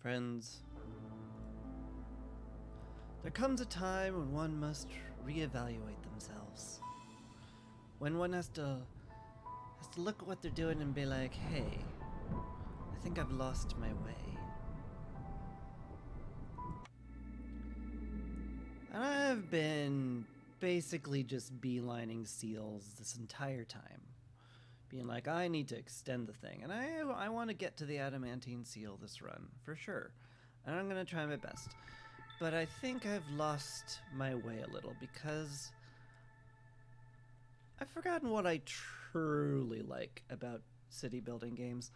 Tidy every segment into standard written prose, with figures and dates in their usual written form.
Friends, there comes a time when one must reevaluate themselves. When one has to look at what they're doing and be like, hey, I think I've lost my way. And I've been basically just beelining seals this entire time. Being like, I need to extend the thing. And I want to get to the adamantine seal this run, for sure. And I'm going to try my best. But I think I've lost my way a little because I've forgotten what I truly like about city building games.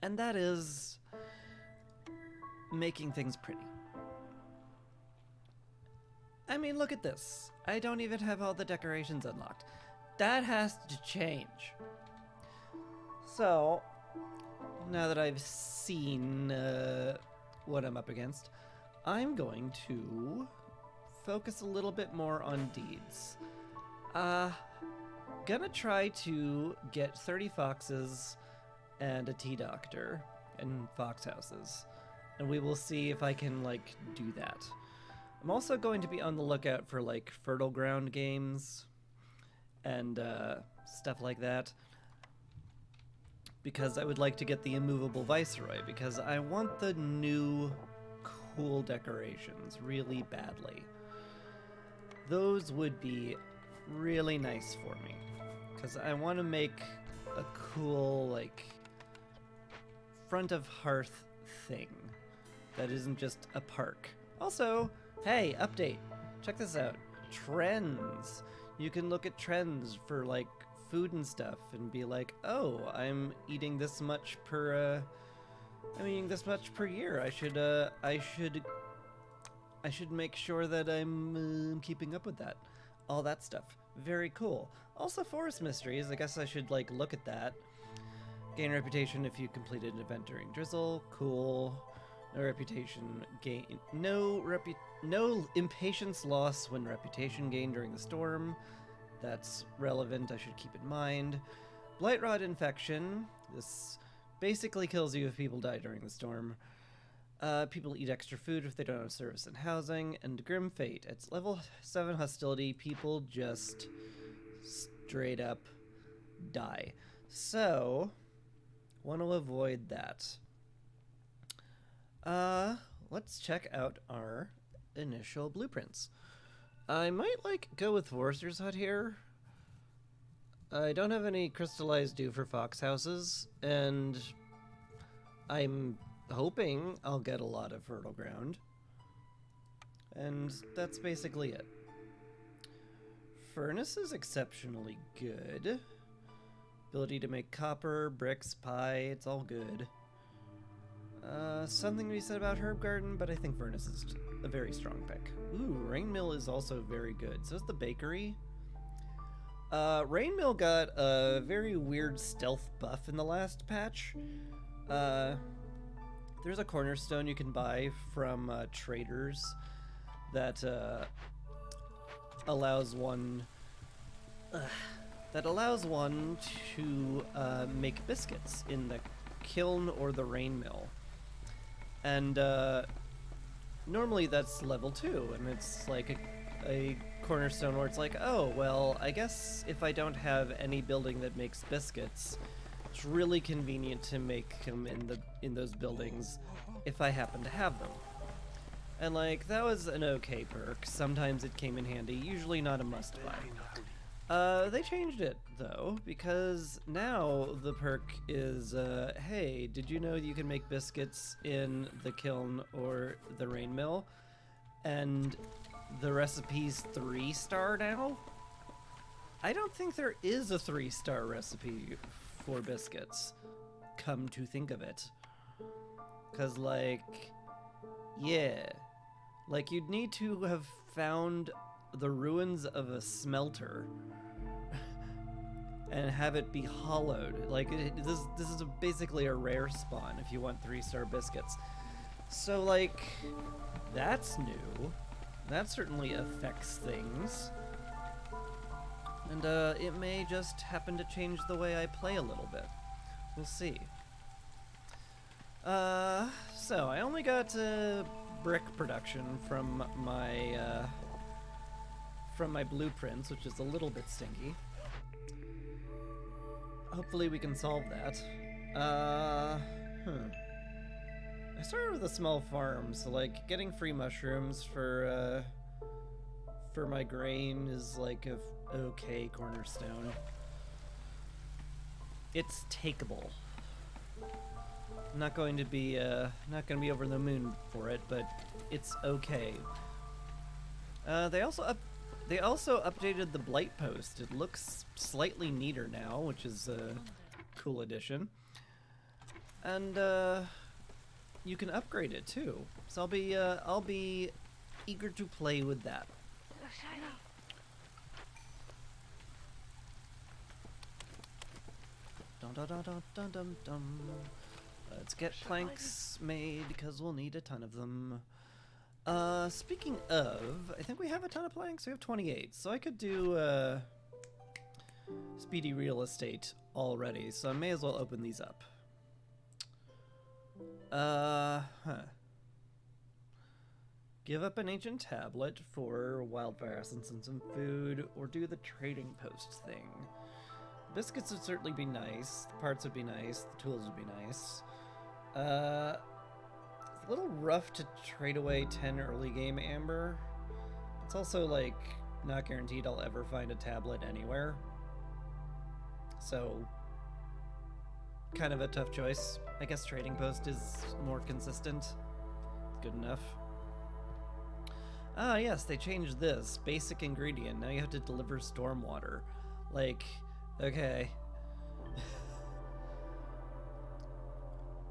And that is making things pretty. I mean, look at this. I don't even have all the decorations unlocked. That has to change. So, now that I've seen what I'm up against, I'm going to focus a little bit more on deeds. Gonna try to get 30 foxes and a tea doctor and fox houses. And we will see if I can, do that. I'm also going to be on the lookout for, fertile ground games and stuff like that, because I would like to get the immovable viceroy, because I want the new cool decorations really badly. Those would be really nice for me, because I want to make a cool, front of hearth thing that isn't just a park. Also, hey, update, check this out. Trends. You can look at trends for food and stuff and be like, oh, I'm eating this much per year. I should make sure that I'm keeping up with that. All that stuff. Very cool. Also, forest mysteries. I guess I should look at that. Gain reputation if you completed an event during drizzle. Cool. No reputation gain. No impatience loss when reputation gained during the storm. That's relevant. I should keep in mind. Blightrot infection. This basically kills you if people die during the storm. People eat extra food if they don't have service and housing. And Grim Fate. It's level 7 hostility. People just straight up die. So, want to avoid that. Let's check out our initial blueprints. I might go with Forester's Hut here. I don't have any crystallized dew for fox houses, and I'm hoping I'll get a lot of fertile ground. And that's basically it. Furnace is exceptionally good. Ability to make copper, bricks, pie, it's all good. Something to be said about Herb Garden, but I think Furnace is a very strong pick. Ooh, Rain Mill is also very good. So is the bakery. Rain Mill got a very weird stealth buff in the last patch. There's a cornerstone you can buy from traders that allows one to make biscuits in the kiln or the Rain Mill. And normally that's level 2, and it's a cornerstone where it's oh, well, I guess if I don't have any building that makes biscuits, it's really convenient to make them in those buildings if I happen to have them. And that was an okay perk. Sometimes it came in handy, usually not a must-buy. They changed it, though, because now the perk is, hey, did you know you can make biscuits in the kiln or the Rain Mill? And the recipe's 3-star now? I don't think there is a 3-star recipe for biscuits, come to think of it. 'Cause, yeah. You'd need to have found the ruins of a smelter and have it be hollowed. This is basically a rare spawn if you want 3-star biscuits. So, that's new. That certainly affects things. And, it may just happen to change the way I play a little bit. We'll see. So I only got brick production from my blueprints, which is a little bit stinky. Hopefully we can solve that. I started with a small farm, so like getting free mushrooms for my grain is like a okay cornerstone. It's takeable. I'm not going to be over the moon for it, but it's okay. They also updated the blight post. It looks slightly neater now, which is a cool addition. And you can upgrade it too. So I'll be eager to play with that. Dun dun dun dun dun dun dun. Let's get planks made because we'll need a ton of them. Speaking of, I think we have a ton of planks. We have 28, so I could do speedy real estate already. So I may as well open these up. Give up an ancient tablet for wildfire essence and some food, or do the trading post thing. Biscuits would certainly be nice. The parts would be nice. The tools would be nice. It's a little rough to trade away 10 early game amber. It's also like not guaranteed I'll ever find a tablet anywhere. So kind of a tough choice. I guess trading post is more consistent. It's good enough. Ah, yes, they changed this. Basic ingredient. Now you have to deliver stormwater. Like, okay.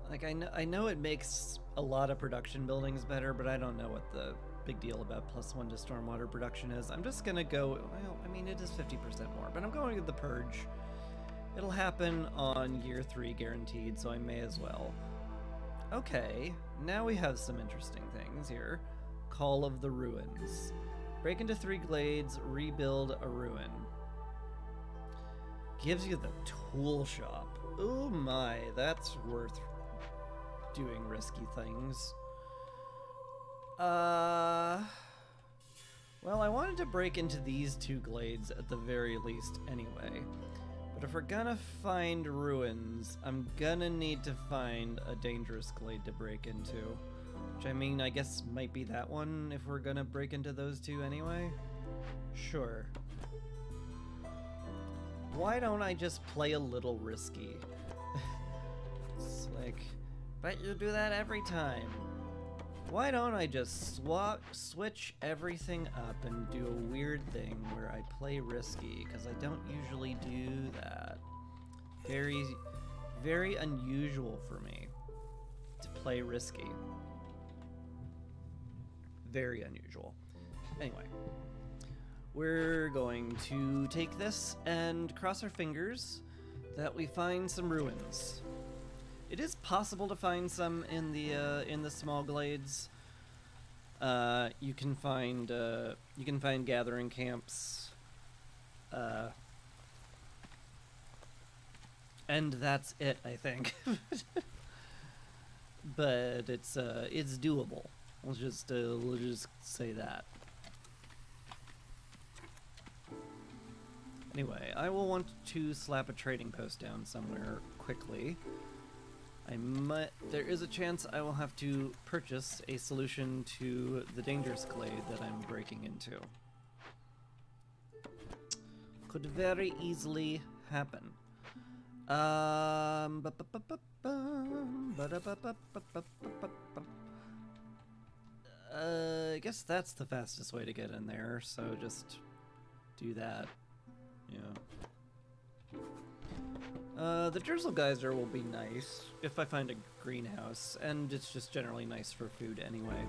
Like, I know it makes a lot of production buildings better, but I don't know what the big deal about +1 to stormwater production is. I'm just gonna go, well, I mean, it is 50% more, but I'm going with the Purge. It'll happen on year 3 guaranteed, so I may as well. Okay, now we have some interesting things here. Call of the Ruins. Break into 3 glades, rebuild a ruin. Gives you the tool shop. Oh my, that's worth doing risky things. Well, I wanted to break into these 2 glades at the very least anyway. But if we're gonna find ruins, I'm gonna need to find a dangerous glade to break into. Which, I mean, I guess might be that one if we're gonna break into those 2 anyway. Sure. Why don't I just play a little risky? It's like, but you do that every time. Why don't I just switch everything up and do a weird thing where I play risky, because I don't usually do that. Very, very unusual for me to play risky. Very unusual. Anyway, we're going to take this and cross our fingers that we find some ruins. It is possible to find some in the small glades. You can find gathering camps, and that's it, I think. But it's doable. We'll just say that. Anyway, I will want to slap a trading post down somewhere quickly. There is a chance I will have to purchase a solution to the dangerous glade that I'm breaking into. Could very easily happen. I guess that's the fastest way to get in there, so just do that. Yeah. The Drizzle Geyser will be nice if I find a greenhouse, and it's just generally nice for food anyway.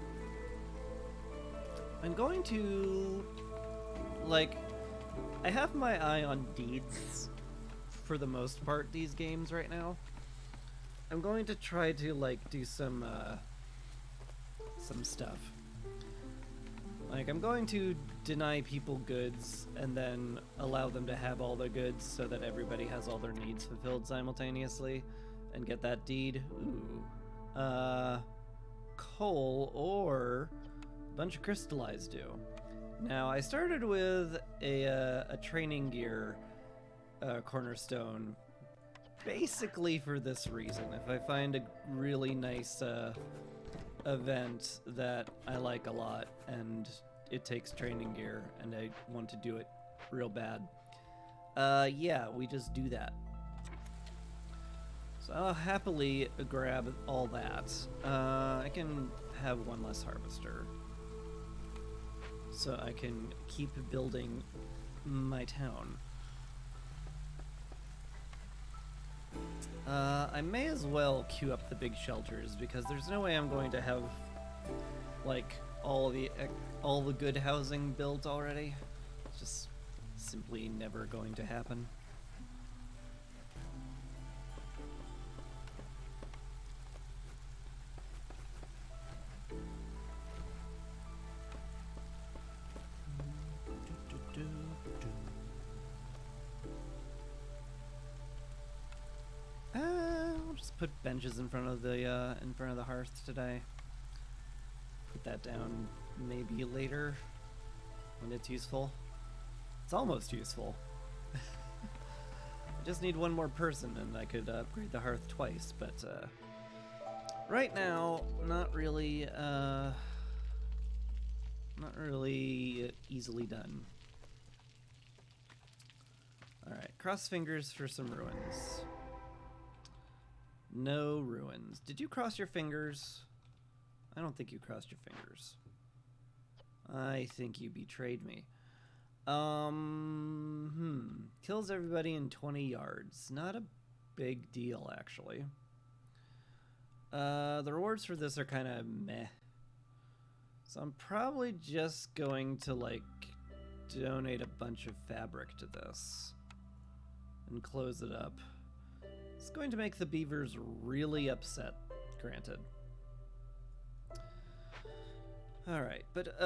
I'm going to, like, I have my eye on deeds for the most part these games right now. I'm going to try to, like, do some stuff. Like, I'm going to deny people goods and then allow them to have all the goods so that everybody has all their needs fulfilled simultaneously and get that deed. Ooh, coal or a bunch of crystallized dew. Now, I started with a training gear cornerstone basically for this reason. If I find a really nice event that I like a lot and it takes training gear and I want to do it real bad, yeah, we just do that. So I'll happily grab all that. I can have one less harvester, so I can keep building my town. I may as well queue up the big shelters because there's no way I'm going to have like all the good housing built already. It's just simply never going to happen. I'll just put benches in front of the hearth today. Put that down maybe later when it's useful. It's almost useful. I just need one more person and I could upgrade the hearth twice, but right now, not really easily done. Alright, cross fingers for some ruins. No ruins. Did you cross your fingers? I don't think you crossed your fingers. I think you betrayed me. Kills everybody in 20 yards. Not a big deal, actually. The rewards for this are kind of meh. So I'm probably just going to, like, donate a bunch of fabric to this. And close it up. It's going to make the beavers really upset, granted. Alright, but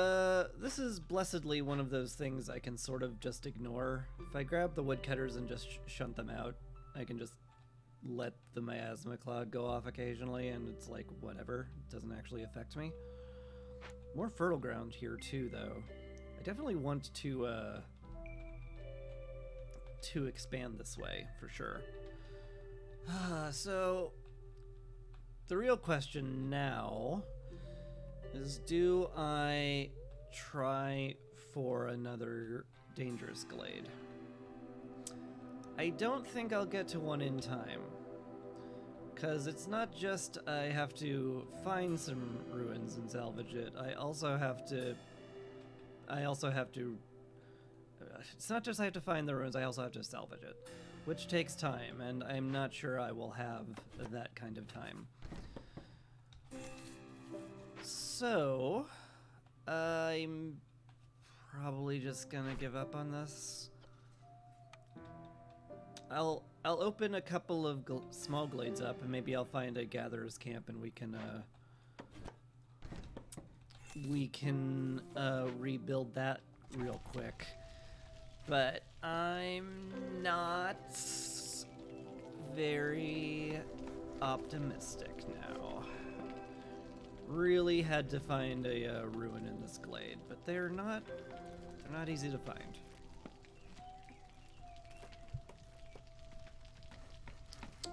this is blessedly one of those things I can sort of just ignore. If I grab the woodcutters and just shunt them out, I can just let the miasma cloud go off occasionally, and it's like, whatever. It doesn't actually affect me. More fertile ground here, too, though. I definitely want to expand this way, for sure. So, the real question now is, do I try for another dangerous glade? I don't think I'll get to one in time, because it's not just I have to find some ruins and salvage it. I also have to it's not just I have to find the ruins, I also have to salvage it, which takes time, and I'm not sure I will have that kind of time. So, I'm probably just gonna give up on this. I'll open a couple of small glades up, and maybe I'll find a gatherer's camp, and we can rebuild that real quick. But I'm not very optimistic now. Really had to find a ruin in this glade, but they're not easy to find.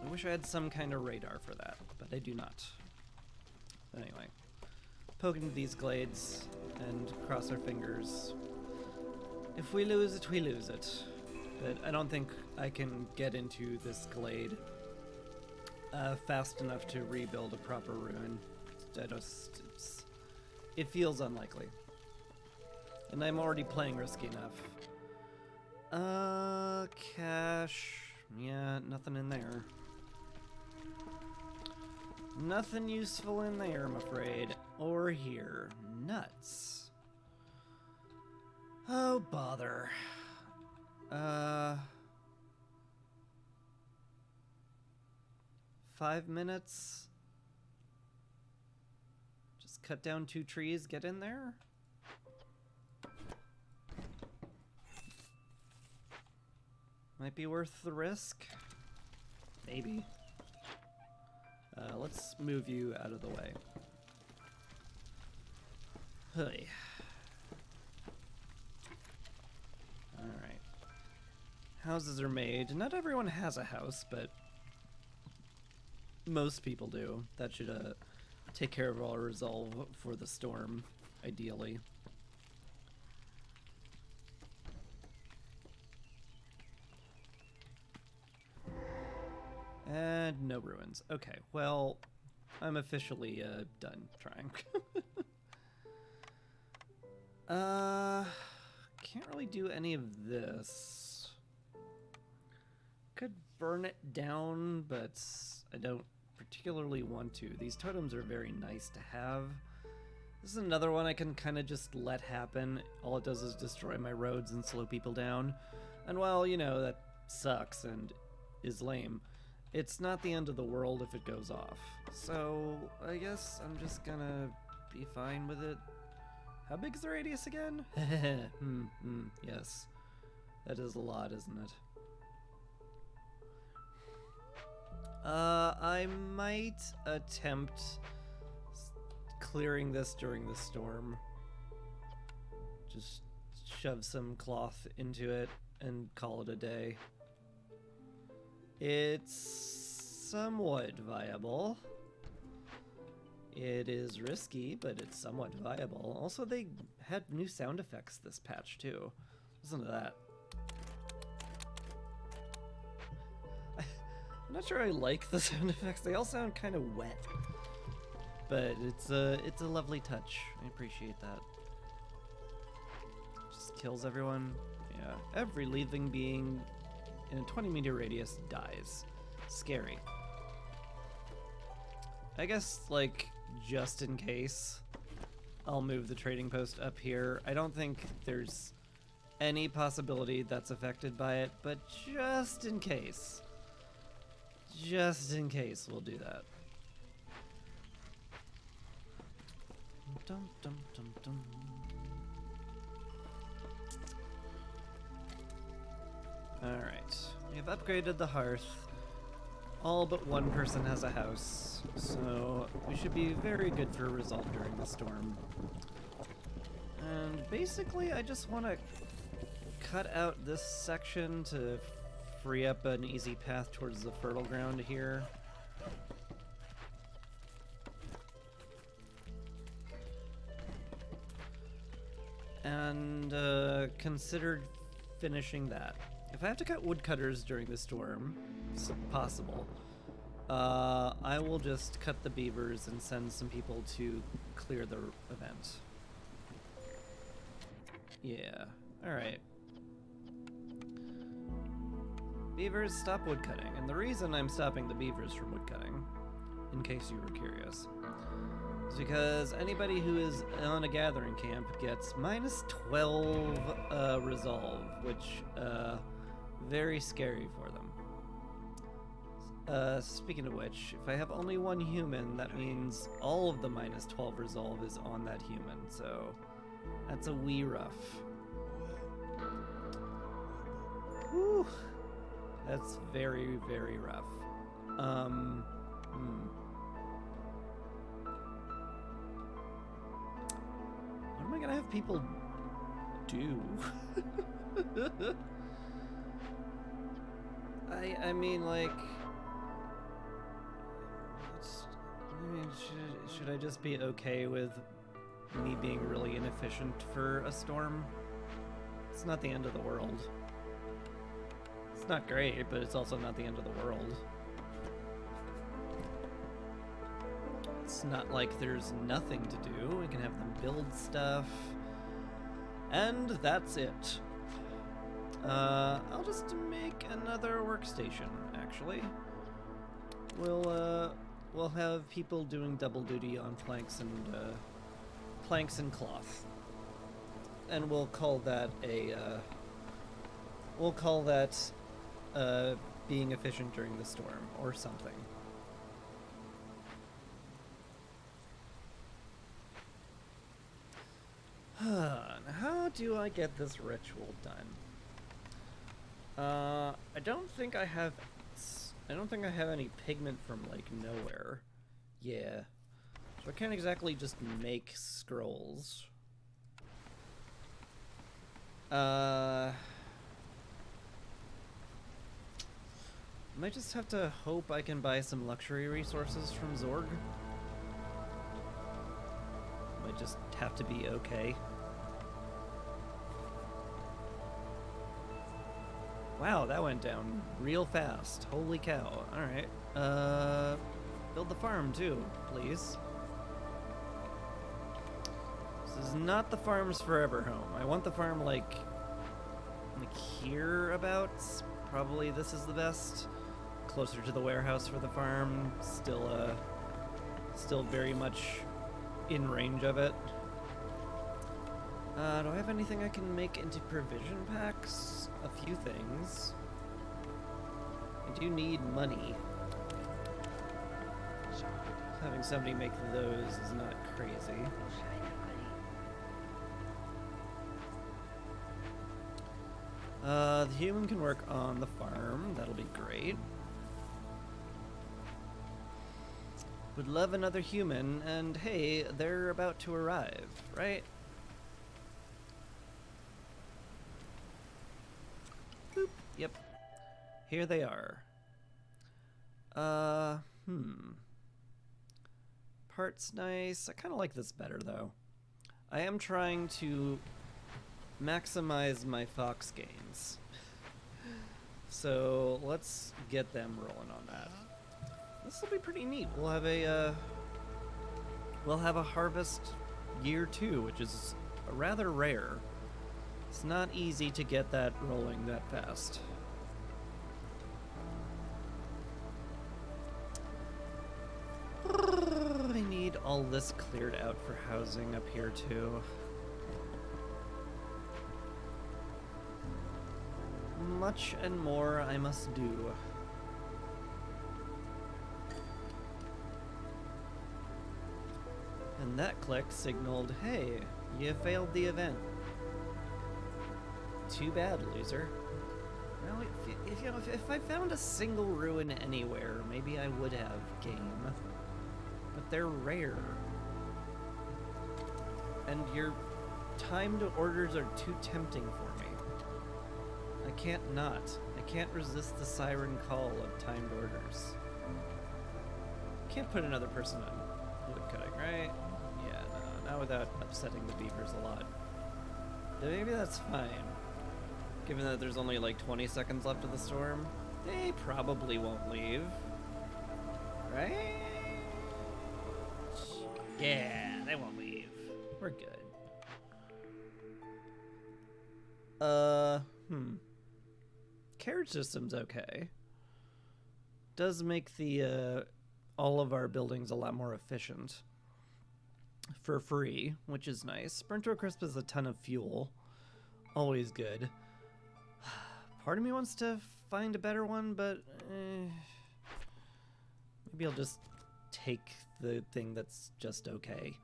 I wish I had some kind of radar for that, but I do not. Anyway, poke into these glades and cross our fingers. If we lose it, we lose it. But I don't think I can get into this glade fast enough to rebuild a proper ruin. It feels unlikely. And I'm already playing risky enough. Cash. Yeah, nothing in there. Nothing useful in there, I'm afraid. Or here. Nuts. Oh, bother. 5 minutes? Just cut down 2 trees, get in there? Might be worth the risk. Maybe. Let's move you out of the way. Hey. Alright. Houses are made. Not everyone has a house, but most people do. That should take care of our resolve for the storm, ideally. And no ruins. Okay, well, I'm officially done trying. Can't really do any of this. Could burn it down, but I don't particularly want to. These totems are very nice to have. This is another one I can kind of just let happen. All it does is destroy my roads and slow people down. And while, you know, that sucks and is lame, it's not the end of the world if it goes off. So I guess I'm just gonna be fine with it. How big is the radius again? Yes. That is a lot, isn't it? I might attempt clearing this during the storm. Just shove some cloth into it and call it a day. It's somewhat viable. It is risky, but it's somewhat viable. Also, they had new sound effects this patch, too. Listen to that. I'm not sure I like the sound effects. They all sound kind of wet. But it's a lovely touch. I appreciate that. Just kills everyone. Yeah. Every living being in a 20-meter radius dies. Scary. I guess, like, just in case, I'll move the trading post up here. I don't think there's any possibility that's affected by it, but just in case, we'll do that. Dum, dum, dum, dum. Alright, we have upgraded the hearth. All but one person has a house, so we should be very good for resolve during the storm. And basically, I just want to cut out this section to free up an easy path towards the fertile ground here. And considered finishing that. If I have to cut woodcutters during the storm, it's possible, I will just cut the beavers and send some people to clear the event. Yeah, alright. Beavers, stop woodcutting. And the reason I'm stopping the beavers from woodcutting, in case you were curious, is because anybody who is on a gathering camp gets minus 12 resolve, which, very scary for them. Speaking of which, if I have only one human, that means all of the minus 12 resolve is on that human, so that's a wee rough. Whew. That's very, very rough. What am I gonna have people do? I mean, like, should I just be okay with me being really inefficient for a storm? It's not the end of the world. It's not great, but it's also not the end of the world. It's not like there's nothing to do. We can have them build stuff. And that's it. I'll just make another workstation, actually. We'll have people doing double duty on planks and cloth. And we'll call that being efficient during the storm, or something. How do I get this ritual done? I don't think I have any pigment from, like, nowhere. Yeah. So I can't exactly just make scrolls. Might just have to hope I can buy some luxury resources from Zorg. Might just have to be okay. Wow, that went down real fast. Holy cow. Alright. Build the farm too, please. This is not the farm's forever home. I want the farm like hereabouts. Probably this is the best. Closer to the warehouse for the farm. Still very much in range of it. Do I have anything I can make into provision packs? A few things. I do need money. Having somebody make those is not crazy. The human can work on the farm. That'll be great. Would love another human, and hey, they're about to arrive, right? Boop. Yep. Here they are. Part's nice. I kind of like this better, though. I am trying to maximize my fox gains. So let's get them rolling on that. This will be pretty neat. We'll have a harvest year 2, which is rather rare. It's not easy to get that rolling that fast. I need all this cleared out for housing up here too. Much and more I must do. And that click signaled, hey, you failed the event. Too bad, loser. Well, if I found a single ruin anywhere, maybe I would have game. But they're rare. And your timed orders are too tempting for me. I can't not. I can't resist the siren call of timed orders. Can't put another person on wood cutting, right? Yeah, no, not without upsetting the beavers a lot. Maybe that's fine. Given that there's only like 20 seconds left of the storm, they probably won't leave. Right? Yeah, they won't leave. We're good. Carriage system's okay. Does make the, all of our buildings a lot more efficient. For free, which is nice. Burnt to a crisp is a ton of fuel. Always good. Part of me wants to find a better one, but maybe I'll just take the thing that's just okay.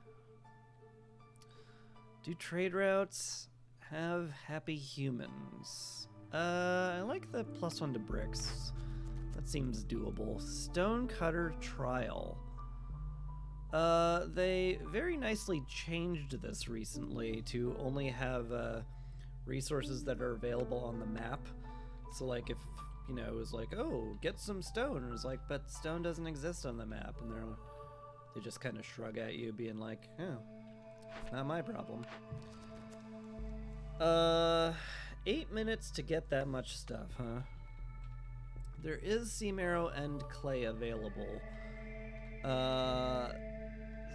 Do trade routes have happy humans? I like the +1 to bricks. That seems doable. Stonecutter trial. They very nicely changed this recently to only have resources that are available on the map. So like if, you know, it was like, oh, get some stone. It was like, but stone doesn't exist on the map. And they just kind of shrug at you being like, oh, not my problem. 8 minutes to get that much stuff, huh? There is sea marrow and clay available. The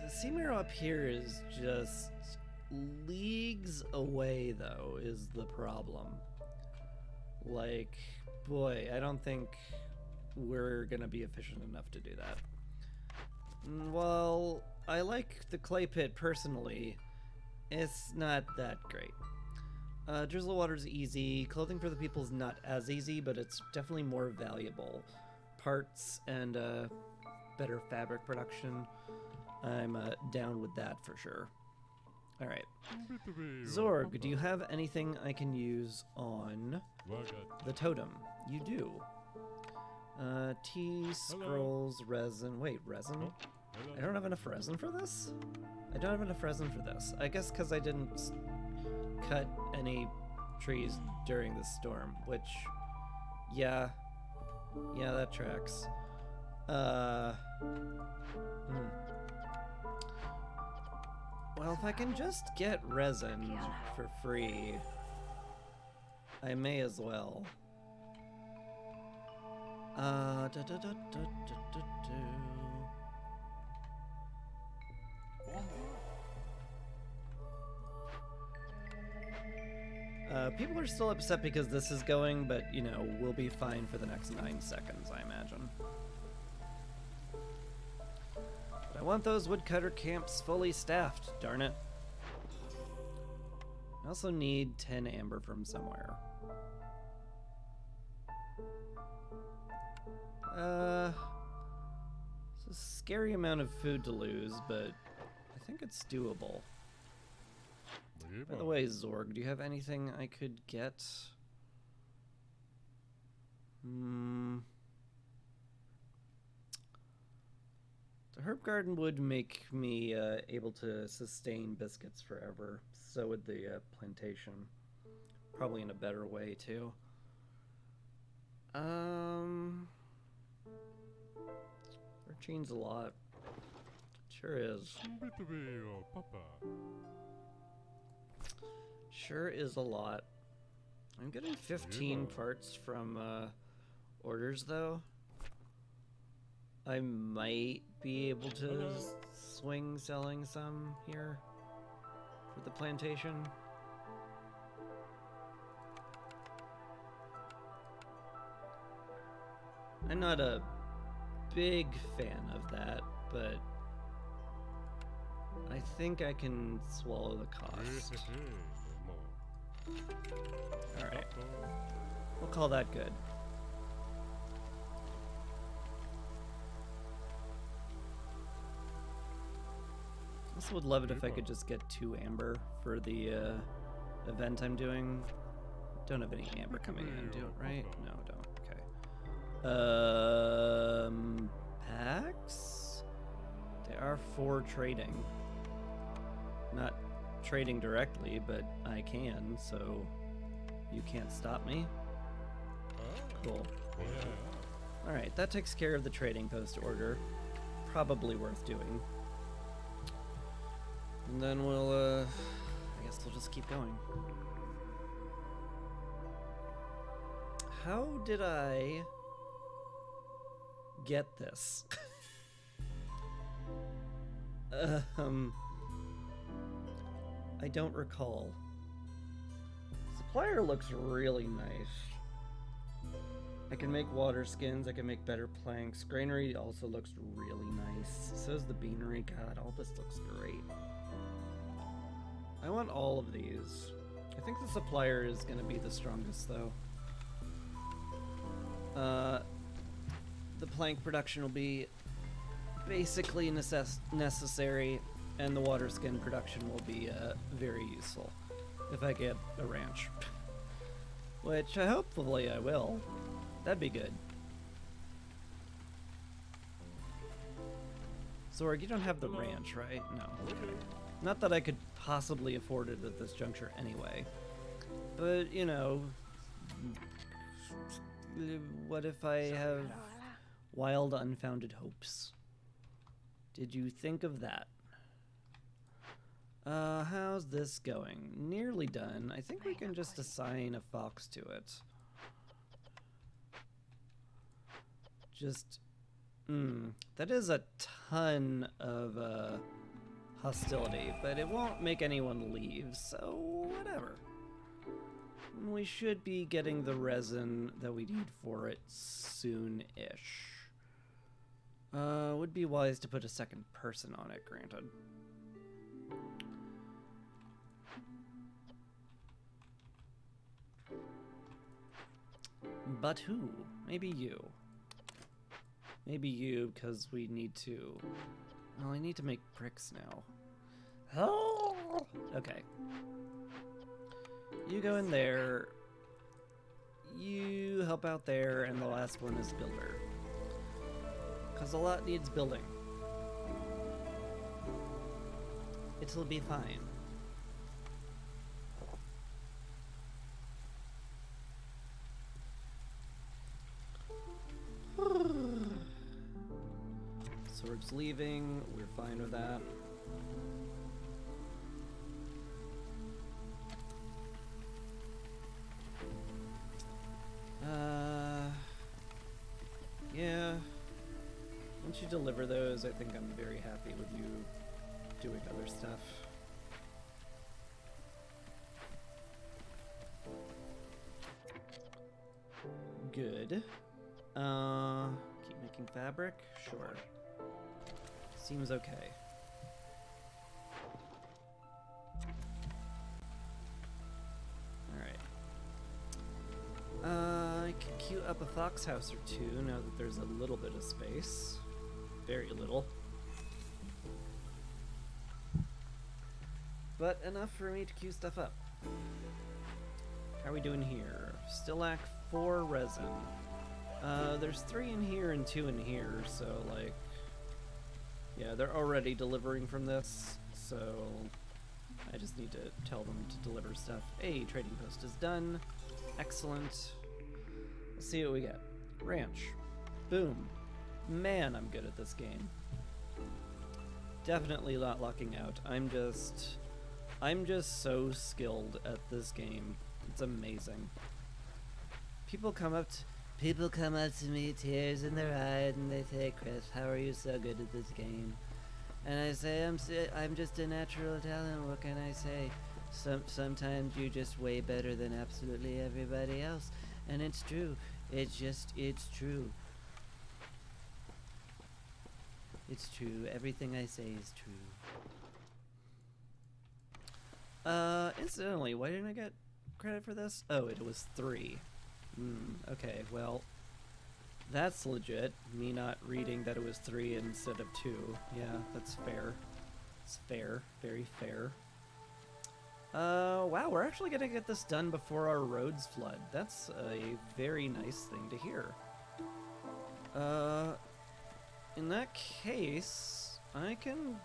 sea marrow up here is just leagues away, though, is the problem. Like, boy, I don't think we're gonna be efficient enough to do that. Well, I like the clay pit personally. It's not that great. Drizzle water's easy. Clothing for the people is not as easy, but it's definitely more valuable. Parts and better fabric production. I'm down with that for sure. Alright. Zorg, do you have anything I can use on the totem? You do. Tea, scrolls, resin. Wait, resin? I don't have enough resin for this? I don't have enough resin for this. I guess because I didn't cut any trees during the storm, which, yeah, that tracks. Well, if I can just get resin for free, I may as well. People are still upset because this is going, but, you know, we'll be fine for the next 9 seconds, I imagine. But I want those woodcutter camps fully staffed, darn it. I also need 10 amber from somewhere. It's a scary amount of food to lose, but I think it's doable. By the way, Zorg, do you have anything I could get? The herb garden would make me able to sustain biscuits forever. So would the plantation. Probably in a better way, too. Thirteen's a lot. Sure is. Sure is a lot. I'm getting 15 parts from orders, though. I might be able to swing selling some here for the plantation. I'm not a big fan of that, but I think I can swallow the cost. Alright. We'll call that good. I also would love it if I could just get 2 amber for the event I'm doing. Don't have any amber coming in, do it, right? No, don't. Okay. Packs? They are for trading. Not trading directly, but I can, so you can't stop me. Cool. Alright, that takes care of the trading post order. Probably worth doing. And then we'll, I guess we'll just keep going. How did I get this? I don't recall. Supplier looks really nice. I can make water skins, I can make better planks. Granary also looks really nice. So does the beanery. God, all this looks great. I want all of these. I think the supplier is going to be the strongest, though. The plank production will be basically necessary, and the water skin production will be very useful if I get a ranch. Which hopefully I will. That'd be good. Zorg, you don't have the ranch, right? No. Not that I could possibly afford it at this juncture anyway. But, you know, what if I have wild, unfounded hopes? Did you think of that? How's this going? Nearly done. I think we can just assign a fox to it. Just, that is a ton of, hostility, but it won't make anyone leave, so whatever. We should be getting the resin that we need for it soon-ish. Would be wise to put a second person on it, granted. But who? Maybe you. Maybe you, because we need to... Well, I need to make bricks now. Oh! Okay. You go in there. You help out there, and the last one is builder. Because a lot needs building. It'll be fine. Sword's leaving. We're fine with that. Yeah. Once you deliver those, I think I'm very happy with you doing other stuff. Good. Keep making fabric? Sure. Seems okay. Alright. I can queue up a fox house or two now that there's a little bit of space. Very little. But enough for me to queue stuff up. How are we doing here? Still lack 4 resin. There's 3 in here and 2 in here, so like... Yeah, they're already delivering from this, so I just need to tell them to deliver stuff. Hey, trading post is done. Excellent. Let's see what we get. Ranch. Boom. Man, I'm good at this game. Definitely not lucking out. I'm just so skilled at this game. It's amazing. People come up to me, tears in their eyes, and they say, "Chris, how are you so good at this game?" And I say, I'm just a natural talent. What can I say? Sometimes you're just way better than absolutely everybody else, and it's true. It's true. It's true. Everything I say is true. Incidentally, why didn't I get credit for this? Oh, it was 3. Okay, well, that's legit. Me not reading that it was 3 instead of 2. Yeah, that's fair. It's fair. Very fair. Wow, we're actually gonna get this done before our roads flood. That's a very nice thing to hear. In that case, I can,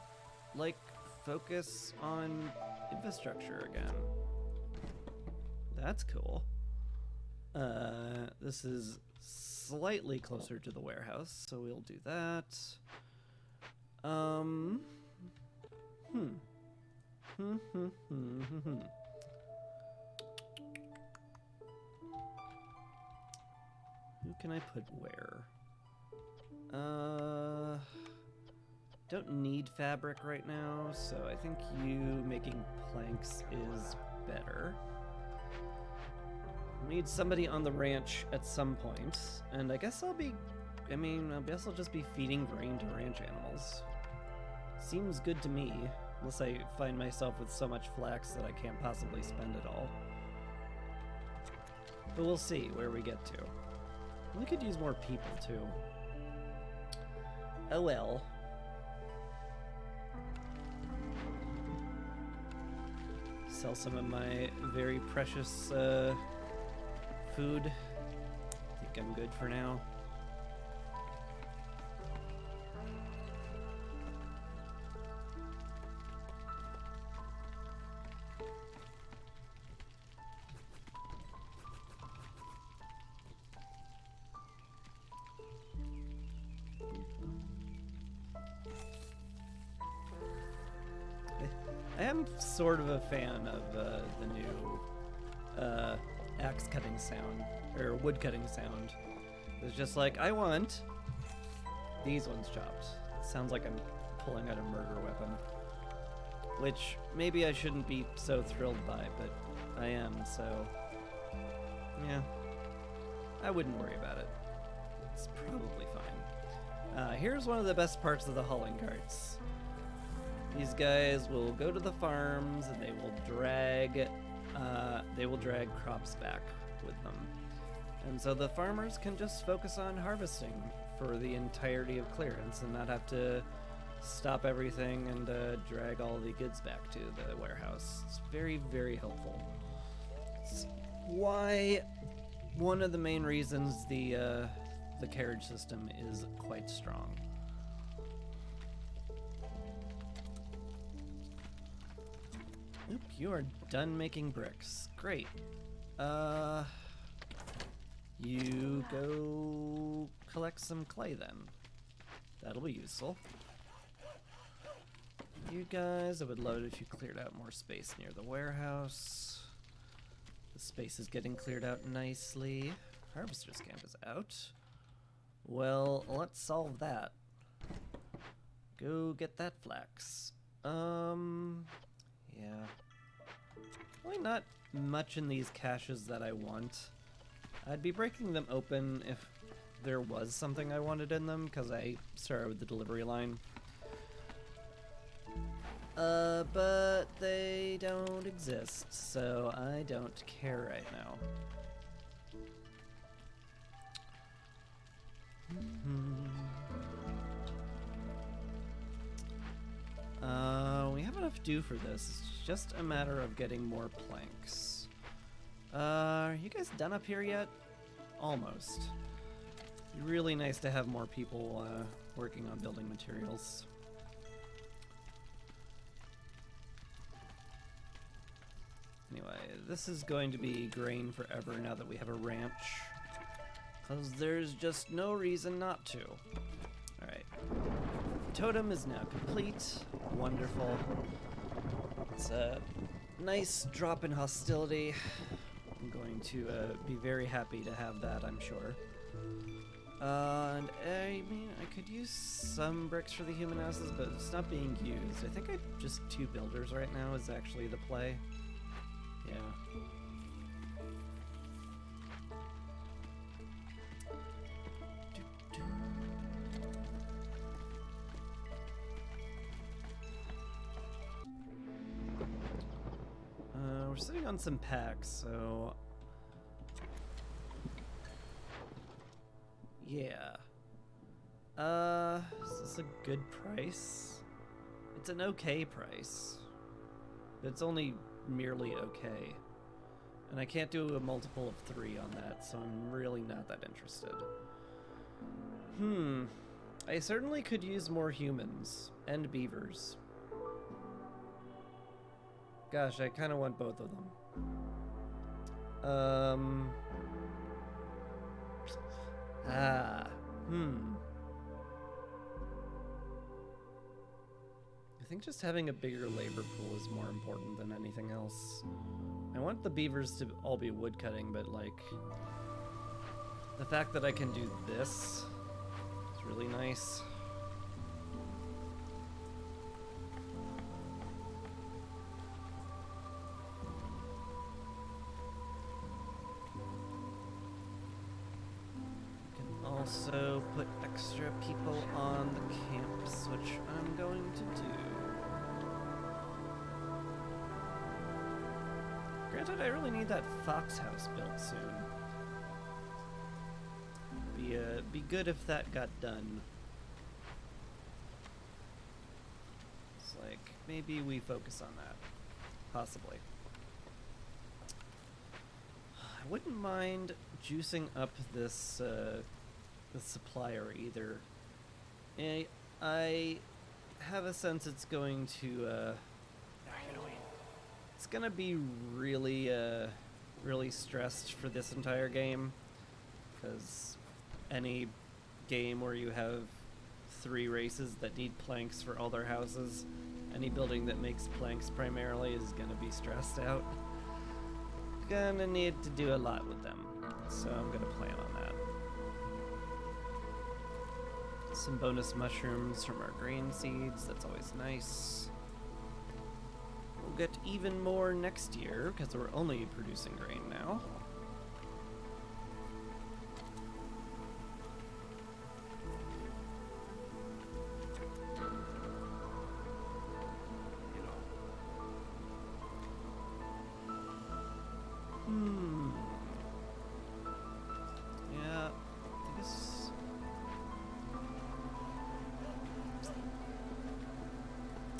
like, focus on infrastructure again. That's cool. This is slightly closer to the warehouse, so we'll do that. Who can I put where? Don't need fabric right now, so I think you making planks is better. Need somebody on the ranch at some point, and I guess I'll just be feeding grain to ranch animals. Seems good to me, unless I find myself with so much flax that I can't possibly spend it all. But we'll see where we get to. We could use more people, too. Oh well. Sell some of my very precious, food. I think I'm good for now. I am sort of a fan of the new axe cutting sound, or wood cutting sound. It's just like, I want these ones chopped. It sounds like I'm pulling out a murder weapon, which maybe I shouldn't be so thrilled by, but I am, so yeah, I wouldn't worry about it. It's probably fine. Here's one of the best parts of the hauling carts. These guys will go to the farms and they will drag crops back with them. And so the farmers can just focus on harvesting for the entirety of clearance and not have to stop everything and drag all the goods back to the warehouse. It's very, very helpful. It's why one of the main reasons the carriage system is quite strong. You are done making bricks. Great. You go collect some clay then. That'll be useful. You guys, I would love it if you cleared out more space near the warehouse. The space is getting cleared out nicely. Harvester's camp is out. Well, let's solve that. Go get that flax. Yeah. Really not much in these caches that I want. I'd be breaking them open if there was something I wanted in them, because I started with the delivery line. But they don't exist, so I don't care right now. We have enough dew for this. It's just a matter of getting more planks. Are you guys done up here yet? Almost. It'd be really nice to have more people working on building materials. Anyway, this is going to be grain forever now that we have a ranch. Because there's just no reason not to. Alright. Totem is now complete. Wonderful. It's a nice drop in hostility. I'm going to be very happy to have that, I'm sure. And I mean, I could use some bricks for the human houses, but it's not being used. I think just 2 builders right now is actually the play. Yeah. We're sitting on some packs, so yeah. Is this a good price? It's an okay price. But it's only merely okay. And I can't do a multiple of 3 on that, so I'm really not that interested. I certainly could use more humans and beavers. Gosh, I kind of want both of them. I think just having a bigger labor pool is more important than anything else. I want the beavers to all be woodcutting, but like, the fact that I can do this is really nice. Also put extra people on the camps, which I'm going to do. Granted, I really need that fox house built soon. Be good if that got done. It's like, maybe we focus on that. Possibly. I wouldn't mind juicing up this, the supplier either. I have a sense it's going to, it's gonna be really, really stressed for this entire game, because any game where you have 3 races that need planks for all their houses, any building that makes planks primarily is gonna be stressed out. Gonna need to do a lot with them, so I'm gonna plan on that. Some bonus mushrooms from our grain seeds, that's always nice. We'll get even more next year, because we're only producing grain now. Yeah, I guess...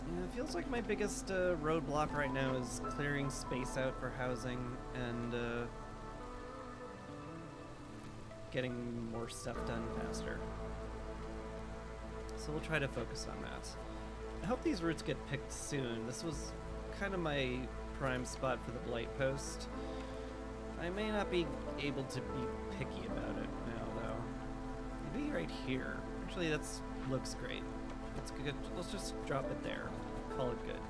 Yeah, it feels like my biggest roadblock right now is clearing space out for housing and getting more stuff done faster. So we'll try to focus on that. I hope these roots get picked soon. This was kind of my prime spot for the Blight Post. I may not be able to be picky about it now, though. Maybe right here. Actually, that's looks great. That's good. Let's just drop it there. Call it good.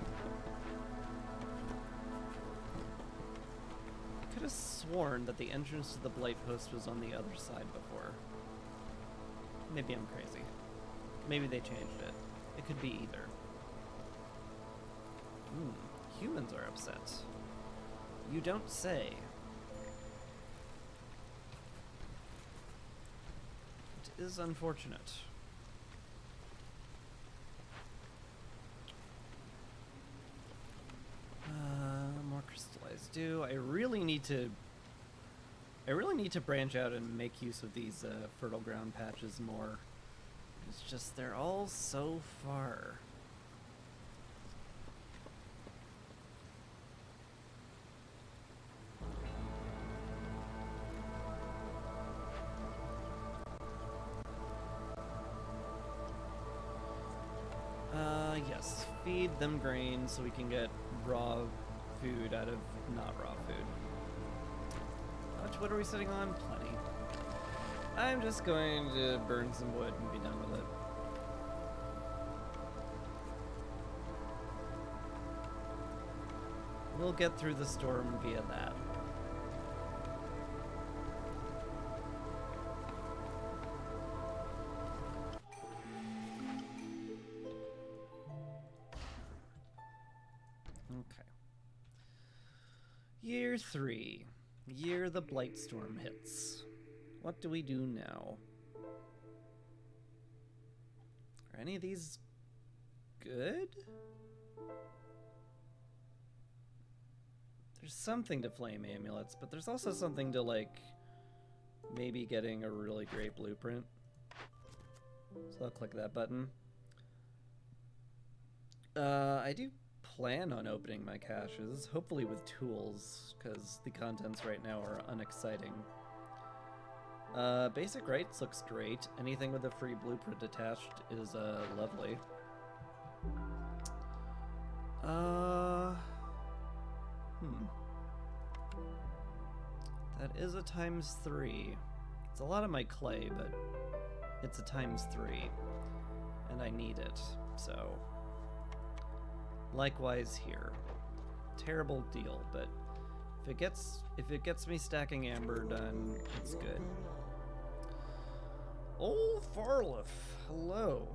I could have sworn that the entrance to the Blight Post was on the other side before. Maybe I'm crazy. Maybe they changed it. It could be either. Humans are upset. You don't say. It is unfortunate. More crystallized dew. I really need to branch out and make use of these fertile ground patches more. It's just they're all so far. Yes. Feed them grain so we can get raw food out of not raw food. How much wood are we sitting on? Plenty. I'm just going to burn some wood and be done with it. We'll get through the storm via that. Okay. Year 3. Year the Blight Storm hits. What do we do now? Are any of these good? There's something to flame amulets, but there's also something to, like, maybe getting a really great blueprint. So I'll click that button. I do plan on opening my caches, hopefully with tools, because the contents right now are unexciting. Basic rights looks great. Anything with a free blueprint attached is lovely. That is a ×3. It's a lot of my clay, but it's a ×3. And I need it, so. Likewise here. Terrible deal, but if it gets me stacking amber done, it's good. Old Farlif, hello.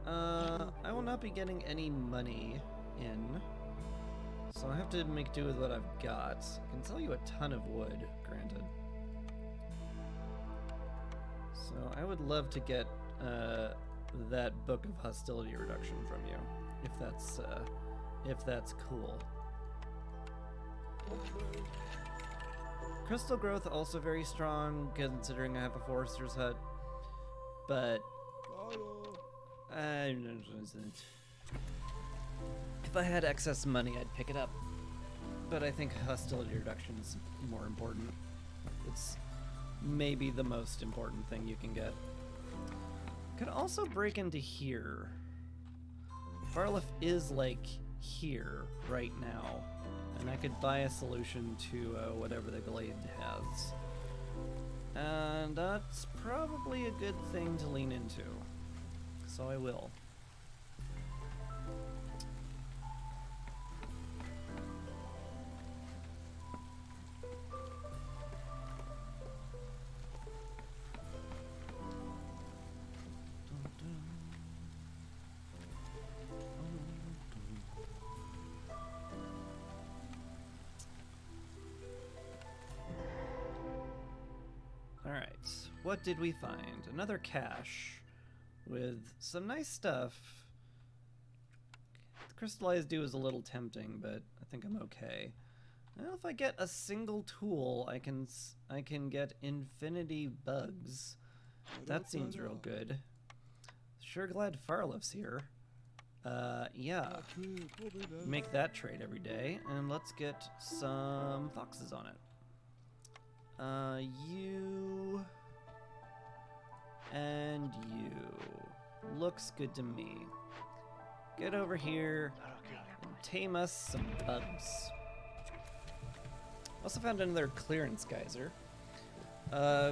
I will not be getting any money in, so I have to make do with what I've got. I can sell you a ton of wood, granted. So I would love to get that Book of Hostility Reduction from you, if that's cool. Crystal growth also very strong, considering I have a forester's hut, but if I had excess money, I'd pick it up. But I think hostility reduction is more important. It's maybe the most important thing you can get. Could also break into here. Farlif is like here right now, and I could buy a solution to whatever the glade has. And that's probably a good thing to lean into. So I will. Alright, what did we find? Another cache with some nice stuff. The crystallized dew is a little tempting, but I think I'm okay. Well, if I get a single tool, I can get infinity bugs. That seems real good. Sure glad Farlif's here. Yeah. Make that trade every day, and let's get some foxes on it. You and you. Looks good to me. get over here and tame us some bugs. Also found another clearance geyser.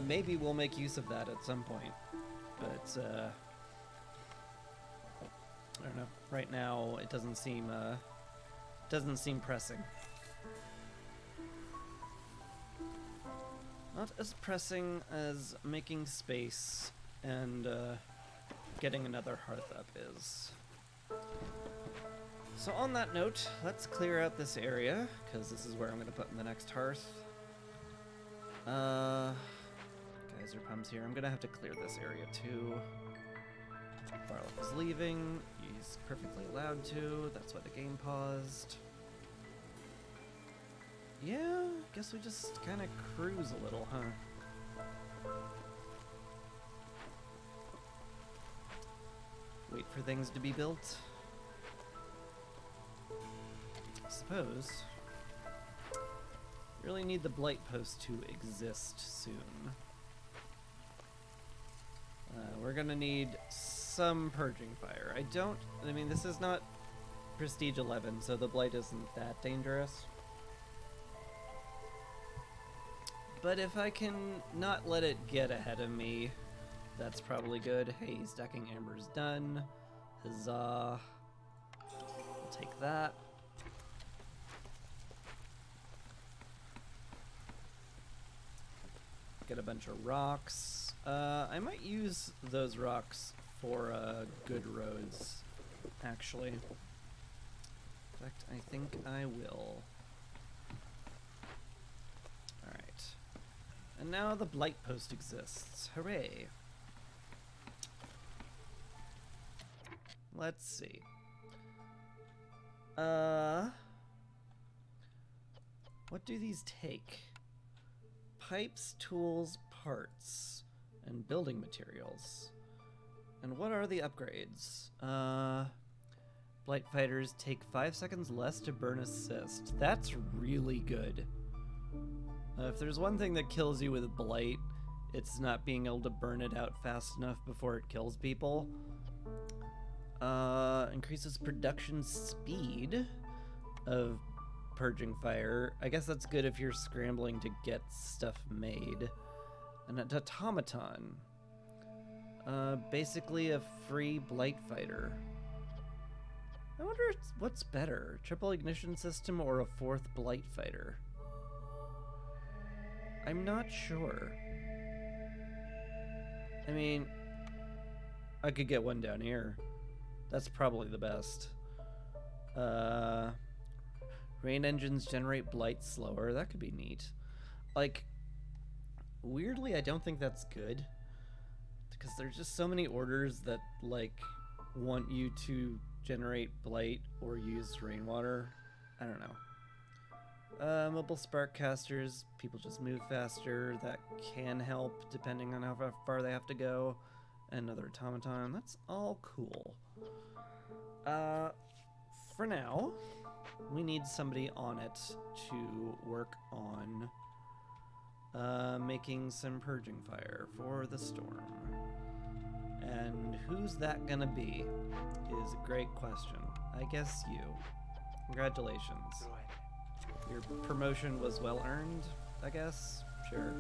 Maybe we'll make use of that at some point, but I don't know. Right now, it doesn't seem pressing. Not as pressing as making space and getting another hearth up is. So on that note, let's clear out this area, because this is where I'm going to put in the next hearth. Geyser pumps here. I'm going to have to clear this area too. Varlock is leaving. He's perfectly allowed to. That's why the game paused. Yeah, guess we just kind of cruise a little, huh? Wait for things to be built. I suppose. Really need the Blight Post to exist soon. We're gonna need some Purging Fire. I mean, this is not Prestige 11, so the Blight isn't that dangerous. But if I can not let it get ahead of me, that's probably good. Hey, stacking amber's done. Huzzah. I'll take that. Get a bunch of rocks. I might use those rocks for good roads, actually. In fact, I think I will. Alright. And now the Blight Post exists. Hooray! Let's see. What do these take? Pipes, tools, parts, and building materials. And what are the upgrades? Blight fighters take 5 seconds less to burn assist. That's really good. If there's one thing that kills you with Blight, it's not being able to burn it out fast enough before it kills people. Increases production speed of Purging Fire. I guess that's good if you're scrambling to get stuff made. And an automaton. Basically a free Blight Fighter. I wonder what's better, triple ignition system or a 4th Blight Fighter? I'm not sure. I mean, I could get one down here. That's probably the best. Rain engines generate blight slower. That could be neat. Like, weirdly, I don't think that's good. Because there's just so many orders that, like, want you to generate blight or use rainwater. I don't know. Mobile spark casters. People just move faster. That can help depending on how far they have to go. Another automaton. That's all cool. For now, we need somebody on it to work on making some Purging Fire for the storm. And who's that gonna be is a great question. I guess you. Congratulations. Your promotion was well earned, I guess? Sure.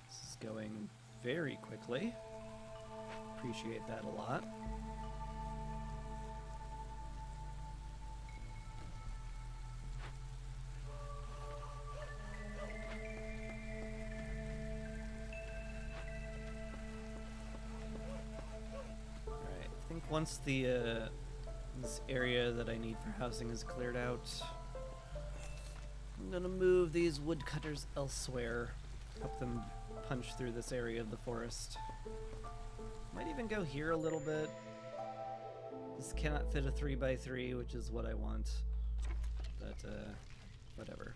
This is going very quickly. Appreciate that a lot. Alright, I think once the this area that I need for housing is cleared out, I'm gonna move these woodcutters elsewhere. Help them punch through this area of the forest. Might even go here a little bit. This cannot fit a 3x3, which is what I want. But, whatever.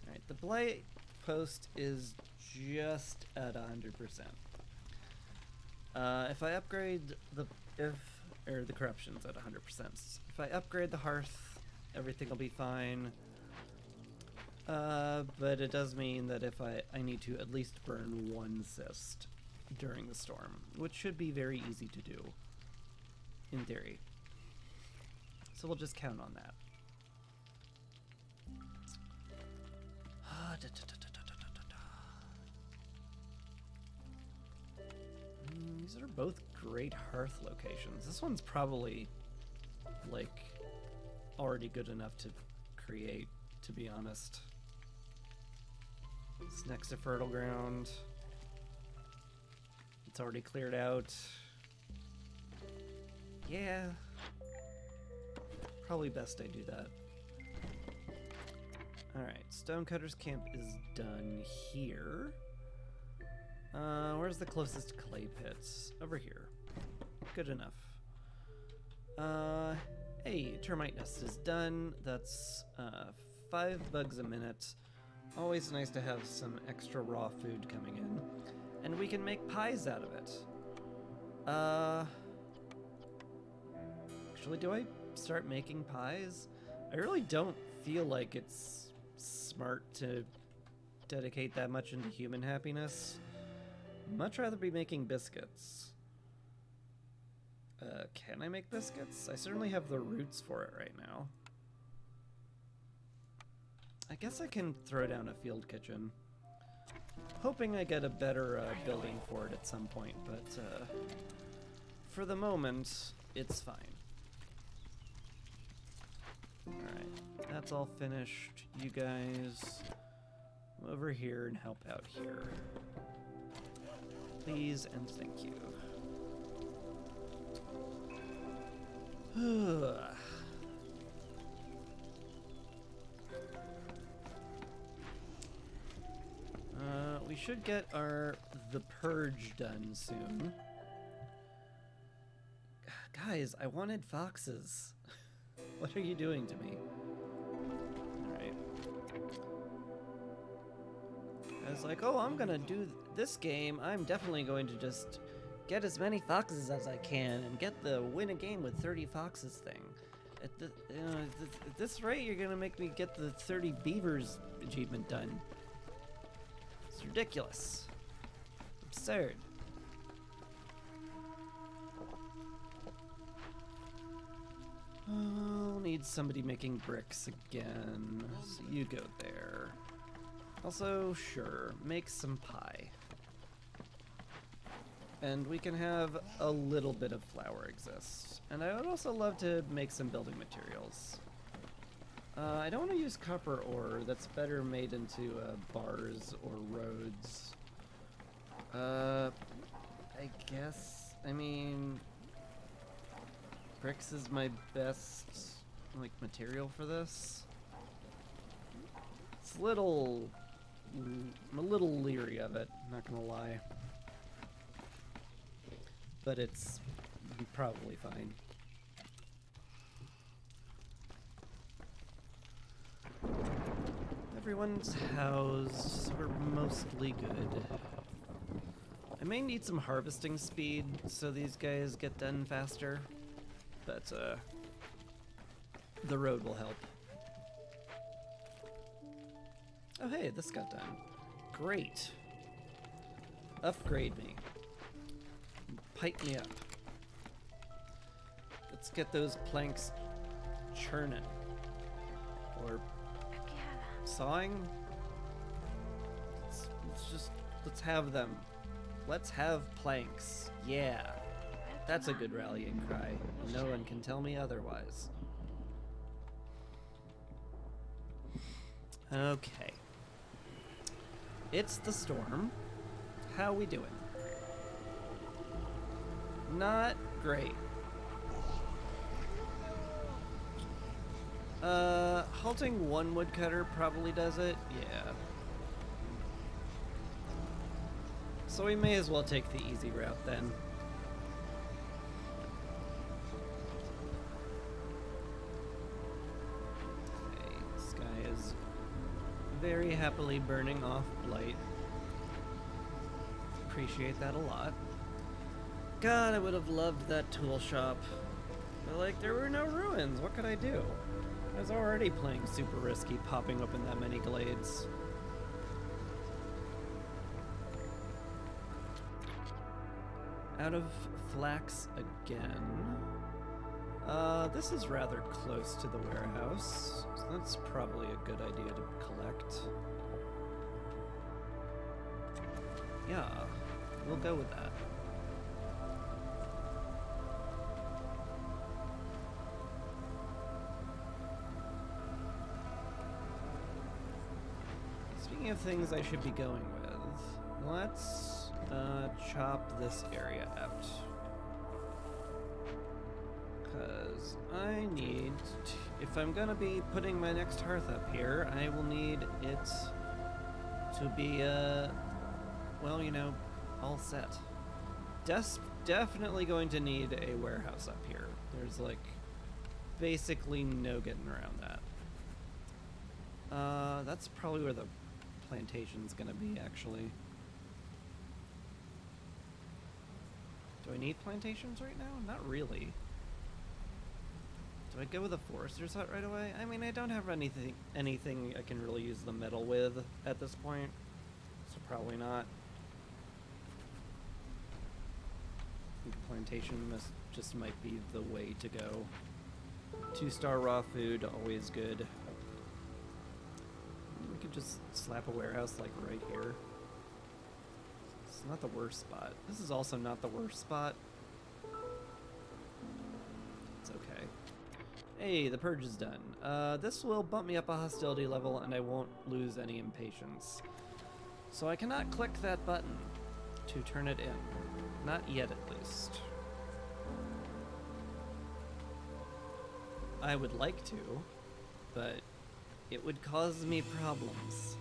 Alright, the Blight Post is just at 100%. If I upgrade the corruption's at 100%. If I upgrade the hearth, everything will be fine. But it does mean that if I need to at least burn one cyst during the storm, which should be very easy to do, in theory. So we'll just count on that. These are both great hearth locations. This one's probably, like, already good enough to create, to be honest. It's next to fertile ground. It's already cleared out. Yeah. Probably best I do that. Alright, Stonecutter's Camp is done here. Where's the closest clay pits? Over here. Good enough. Hey, termite nest is done. That's 5 bugs a minute. Always nice to have some extra raw food coming in. And we can make pies out of it. Actually, do I start making pies? I really don't feel like it's smart to dedicate that much into human happiness. Much rather be making biscuits. Can I make biscuits? I certainly have the roots for it right now. I guess I can throw down a field kitchen. Hoping I get a better building for it at some point, but for the moment, it's fine. Alright, that's all finished. You guys come over here and help out here. Please and thank you. We should get the purge done soon. Guys, I wanted foxes. What are you doing to me? Alright. I was like, oh, I'm gonna do this game. I'm definitely going to just get as many foxes as I can and get the win a game with 30 foxes thing. At this rate, you're gonna make me get the 30 beavers achievement done. It's ridiculous. Absurd. I'll need somebody making bricks again, so you go there. Also, sure, make some pie. And we can have a little bit of flour exist. And I would also love to make some building materials. I don't want to use copper ore. That's better made into bars or roads. I guess, I mean, bricks is my best, like, material for this. It's I'm a little leery of it, not gonna lie. But it's probably fine. Everyone's housed, so we're mostly good. I may need some harvesting speed so these guys get done faster, but the road will help. Oh hey, this got done. Great. Upgrade me. Pipe me up. Let's get those planks churning. Or sawing? Let's have them. Let's have planks. Yeah. That's a good rallying cry. No one can tell me otherwise. Okay. It's the storm. How we doing? Not great. Halting one woodcutter probably does it. Yeah. So we may as well take the easy route then. Okay, this guy is very happily burning off blight. Appreciate that a lot. God, I would have loved that tool shop. But like, there were no ruins. What could I do? I was already playing super risky, popping open that many glades. Out of flax again. This is rather close to the warehouse, so that's probably a good idea to collect. Yeah, we'll go with that. Speaking of things I should be going with, let's chop this area out. Because I need, if I'm gonna be putting my next hearth up here, I will need it to be, well, you know, all set. Definitely going to need a warehouse up here. There's, like, basically no getting around that. That's probably where the plantation's gonna be, actually. Do I need plantations right now? Not really. Do I go with a forester's hut right away? I mean, I don't have anything I can really use the metal with at this point, so probably not. I think plantation just might be the way to go. 2-star raw food, always good. We could just slap a warehouse like right here. It's not the worst spot. This is also not the worst spot. It's okay. Hey, the purge is done. This will bump me up a hostility level and I won't lose any impatience. So I cannot click that button to turn it in. Not yet, at least. I would like to, but it would cause me problems.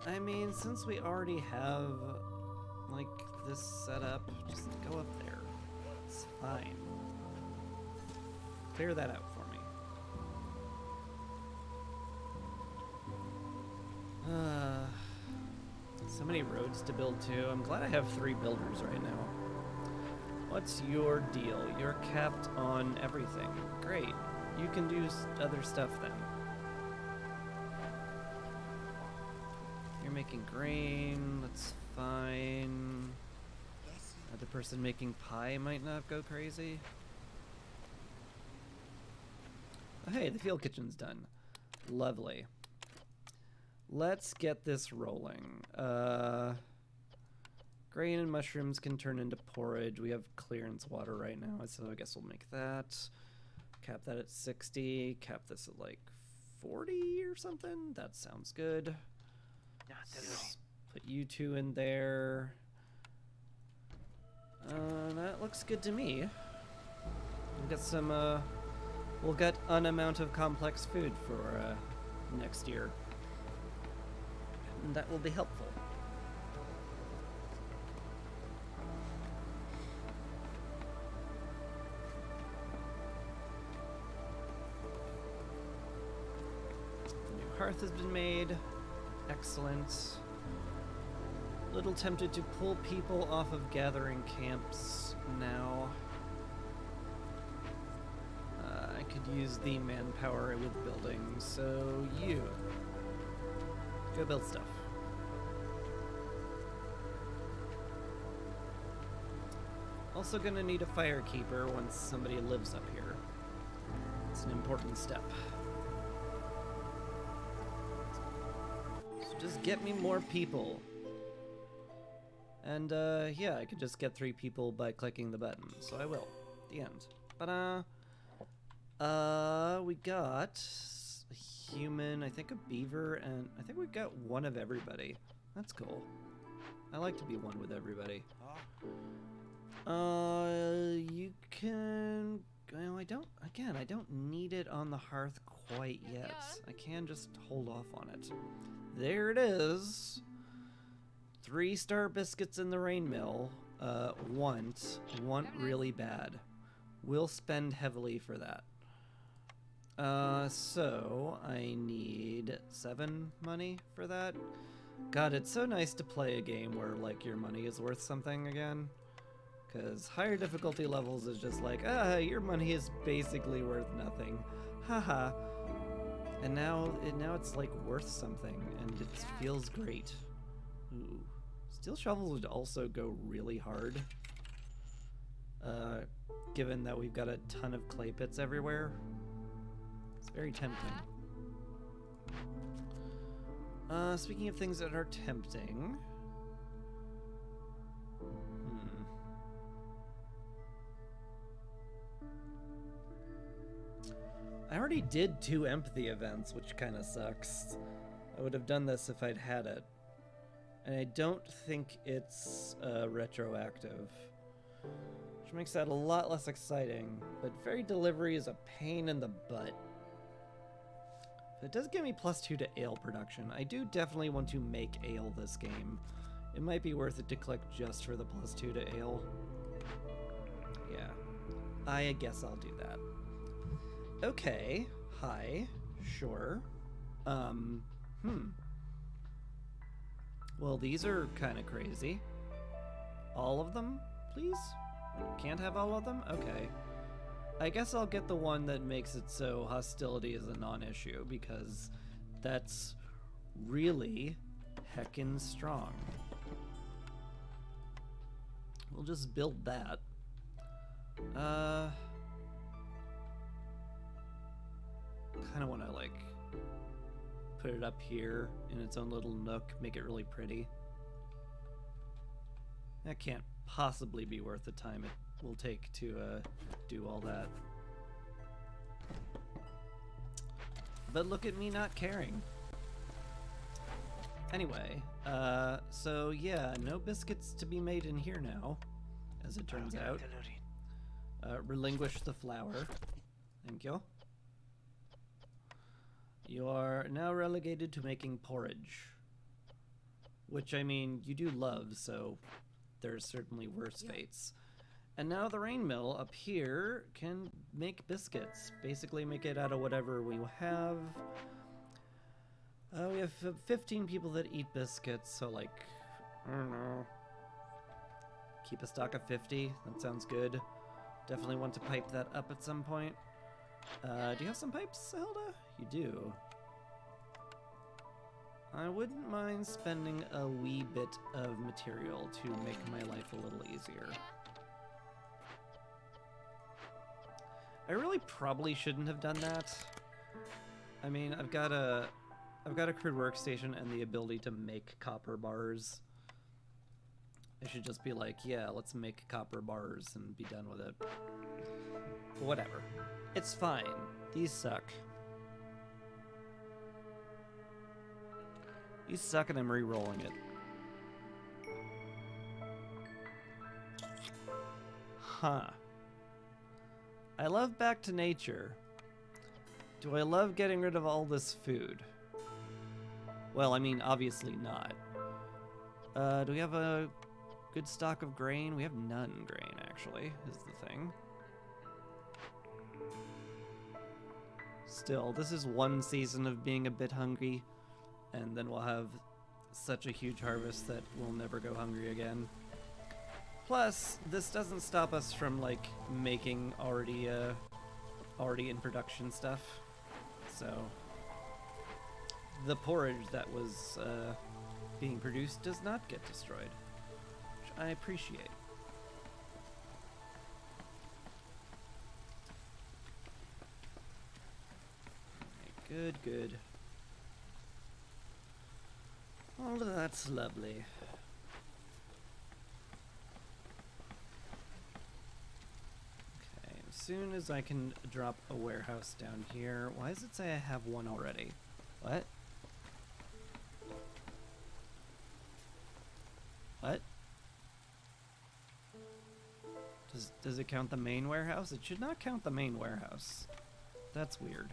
I mean, since we already have, like, this set up, just go up there. It's fine. Clear that out for me. So many roads to build too. I'm glad I have 3 builders right now. What's your deal? You're capped on everything. Great. You can do other stuff then. You're making grain. That's fine. Other person making pie might not go crazy. Oh, hey, the field kitchen's done. Lovely. Let's get this rolling. Grain and mushrooms can turn into porridge. We have clearance water right now, so I guess we'll make that. Cap that at 60. Cap this at like 40 or something. That sounds good. Just put you 2 in there. That looks good to me. We'll get some, we'll get an amount of complex food for, next year. And that will be helpful. The new hearth has been made. Excellent. Little tempted to pull people off of gathering camps now. I could use the manpower with building, so you go build stuff. Also gonna need a firekeeper once somebody lives up here. It's an important step. So just get me more people. And yeah, I could just get 3 people by clicking the button, so I will. The end. But we got a human, I think a beaver, and I think we got one of everybody. That's cool. I like to be one with everybody. You can, well, I don't need it on the hearth quite yet. I can just hold off on it. There it is. 3-star biscuits in the rain mill. Want really bad. We'll spend heavily for that. So I need 7 money for that. God, it's so nice to play a game where like your money is worth something again. Because higher difficulty levels is just like, your money is basically worth nothing. Haha. And now it's like worth something, and it feels great. Ooh. Steel shovels would also go really hard. Given that we've got a ton of clay pits everywhere. It's very tempting. Speaking of things that are tempting... I already did 2 empathy events, which kind of sucks. I would have done this if I'd had it. And I don't think it's retroactive. Which makes that a lot less exciting, but Fairy Delivery is a pain in the butt. It does give me +2 to ale production. I do definitely want to make ale this game. It might be worth it to click just for the +2 to ale. Yeah, I guess I'll do that. Okay, hi, sure. Well, these are kind of crazy. All of them, please? Can't have all of them? Okay. I guess I'll get the one that makes it so hostility is a non-issue, because that's really heckin' strong. We'll just build that. Kind of want to, like, put it up here in its own little nook, make it really pretty. That can't possibly be worth the time it will take to do all that. But look at me not caring. Anyway, so yeah, no biscuits to be made in here now, as it turns out. Relinquish the flour. Thank you. You are now relegated to making porridge. Which, I mean, you do love, so there's certainly worse fates. And now the rain mill up here can make biscuits. Basically make it out of whatever we have. We have 15 people that eat biscuits, so like, I don't know. Keep a stock of 50, that sounds good. Definitely want to pipe that up at some point. Do you have some pipes, Hilda? You do. I wouldn't mind spending a wee bit of material to make my life a little easier. I really probably shouldn't have done that. I mean, I've got a crude workstation and the ability to make copper bars. I should just be like, yeah, let's make copper bars and be done with it. Whatever. It's fine. These suck. These suck and I'm re-rolling it. Huh. I love Back to Nature. Do I love getting rid of all this food? Well, I mean, obviously not. Do we have a good stock of grain? We have none grain, actually, is the thing. Still, this is one season of being a bit hungry, and then we'll have such a huge harvest that we'll never go hungry again. Plus, this doesn't stop us from, like, making already in production stuff. So, the porridge that was being produced does not get destroyed, which I appreciate. Good, good. Oh, that's lovely. Okay, as soon as I can drop a warehouse down here. Why does it say I have one already? What? What? Does it count the main warehouse? It should not count the main warehouse. That's weird.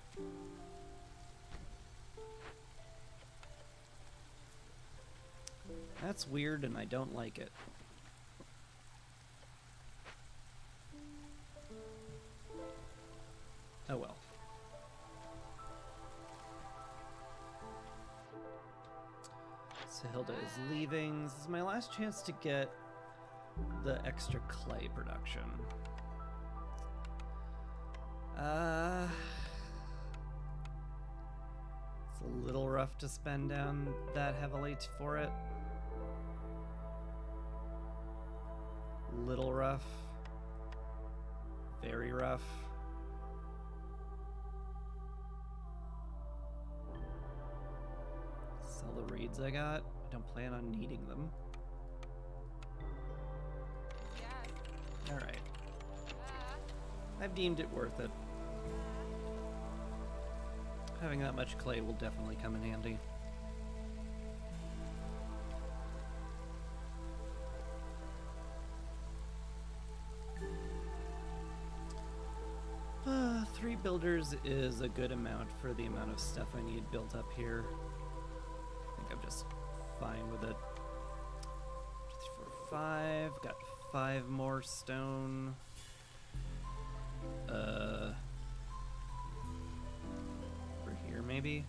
That's weird and I don't like it. Oh well. So Hilda is leaving. This is my last chance to get the extra clay production. It's a little rough to spend down that heavily for it. Little rough. Very rough. Sell the reeds I got. I don't plan on needing them. Alright. I've deemed it worth it. Having that much clay will definitely come in handy. Three builders is a good amount for the amount of stuff I need built up here. I think I'm just fine with it. 3, 4, 5. Got 5 more stone. Over here maybe?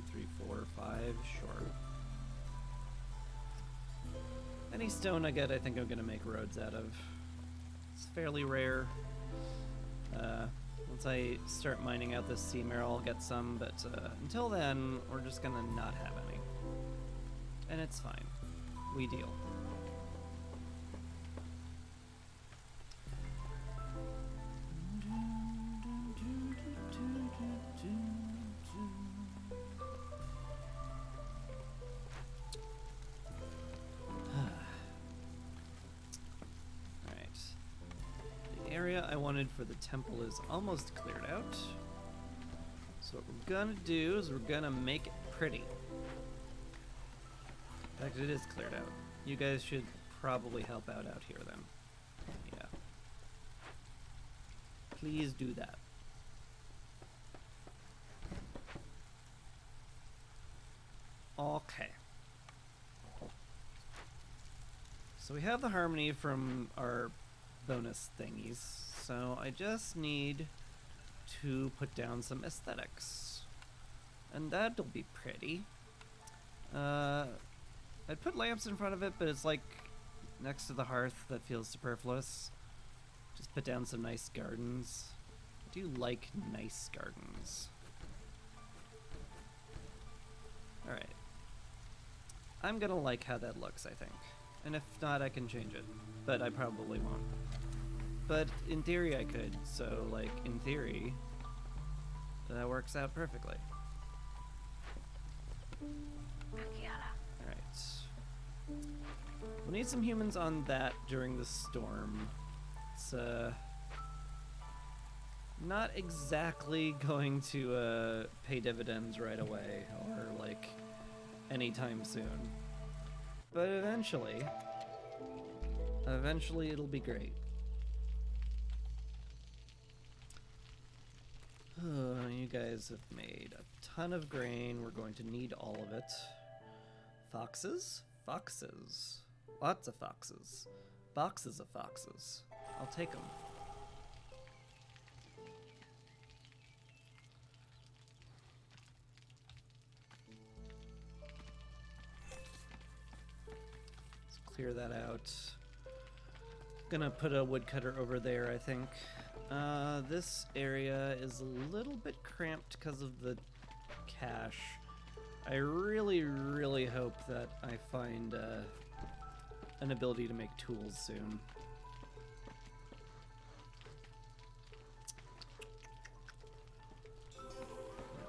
2, 3, 4, 5. Sure. Any stone I get, I think I'm gonna make roads out of. It's fairly rare. Once I start mining out this sea marrow, I'll get some, but until then, we're just gonna not have any. And it's fine. We deal. I wanted for the temple is almost cleared out. So what we're gonna do is we're gonna make it pretty. In fact, it is cleared out. You guys should probably help out here then. Yeah. Please do that. Okay. So we have the harmony from our bonus thingies, so I just need to put down some aesthetics, and that'll be pretty. I'd put lamps in front of it, but it's like next to the hearth. That feels superfluous. Just put down some nice gardens. I do like nice gardens. Alright. I'm gonna like how that looks, I think. And if not, I can change it. But I probably won't. But in theory I could, so like in theory, that works out perfectly. Alright. We'll need some humans on that during the storm. It's not exactly going to pay dividends right away, or like anytime soon. But eventually it'll be great. You guys have made a ton of grain. We're going to need all of it. Foxes? Foxes. Lots of foxes. Boxes of foxes. I'll take them. Let's clear that out. Gonna put a woodcutter over there, I think. This area is a little bit cramped because of the cache. I really, really hope that I find an ability to make tools soon.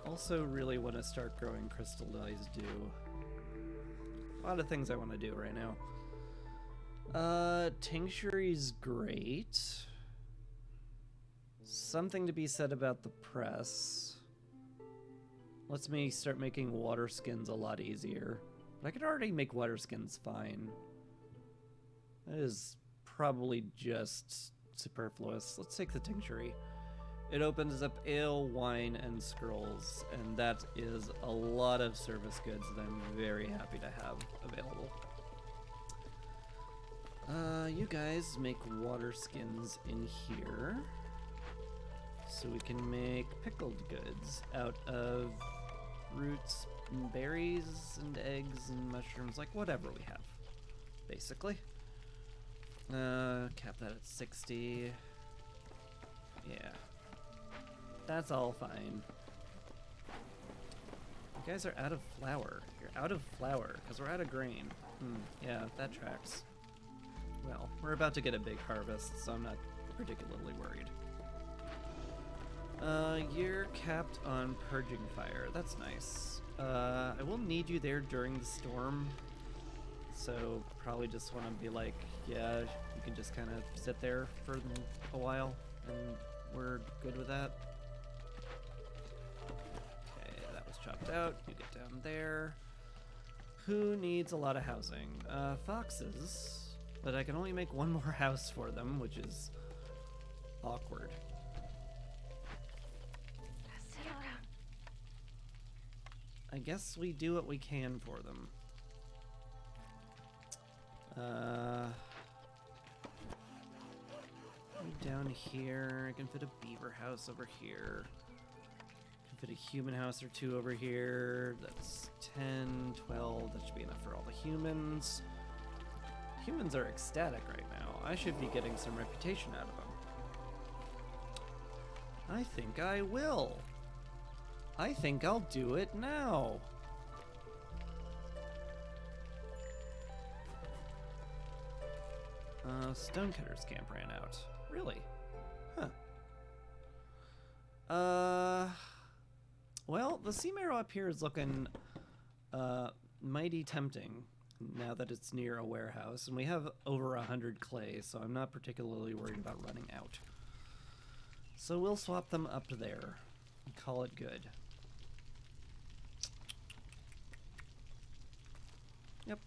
I also really want to start growing crystallized dew. A lot of things I want to do right now. Tincture is great. Something to be said about the press. Lets me start making water skins a lot easier. But I could already make water skins fine. That is probably just superfluous. Let's take the tincture. It opens up ale, wine, and scrolls, and that is a lot of service goods that I'm very happy to have available. You guys make water skins in here. So we can make pickled goods out of roots and berries and eggs and mushrooms, like whatever we have, basically. Cap that at 60. Yeah. That's all fine. You guys are out of flour. You're out of flour, because we're out of grain. Yeah, that tracks. Well, we're about to get a big harvest, so I'm not particularly worried. You're capped on purging fire. That's nice. I will need you there during the storm. So probably just want to be like, yeah, you can just kind of sit there for a while, and we're good with that. Okay, that was chopped out. You get down there. Who needs a lot of housing? Foxes, but I can only make one more house for them, which is awkward. I guess we do what we can for them. Down here, I can fit a beaver house over here. I can fit a human house or two over here. That's 10, 12, that should be enough for all the humans. Humans are ecstatic right now. I should be getting some reputation out of them. I think I will. I think I'll do it now. Stonecutter's camp ran out. Really? Huh. Well, the sea marrow up here is looking mighty tempting now that it's near a warehouse, and we have over 100 clay, so I'm not particularly worried about running out. So we'll swap them up there and call it good. Yep.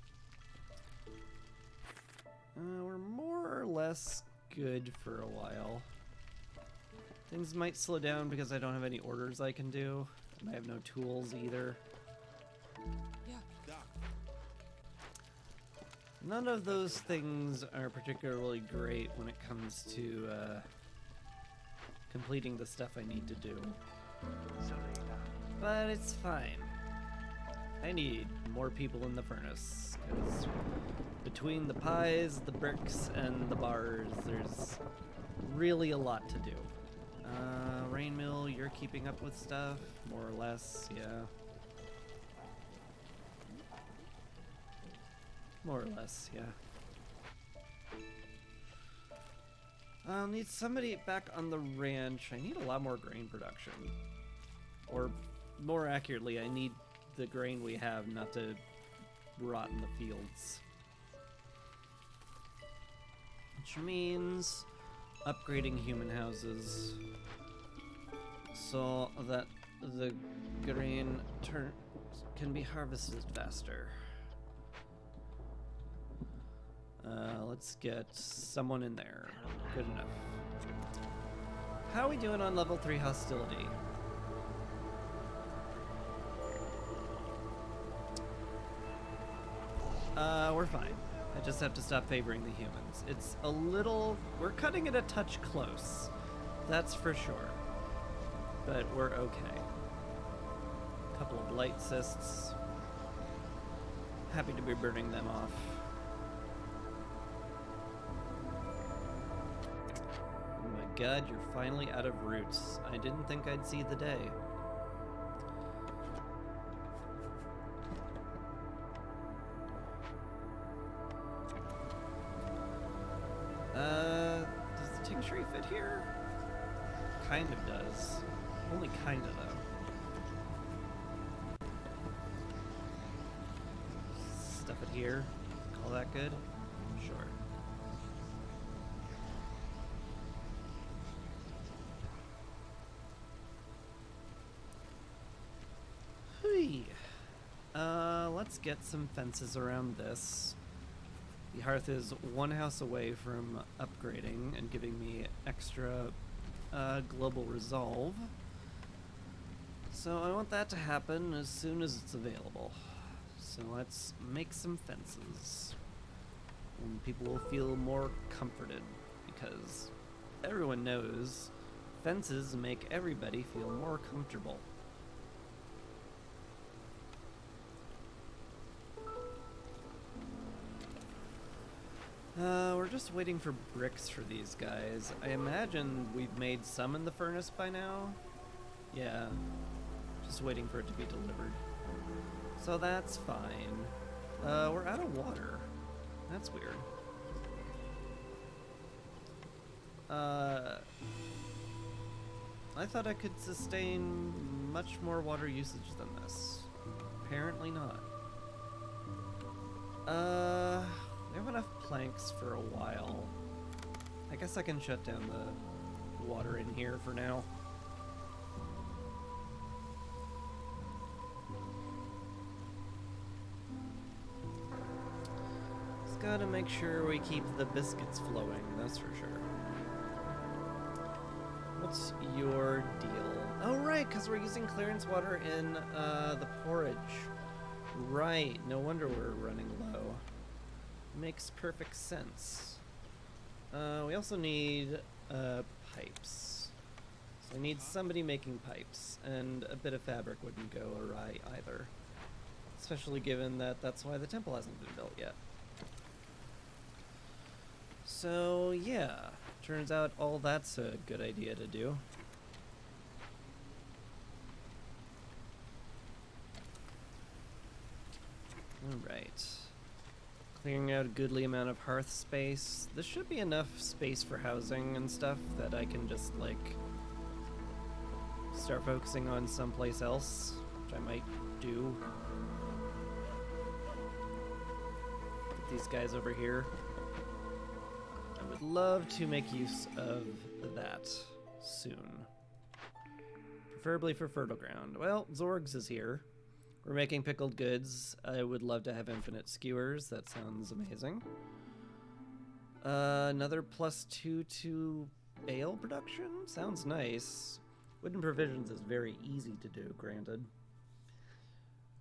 We're more or less good for a while. Things might slow down because I don't have any orders I can do, and I have no tools either. Yeah. None of those things are particularly great when it comes to completing the stuff I need to do. But it's fine. I need more people in the furnace, because between the pies, the bricks, and the bars, there's really a lot to do. Rain Mill, you're keeping up with stuff, more or less, yeah. More or less, yeah. I'll need somebody back on the ranch. I need a lot more grain production. Or, more accurately, I need the grain we have not to rot in the fields. Which means upgrading human houses so that the grain can be harvested faster. Let's get someone in there. Good enough. How are we doing on level 3 hostility? We're fine. I just have to stop favoring the humans. It's a little... We're cutting it a touch close. That's for sure. But we're okay. Couple of blight cysts. Happy to be burning them off. Oh my god, you're finally out of roots. I didn't think I'd see the day. Does the tincture fit here? Kind of does. Only kinda, though. Stuff it here. Call that good? Sure. Hui. Let's get some fences around this. The hearth is one house away from upgrading and giving me extra global resolve. So I want that to happen as soon as it's available. So let's make some fences. And people will feel more comforted, because everyone knows fences make everybody feel more comfortable. We're just waiting for bricks for these guys. I imagine we've made some in the furnace by now. Yeah. Just waiting for it to be delivered. So that's fine. We're out of water. That's weird. I thought I could sustain much more water usage than this. Apparently not. We have enough planks for a while. I guess I can shut down the water in here for now. Just gotta make sure we keep the biscuits flowing, that's for sure. What's your deal? Oh, right, because we're using clearance water in the porridge. Right, no wonder we're running low. Makes perfect sense. We also need pipes. So I need somebody making pipes, and a bit of fabric wouldn't go awry either. Especially given that that's why the temple hasn't been built yet. So yeah, turns out all that's a good idea to do. Alright. Clearing out a goodly amount of hearth space. This should be enough space for housing and stuff that I can just, like, start focusing on someplace else, which I might do. Get these guys over here. I would love to make use of that soon. Preferably for fertile ground. Well, Zorgs is here. We're making pickled goods. I would love to have infinite skewers. That sounds amazing. Another +2 to ale production? Sounds nice. Wooden provisions is very easy to do, granted.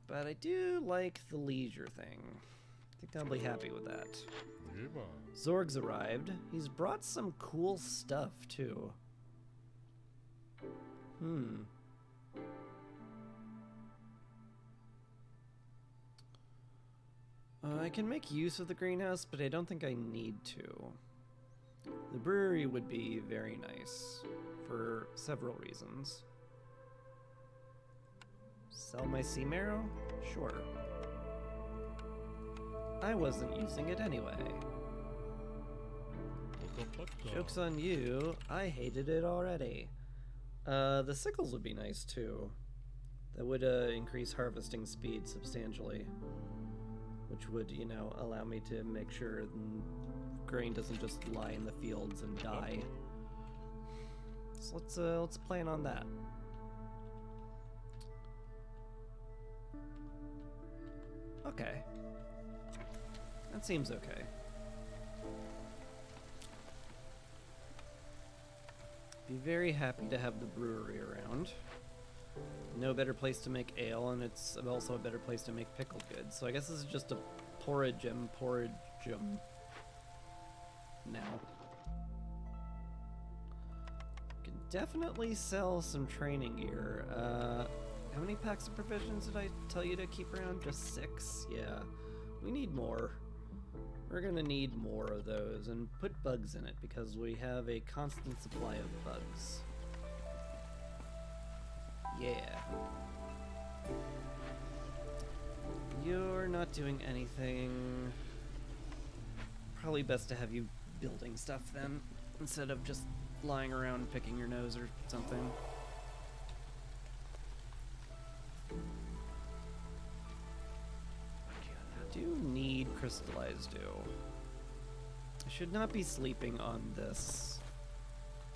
But I do like the leisure thing. I think I'll be happy with that. Zorg's arrived. He's brought some cool stuff, too. I can make use of the greenhouse, but I don't think I need to. The brewery would be very nice, for several reasons. Sell my sea marrow? Sure. I wasn't using it anyway. Joke's on you, I hated it already. The sickles would be nice too. That would increase harvesting speed substantially. Which would, you know, allow me to make sure grain doesn't just lie in the fields and die. So let's plan on that. Okay. That seems okay. Be very happy to have the brewery around. No better place to make ale, and it's also a better place to make pickled goods. So I guess this is just a porridgeum now. Can definitely sell some training gear. How many packs of provisions did I tell you to keep around? Just 6? Yeah. We need more. We're gonna need more of those, and put bugs in it, because we have a constant supply of bugs. Yeah. You're not doing anything. Probably best to have you building stuff then, instead of just lying around picking your nose or something. I do need crystallized dew. I should not be sleeping on this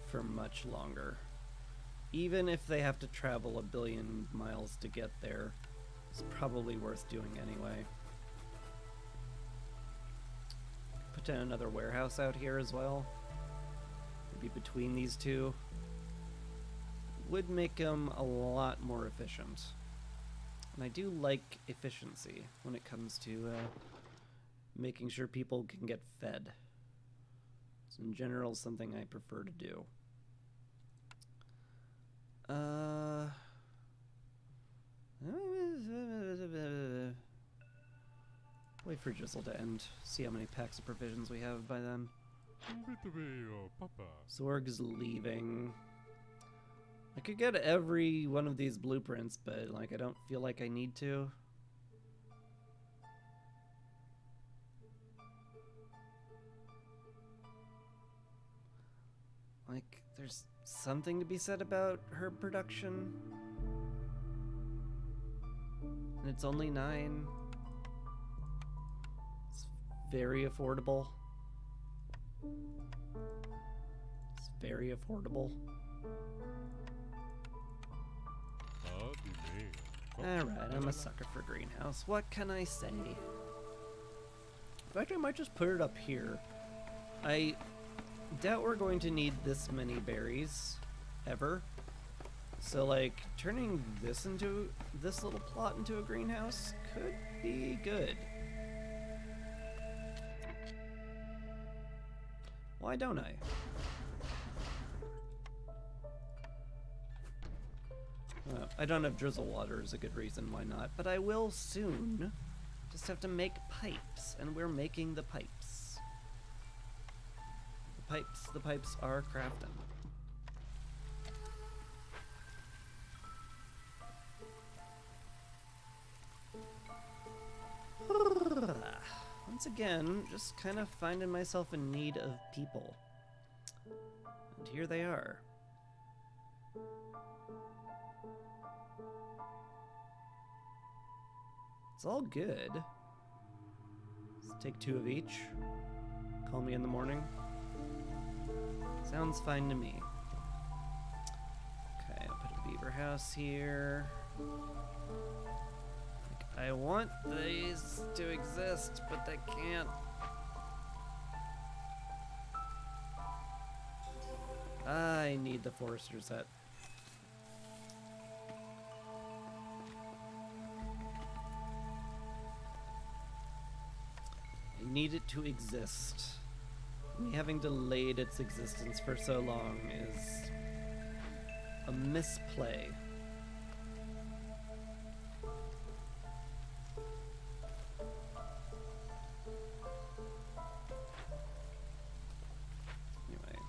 for much longer. Even if they have to travel 1 billion miles to get there, it's probably worth doing anyway. Put down another warehouse out here as well. Maybe between these two. Would make them a lot more efficient. And I do like efficiency when it comes to making sure people can get fed. It's in general something I prefer to do. Wait for Drizzle to end. See how many packs of provisions we have by then. Zorg's leaving. I could get every one of these blueprints, but like I don't feel like I need to. Like, there's something to be said about herb production. And it's only 9. It's very affordable. It's very affordable. Alright, I'm a sucker for greenhouse. What can I say? In fact, I might just put it up here. I doubt we're going to need this many berries ever. So like turning this little plot into a greenhouse could be good. Why don't I? I don't have drizzle water is a good reason why not, but I will soon. Just have to make pipes, and we're making the pipes. The pipes are crafting. Once again, just kind of finding myself in need of people. And here they are. It's all good. Let's take 2 of each. Call me in the morning. Sounds fine to me. Okay, I'll put a beaver house here. Like, I want these to exist, but they can't. I need the forester's hut. I need it to exist. Me having delayed its existence for so long is a misplay. Anyway.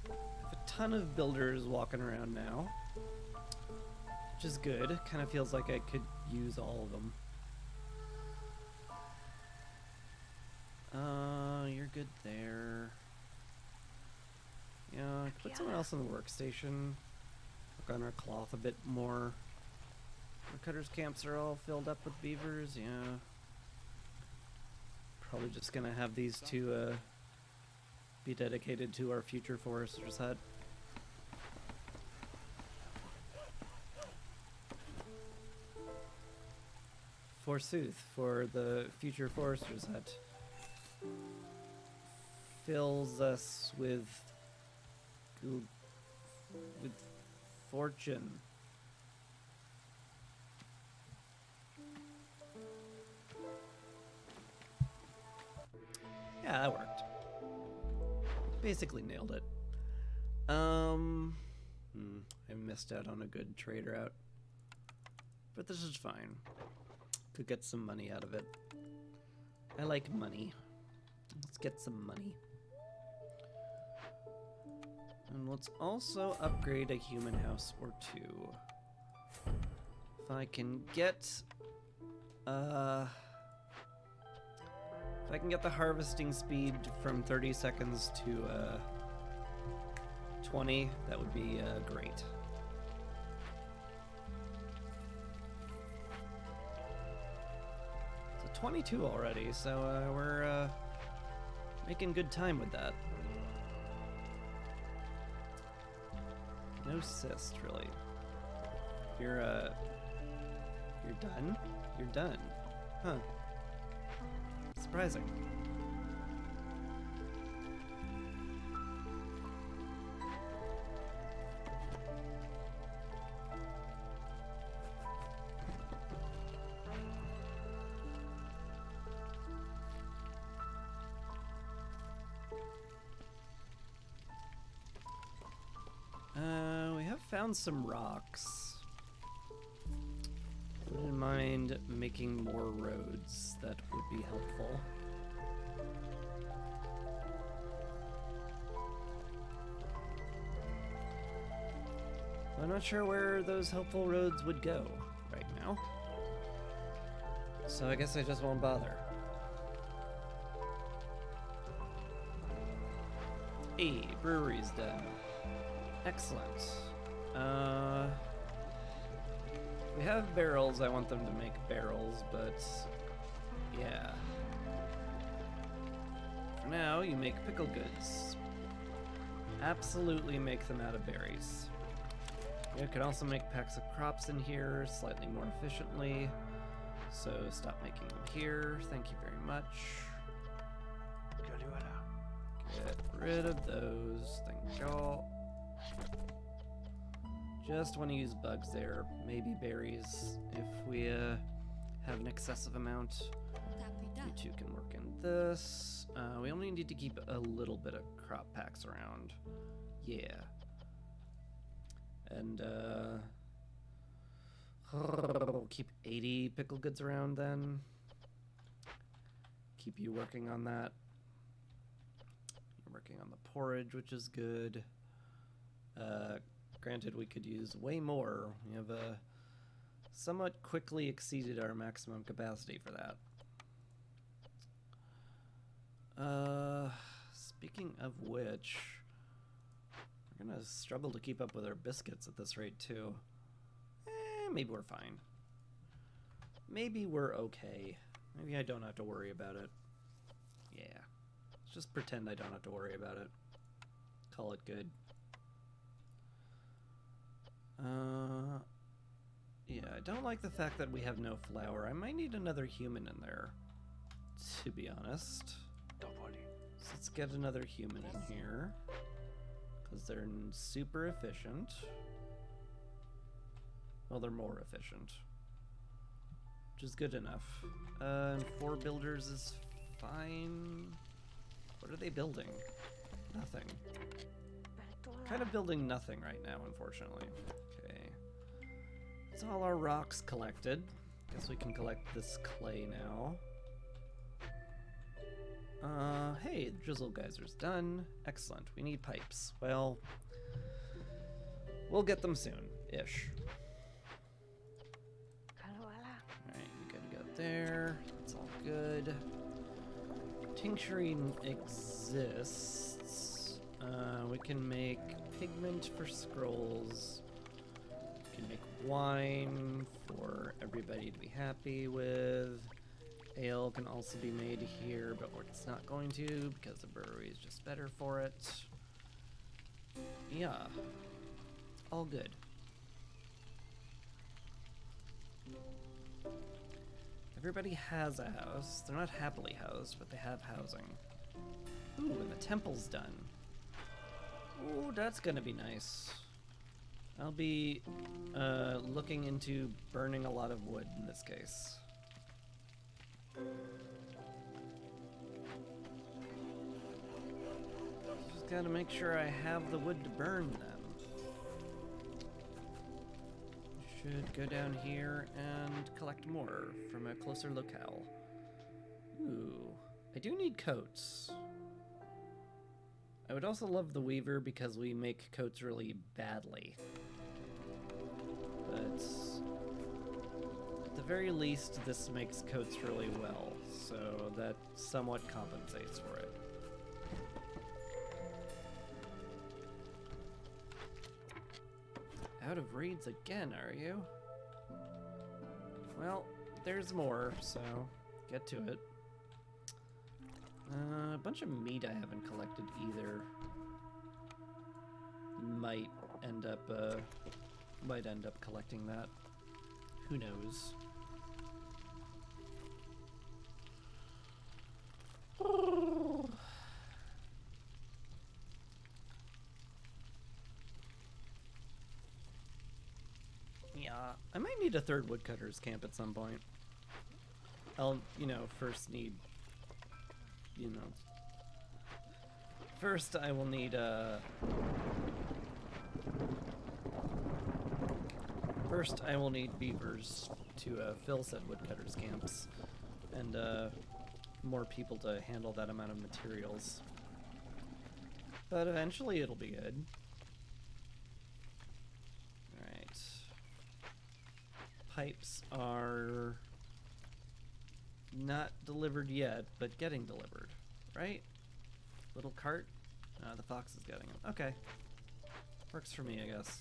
I have a ton of builders walking around now, which is good. Kind of feels like I could use all of them. You're good there. Yeah, I could put someone else on the workstation. Work on our cloth a bit more. Our cutters' camps are all filled up with beavers, yeah. Probably just gonna have these 2 be dedicated to our future forester's hut. Forsooth, for the future forester's hut. Fills us with fortune. Yeah, that worked. Basically nailed it. I missed out on a good trade route. But this is fine. Could get some money out of it. I like money. Let's get some money. And let's also upgrade a human house or 2. If I can get the harvesting speed from 30 seconds to 20, that would be great. So 22 already, so we're making good time with that. No cyst, really. You're done? You're done. Huh. Surprising. We have found some rocks. Wouldn't mind making more roads. That would be helpful. I'm not sure where those helpful roads would go right now. So I guess I just won't bother. Hey, brewery's done. Excellent. We have barrels. I want them to make barrels, but yeah. For now, you make pickle goods. Absolutely make them out of berries. You could also make packs of crops in here slightly more efficiently. So stop making them here. Thank you very much. Get rid of those. Thank y'all. Just want to use bugs there. Maybe berries if we have an excessive amount. You two can work in this. We only need to keep a little bit of crop packs around. Yeah. And we'll keep 80 pickle goods around then. Keep you working on that. You're working on the porridge, which is good. Granted, we could use way more. We have somewhat quickly exceeded our maximum capacity for that. Speaking of which, we're gonna struggle to keep up with our biscuits at this rate too. Maybe we're fine. Maybe we're okay. Maybe I don't have to worry about it. Yeah. Let's just pretend I don't have to worry about it. Call it good. Yeah, I don't like the fact that we have no flour. I might need another human in there, to be honest. So let's get another human in here, because they're super efficient. Well, they're more efficient, which is good enough. 4 builders is fine. What are they building? Nothing. Kind of building nothing right now, unfortunately. Okay. That's all our rocks collected. Guess we can collect this clay now. Hey, the drizzle geyser's done. Excellent. We need pipes. Well, we'll get them soon-ish. Alright, we gotta go there. That's all good. Tincturing exists. We can make pigment for scrolls. We can make wine for everybody to be happy with. Ale can also be made here, but it's not going to because the brewery is just better for it. Yeah. All good. Everybody has a house. They're not happily housed, but they have housing. Ooh, and the temple's done. Ooh, that's gonna be nice. I'll be looking into burning a lot of wood in this case. Just gotta make sure I have the wood to burn then. Should go down here and collect more from a closer locale. Ooh, I do need coats. I would also love the weaver because we make coats really badly. But at the very least, this makes coats really well, so that somewhat compensates for it. Out of reeds again, are you? Well, there's more, so get to it. A bunch of meat I haven't collected either. Might end up collecting that. Who knows? Yeah, I might need a third woodcutter's camp at some point. I'll, first need, first I will need, first I will need beavers to fill said woodcutters camps, and more people to handle that amount of materials. But eventually it'll be good. Alright. Pipes are not delivered yet, but getting delivered, right? Little cart? The fox is getting them. Okay. Works for me, I guess.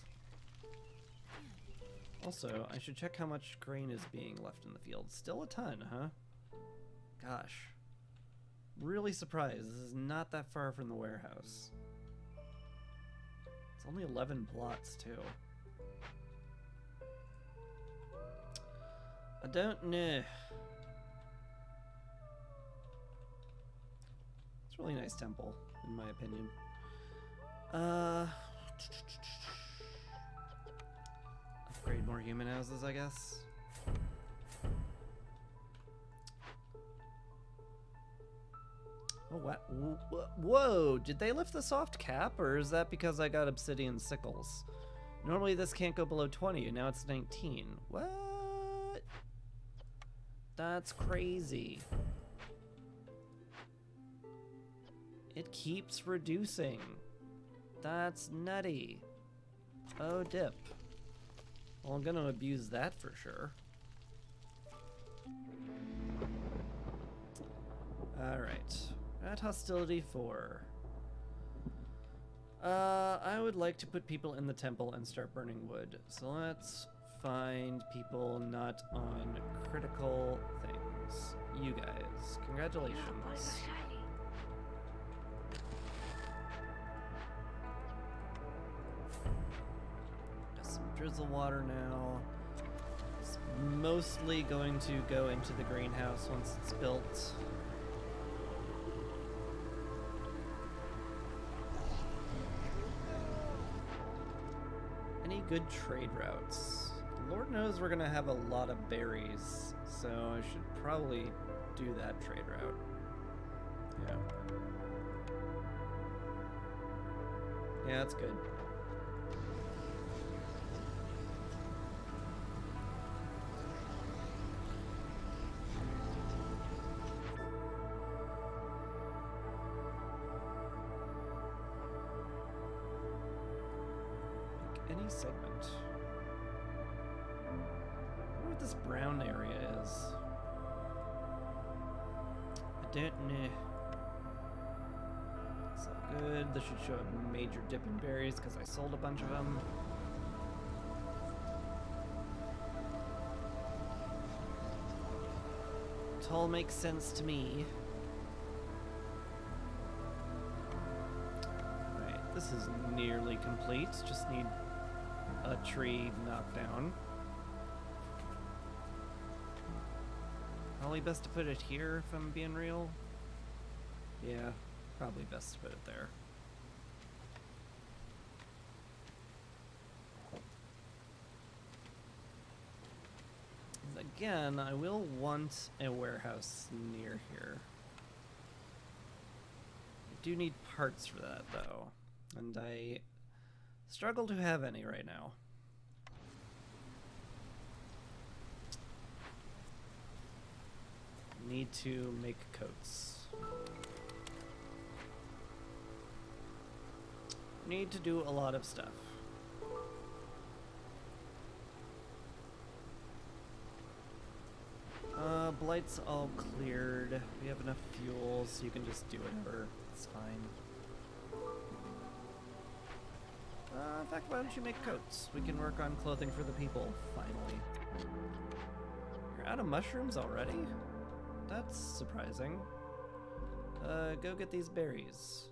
Also, I should check how much grain is being left in the field. Still a ton, huh? Gosh. Really surprised. This is not that far from the warehouse. It's only 11 plots, too. I don't know. It's a really nice temple, in my opinion. Upgrade more human houses, I guess. Oh, what? Whoa! Did they lift the soft cap, or is that because I got obsidian sickles? Normally this can't go below 20, and now it's 19. What? That's crazy. It keeps reducing. That's nutty. Oh, dip. Well, I'm gonna abuse that for sure. Alright. At hostility 4. I would like to put people in the temple and start burning wood. So let's find people not on critical things. You guys, congratulations. Got some drizzle water now. It's mostly going to go into the greenhouse once it's built. Any good trade routes? Lord knows we're gonna have a lot of berries, so I should probably do that trade route. Yeah. Yeah, that's good. Any segment. I wonder what this brown area is. I don't know. It's all good. This should show a major dip in berries because I sold a bunch of them. It all makes sense to me. Alright, this is nearly complete. Just need a tree knocked down. Probably best to put it here if I'm being real. Yeah, probably best to put it there. And again, I will want a warehouse near here. I do need parts for that though, and I struggle to have any right now. Need to make coats. Need to do a lot of stuff. Blight's all cleared. We have enough fuel, so you can just do whatever. It's fine. In fact, why don't you make coats? We can work on clothing for the people, finally. You're out of mushrooms already? That's surprising. Go get these berries.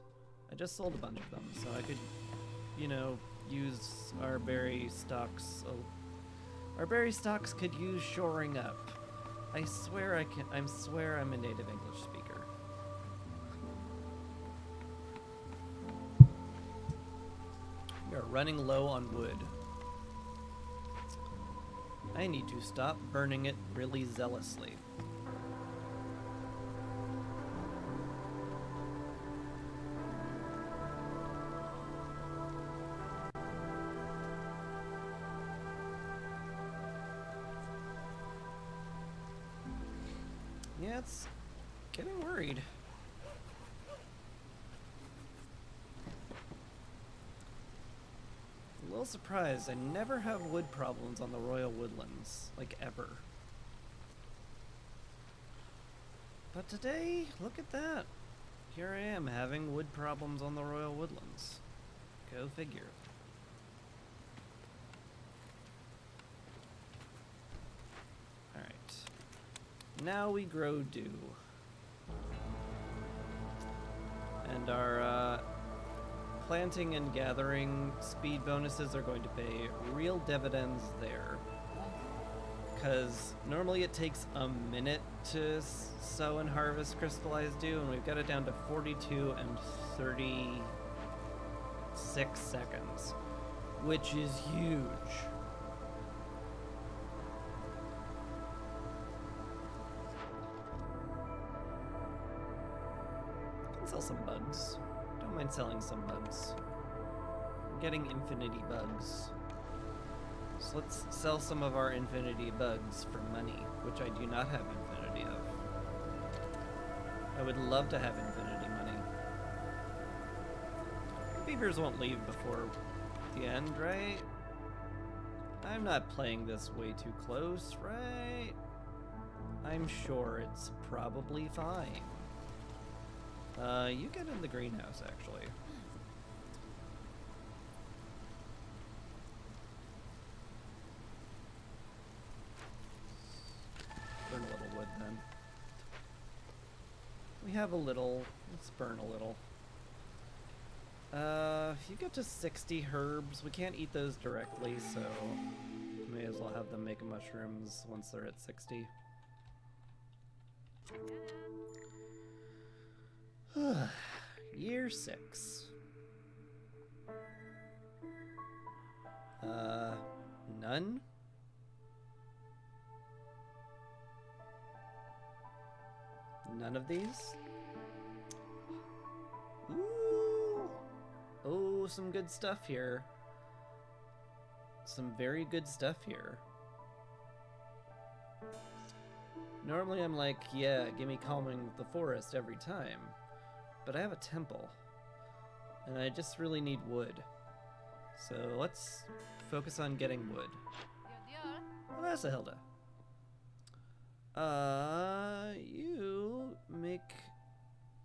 I just sold a bunch of them, so I could, you know, use our berry stocks. Our berry stocks could use shoring up. I swear I'm a native English speaker. We are running low on wood. I need to stop burning it really zealously. Yeah, it's getting worried. A little surprised. I never have wood problems on the Royal Woodlands, like ever. But today, look at that. Here I am having wood problems on the Royal Woodlands. Go figure. Alright. Now we grow dew. And our planting and gathering speed bonuses are going to pay real dividends there. Because normally it takes a minute to sow and harvest crystallized dew, and we've got it down to 42 and 36 seconds, which is huge. I can sell some bugs. Don't mind selling some bugs. I'm getting infinity bugs. So let's sell some of our infinity bugs for money, which I do not have infinity of. I would love to have infinity money. Beavers won't leave before the end, right? I'm not playing this way too close, right? I'm sure it's probably fine. You get in the greenhouse, actually. Burn a little wood, then. We have a little. Let's burn a little. If you get to 60 herbs, we can't eat those directly, so may as well have them make mushrooms once they're at 60. Year 6. None? None of these? Ooh! Oh, some good stuff here. Some very good stuff here. Normally I'm like, yeah, give me calming the forest every time. But I have a temple. And I just really need wood. So let's focus on getting wood. Oh, that's a Hilda.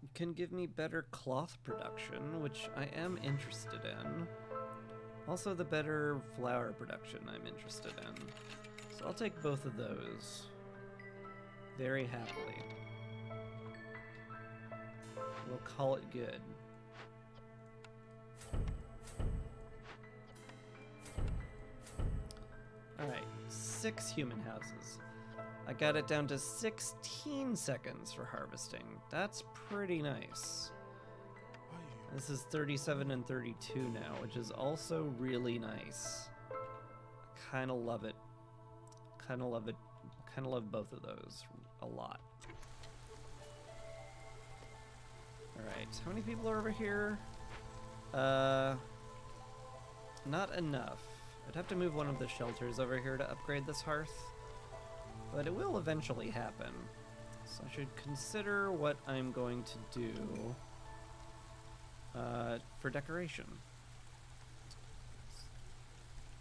You can give me better cloth production, which I am interested in. Also the better flower production I'm interested in. So I'll take both of those very happily. We'll call it good. Alright, 6 human houses. I got it down to 16 seconds for harvesting. That's pretty nice. This is 37 and 32 now, which is also really nice. Kinda love it. Kinda love it. Kinda love both of those a lot. Alright, how many people are over here? Not enough. I'd have to move one of the shelters over here to upgrade this hearth. But it will eventually happen. So I should consider what I'm going to do for decoration.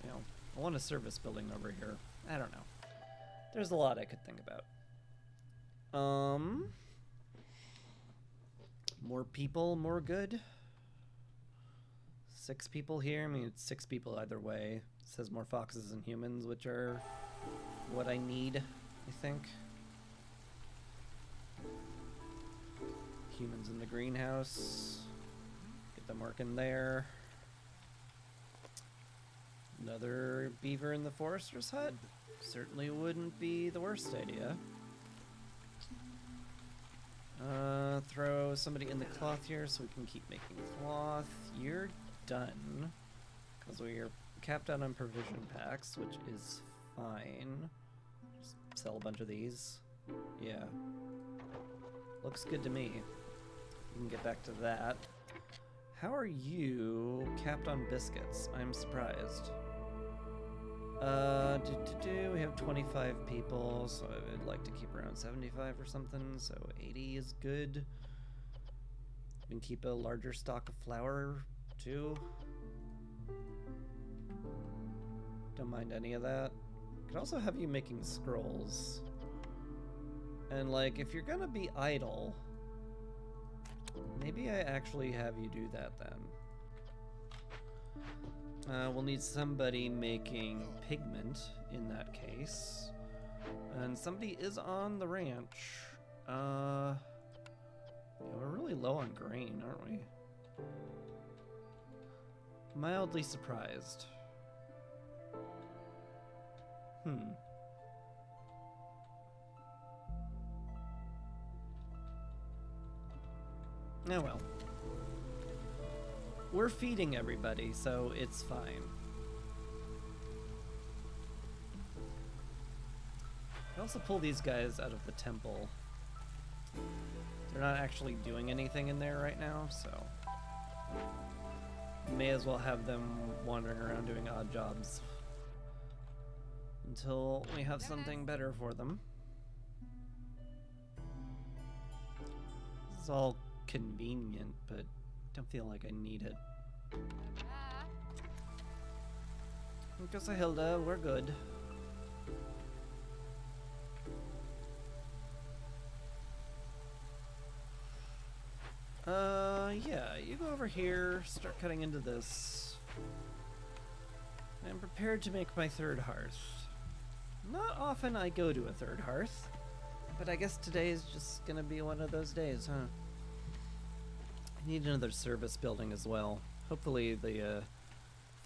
You know, I want a service building over here. I don't know. There's a lot I could think about. More people, more good. 6 people here. I mean, it's 6 people either way. It says more foxes and humans, which are what I need, I think. Humans in the greenhouse. Get them working there. Another beaver in the forester's hut. Certainly wouldn't be the worst idea. Throw somebody in the cloth here so we can keep making cloth. You're done. Because we are capped out on provision packs, which is fine. Just sell a bunch of these. Yeah. Looks good to me. We can get back to that. How are you capped on biscuits? I'm surprised. We have 25 people, so I would like to keep around 75 or something, so 80 is good. We can keep a larger stock of flour, too. Don't mind any of that. Could also have you making scrolls. And, like, if you're gonna be idle, maybe I actually have you do that then. We'll need somebody making pigment in that case. And somebody is on the ranch. Yeah, we're really low on grain, aren't we? Mildly surprised. Oh well. We're feeding everybody, so it's fine. I also pull these guys out of the temple. They're not actually doing anything in there right now, so may as well have them wandering around doing odd jobs until we have something better for them. This is all convenient, but don't feel like I need it. Because Hilda, we're good. Yeah, you go over here, start cutting into this. I'm prepared to make my third hearth. Not often I go to a third hearth, but I guess today is just gonna be one of those days, huh? I need another service building as well. Hopefully the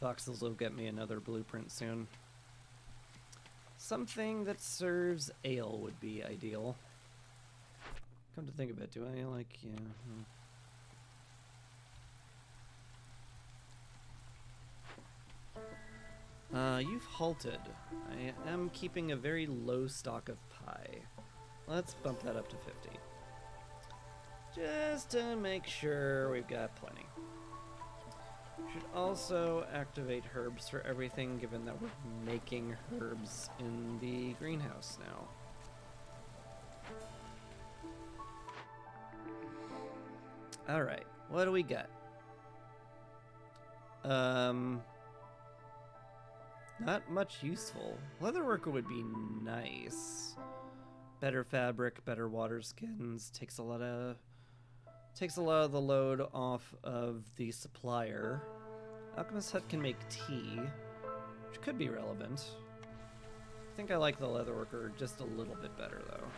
Foxes will get me another blueprint soon. Something that serves ale would be ideal. Come to think of it, do I like, yeah. You've halted. I am keeping a very low stock of pie. Let's bump that up to 50. Just to make sure we've got plenty. Should also activate herbs for everything, given that we're making herbs in the greenhouse now. Alright, what do we got? Not much useful. Leatherworker would be nice. Better fabric, better water skins, takes a lot of the load off of the supplier. Alchemist Hut can make tea, which could be relevant. I think I like the Leatherworker just a little bit better, though.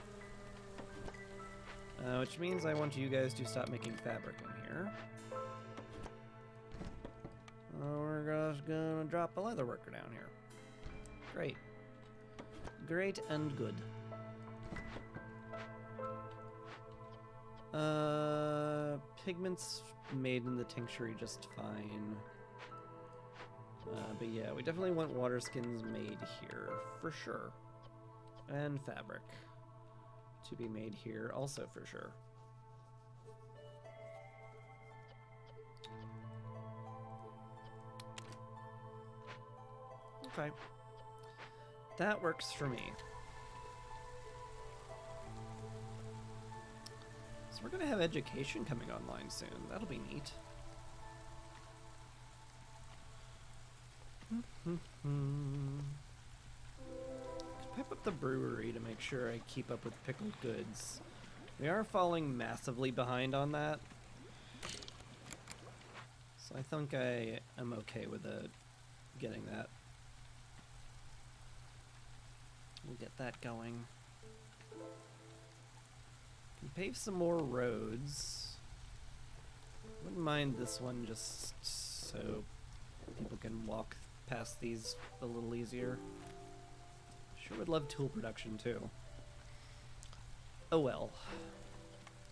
Which means I want you guys to stop making fabric in here. We're just gonna drop a Leatherworker down here. Great. Great and good. Pigments made in the tinctury just fine. But yeah, we definitely want water skins made here, for sure. And fabric to be made here, also for sure. Okay. That works for me. So we're gonna have education coming online soon. That'll be neat. Pipe up the brewery to make sure I keep up with pickled goods. We are falling massively behind on that. So I think I am okay with getting that. We'll get that going. Can pave some more roads. Wouldn't mind this one just so people can walk past these a little easier. Sure would love tool production too. Oh well.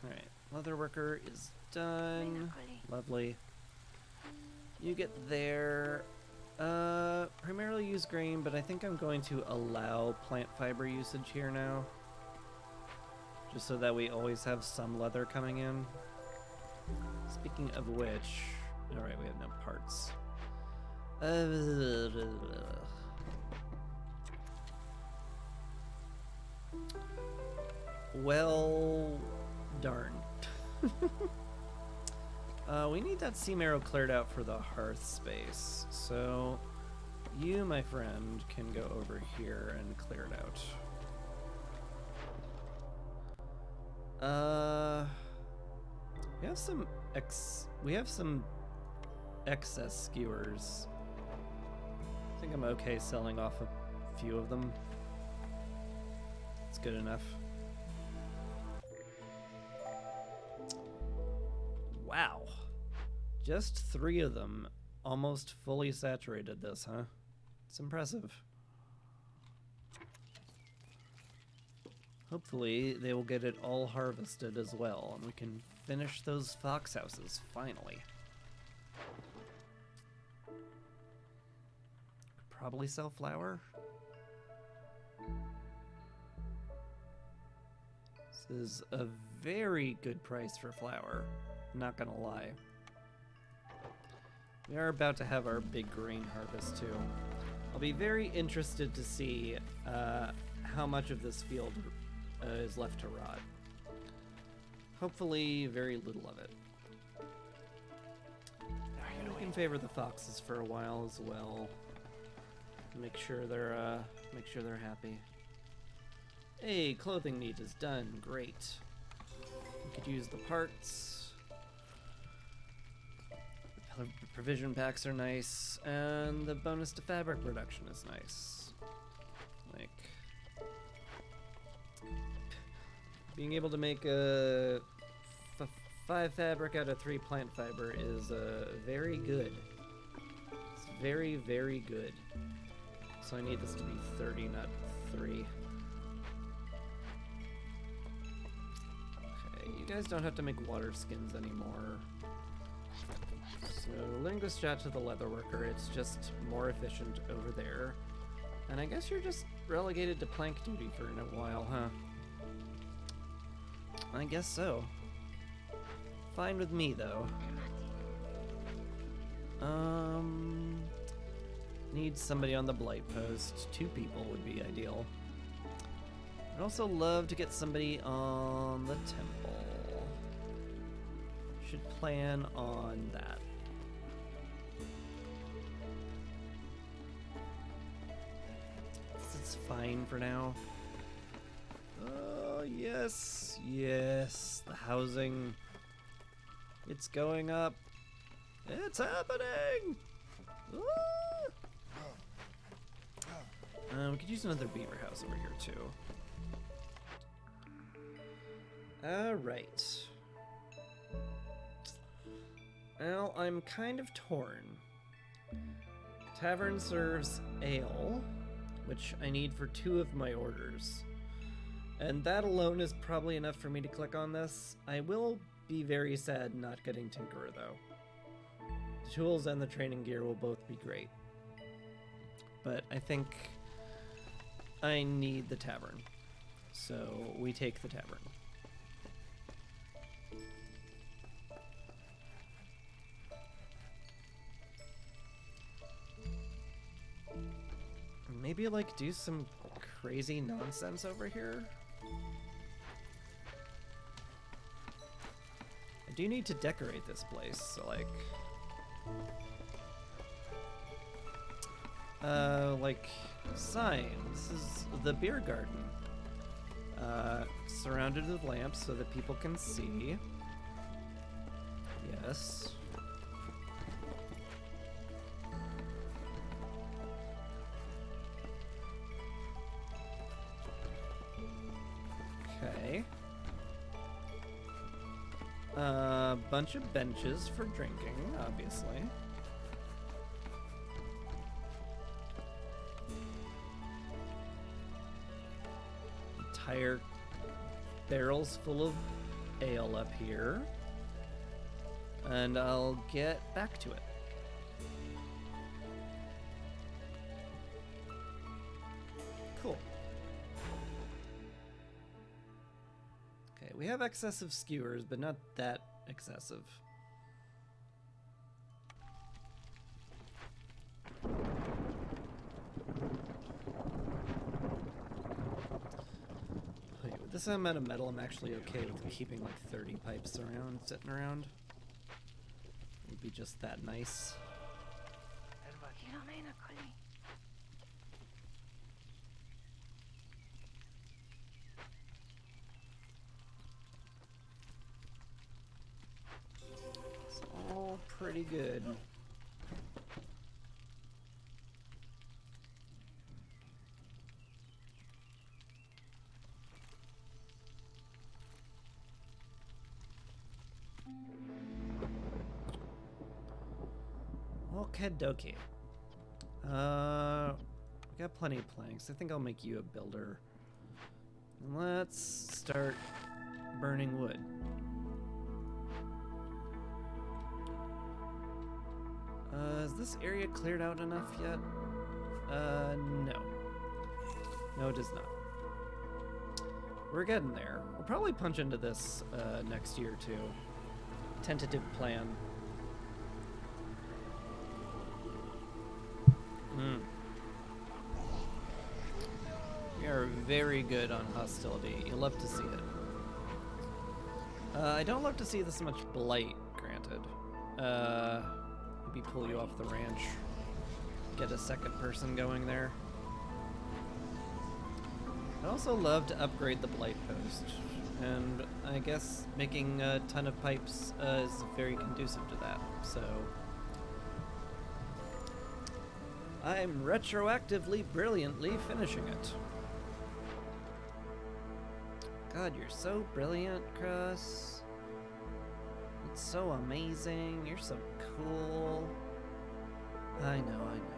Alright, Leatherworker is done. Lovely. You get there. Primarily use grain, but I think I'm going to allow plant fiber usage here now. Just so that we always have some leather coming in. Speaking of which, alright, we have no parts. Well, darn. We need that seam arrow cleared out for the hearth space. So, you, my friend, can go over here and clear it out. We have some excess skewers. I think I'm okay selling off a few of them. It's good enough. Wow. Just 3 of them almost fully saturated this, huh? It's impressive. Hopefully they will get it all harvested as well, and we can finish those fox houses finally. Probably sell flour. This is a very good price for flour, not gonna lie. We are about to have our big grain harvest too. I'll be very interested to see how much of this field is left to rot. Hopefully very little of it. And we can favor the foxes for a while as well. Make sure they're happy. Hey, clothing need is done. Great. We could use the parts. The provision packs are nice, and the bonus to fabric production is nice. Like, being able to make a 5 fabric out of 3 plant fiber is very good. It's very, very good. So I need this to be 30, not 3. Okay, you guys don't have to make water skins anymore. So linguist chat to the leatherworker, it's just more efficient over there. And I guess you're just relegated to plank duty for a while, huh? I guess so. Fine with me, though. Need somebody on the blight post. 2 people would be ideal. I'd also love to get somebody on the temple. Should plan on that. It's fine for now. Oh, yes, yes, the housing. It's going up. It's happening! Ah! We could use another beaver house over here, too. Alright. Well, I'm kind of torn. Tavern serves ale, which I need for 2 of my orders. And that alone is probably enough for me to click on this. I will be very sad not getting Tinkerer, though. The tools and the training gear will both be great. But I think I need the tavern. So we take the tavern. Maybe like do some crazy nonsense over here. I do need to decorate this place, so like sign. This is the beer garden. Surrounded with lamps so that people can see. Yes. Okay. Bunch of benches for drinking, obviously. Entire barrels full of ale up here. And I'll get back to it. Cool. Okay, we have excessive skewers, but not that excessive. this amount of metal, I'm actually okay with keeping like 30 pipes around, sitting around. Would be just that nice. It's all pretty good. Okie dokie. We got plenty of planks. I think I'll make you a builder. And let's start burning wood. Is this area cleared out enough yet? No. No, it is not. We're getting there. We'll probably punch into this next year too. Tentative plan. We are very good on hostility. You love to see it. I don't love to see this much blight, granted. Maybe pull you off the ranch. Get a second person going there. I'd also love to upgrade the blight post. And I guess making a ton of pipes is very conducive to that, so... I'm retroactively brilliantly finishing it. God, you're so brilliant, Cross. It's so amazing. You're so cool. I know, I know.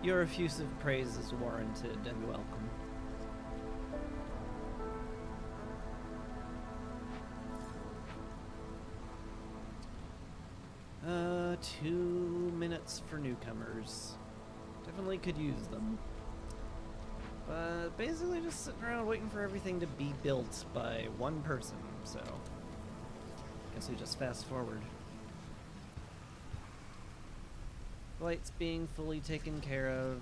Your effusive praise is warranted and welcome. 2 minutes for newcomers. Definitely could use them. But basically just sitting around waiting for everything to be built by one person, so guess we just fast forward. Blight's being fully taken care of.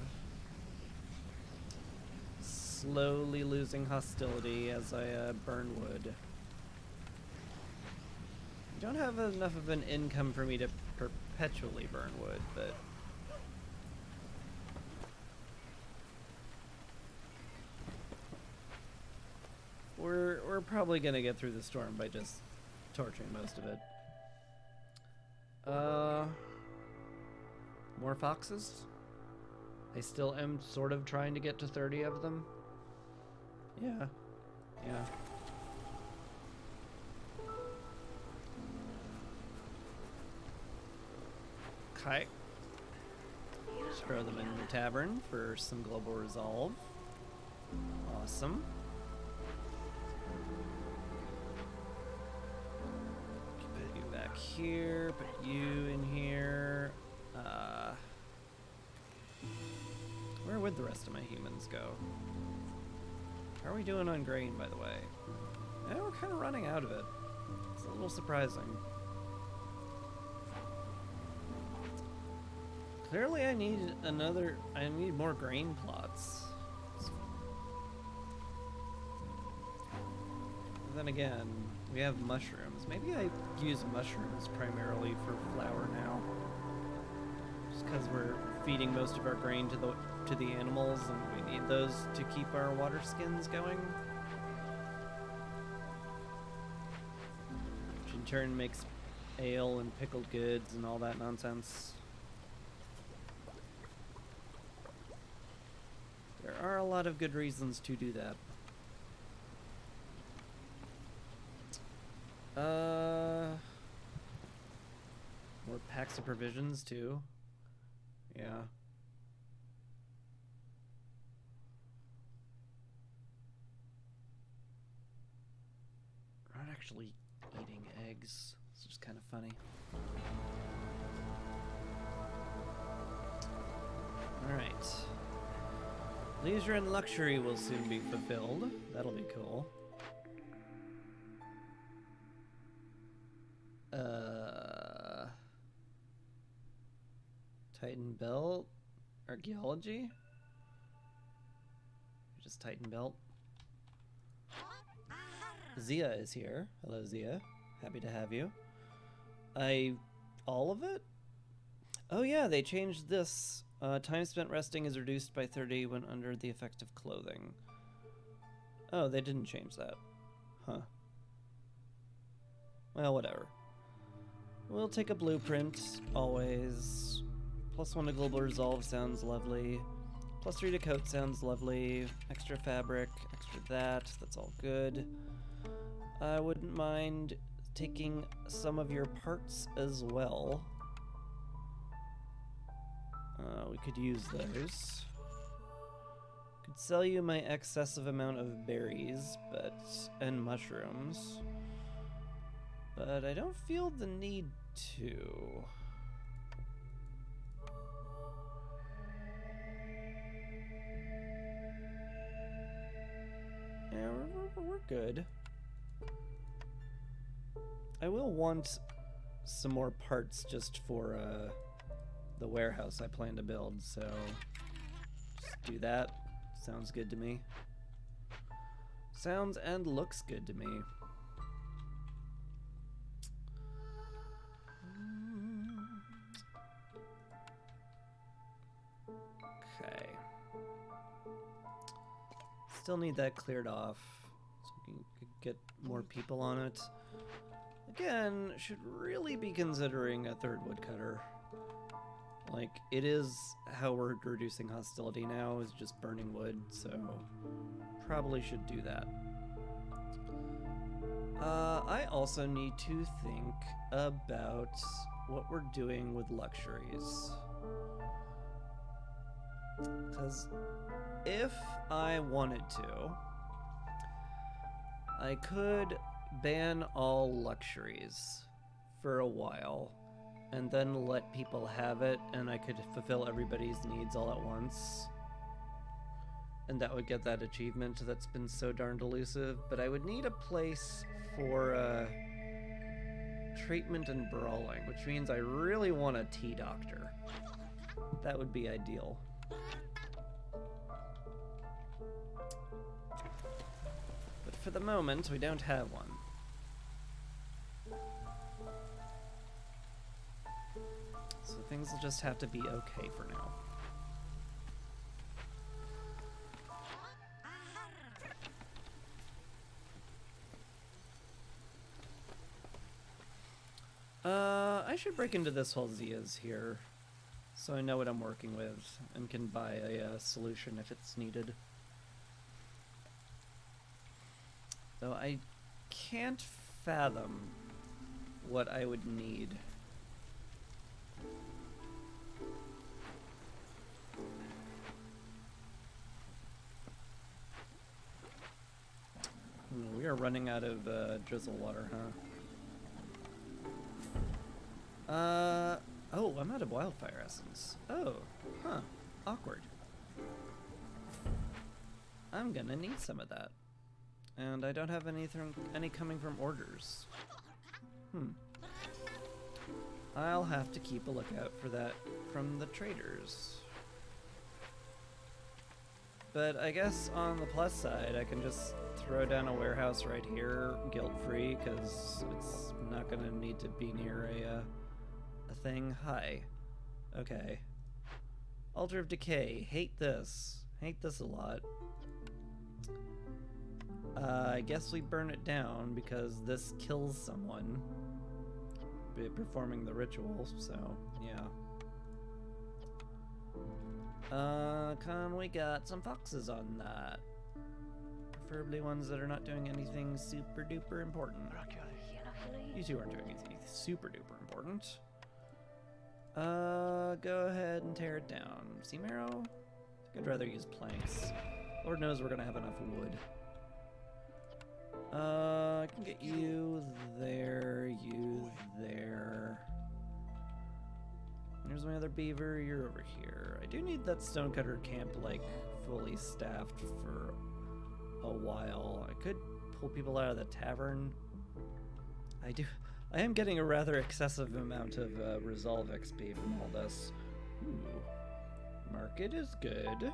Slowly losing hostility as I burn wood. I don't have enough of an income for me to perpetually burn wood, but we're probably gonna get through the storm by just torching most of it. More foxes? I still am sort of trying to get to 30 of them. Yeah. Yeah. Okay. Just throw them in the tavern for some global resolve. Awesome. Put you back here, put you in here. Where would the rest of my humans go? How are we doing on grain, by the way? Yeah, we're kind of running out of it. It's a little surprising. Clearly I need more grain plots. But then again, we have mushrooms. Maybe I use mushrooms primarily for flour now. Just because we're feeding most of our grain to the animals and we need those to keep our water skins going. Which in turn makes ale and pickled goods and all that nonsense. There are a lot of good reasons to do that. More packs of provisions too. Yeah. We're not actually eating eggs. It's just kind of funny. Alright. Leisure and luxury will soon be fulfilled. That'll be cool. Titan Belt? Archaeology? his Titan belt. Zia is here. Hello, Zia. Happy to have you. All of it? Oh yeah, they changed this. Time spent resting is reduced by 30 when under the effect of clothing. Oh, they didn't change that. Huh. Well, whatever. We'll take a blueprint, always. +1 to global resolve sounds lovely. +3 to coat sounds lovely. Extra fabric, extra that's all good. I wouldn't mind taking some of your parts as well. We could use those. Could sell you my excessive amount of berries, and mushrooms. But I don't feel the need to. Yeah, we're good. I will want some more parts just for the warehouse I plan to build, so just do that. Sounds good to me. Sounds and looks good to me. Okay. Still need that cleared off so we can get more people on it. Again, should really be considering a third woodcutter. Like, it is how we're reducing hostility now, is just burning wood, so probably should do that. I also need to think about what we're doing with luxuries. Because if I wanted to, I could ban all luxuries for a while and then let people have it, and I could fulfill everybody's needs all at once. And that would get that achievement that's been so darned elusive, but I would need a place for treatment and brawling, which means I really want a tea doctor. That would be ideal. But for the moment, we don't have one. So things will just have to be okay for now. I should break into this while Zia's here, so I know what I'm working with and can buy a solution if it's needed. Though I can't fathom what I would need. We are running out of drizzle water, huh? Oh, I'm out of wildfire essence. Oh, huh. Awkward. I'm gonna need some of that. And I don't have any coming from orders. I'll have to keep a lookout for that from the traders. But I guess on the plus side, I can just throw down a warehouse right here, guilt-free, because it's not gonna need to be near a thing. Hi. Okay. Altar of Decay. Hate this. Hate this a lot. I guess we burn it down because this kills someone performing the ritual, so yeah. We got some foxes on that. Preferably ones that are not doing anything super duper important. You two aren't doing anything super duper important. Go ahead and tear it down. Seam arrow? I think I'd rather use planks. Lord knows we're gonna have enough wood. I can get you there, you there. Here's my other beaver, you're over here. I do need that stonecutter camp, like, fully staffed for a while. I could pull people out of the tavern. I am getting a rather excessive amount of resolve XP from all this. Ooh. Market is good.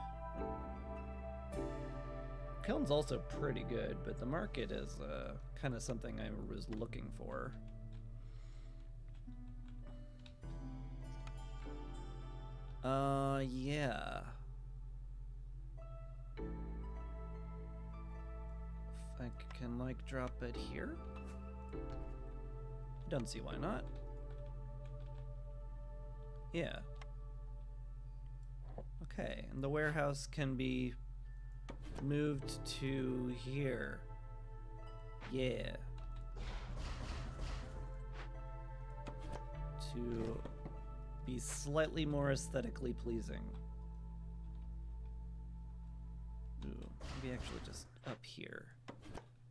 kiln's also pretty good, but the market is kind of something I was looking for. Yeah. If I can, like, drop it here? Don't see why not. Yeah. Okay, and the warehouse can be moved to here. Yeah. To be slightly more aesthetically pleasing. Ooh, maybe actually just up here.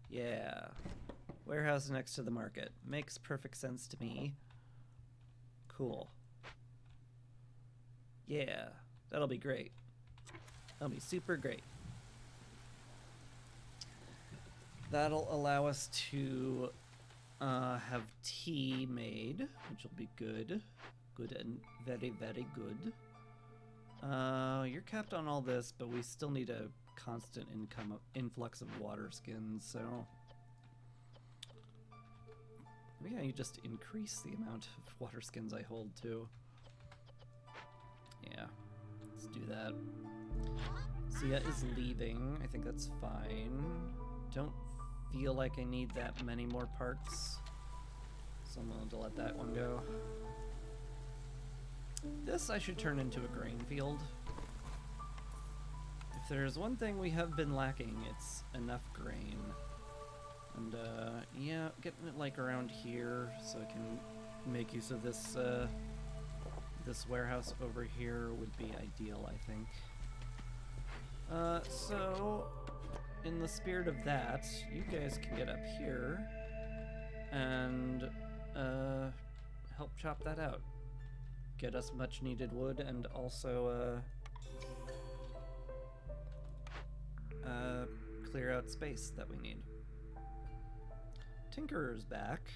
Yeah. Warehouse next to the market. Makes perfect sense to me. Cool. Yeah, that'll be great. That'll be super great. That'll allow us to have tea made, which will be good. Good and very, very good. You're capped on all this, but we still need a constant influx of water skins, so... Maybe I just increase the amount of water skins I hold, too. Yeah, let's do that. Sia is leaving. I think that's fine. Don't feel like I need that many more parts, so I'm willing to let that one go. This I should turn into a grain field. If there's one thing we have been lacking, it's enough grain. And yeah, getting it like around here so I can make use of this this warehouse over here would be ideal, I think. So in the spirit of that, you guys can get up here and help chop that out. Get us much needed wood and also clear out space that we need. Tinkerer's back.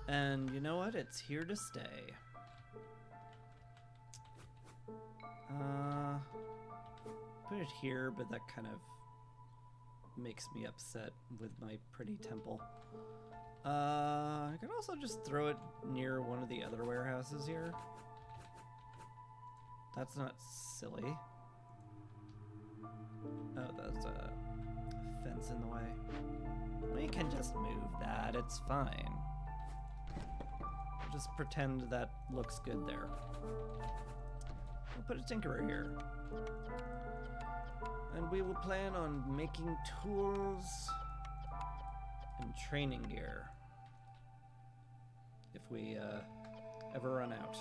And you know what? It's here to stay. Put it here, but that kind of makes me upset with my pretty temple. I could also just throw it near one of the other warehouses here. That's not silly. Oh, there's a fence in the way. We can just move that, it's fine. We'll just pretend that looks good there. We'll put a tinkerer here. And we will plan on making tools and training gear if we ever run out.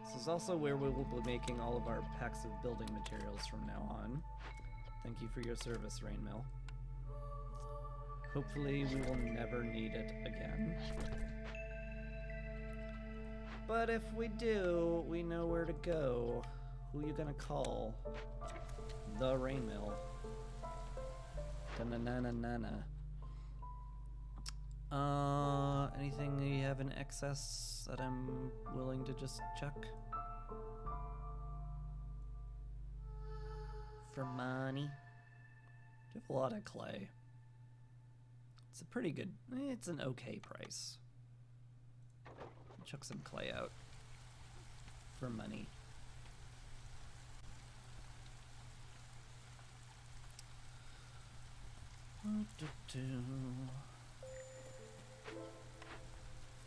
This is also where we will be making all of our packs of building materials from now on. Thank you for your service, Rainmill. Hopefully we will never need it again. But if we do, we know where to go. Who you gonna call? The Rainmill. Da-na-na-na-na-na. Anything you have in excess that I'm willing to just chuck? For money? You have a lot of clay. It's a pretty good, it's an okay price. Chuck some clay out. For money.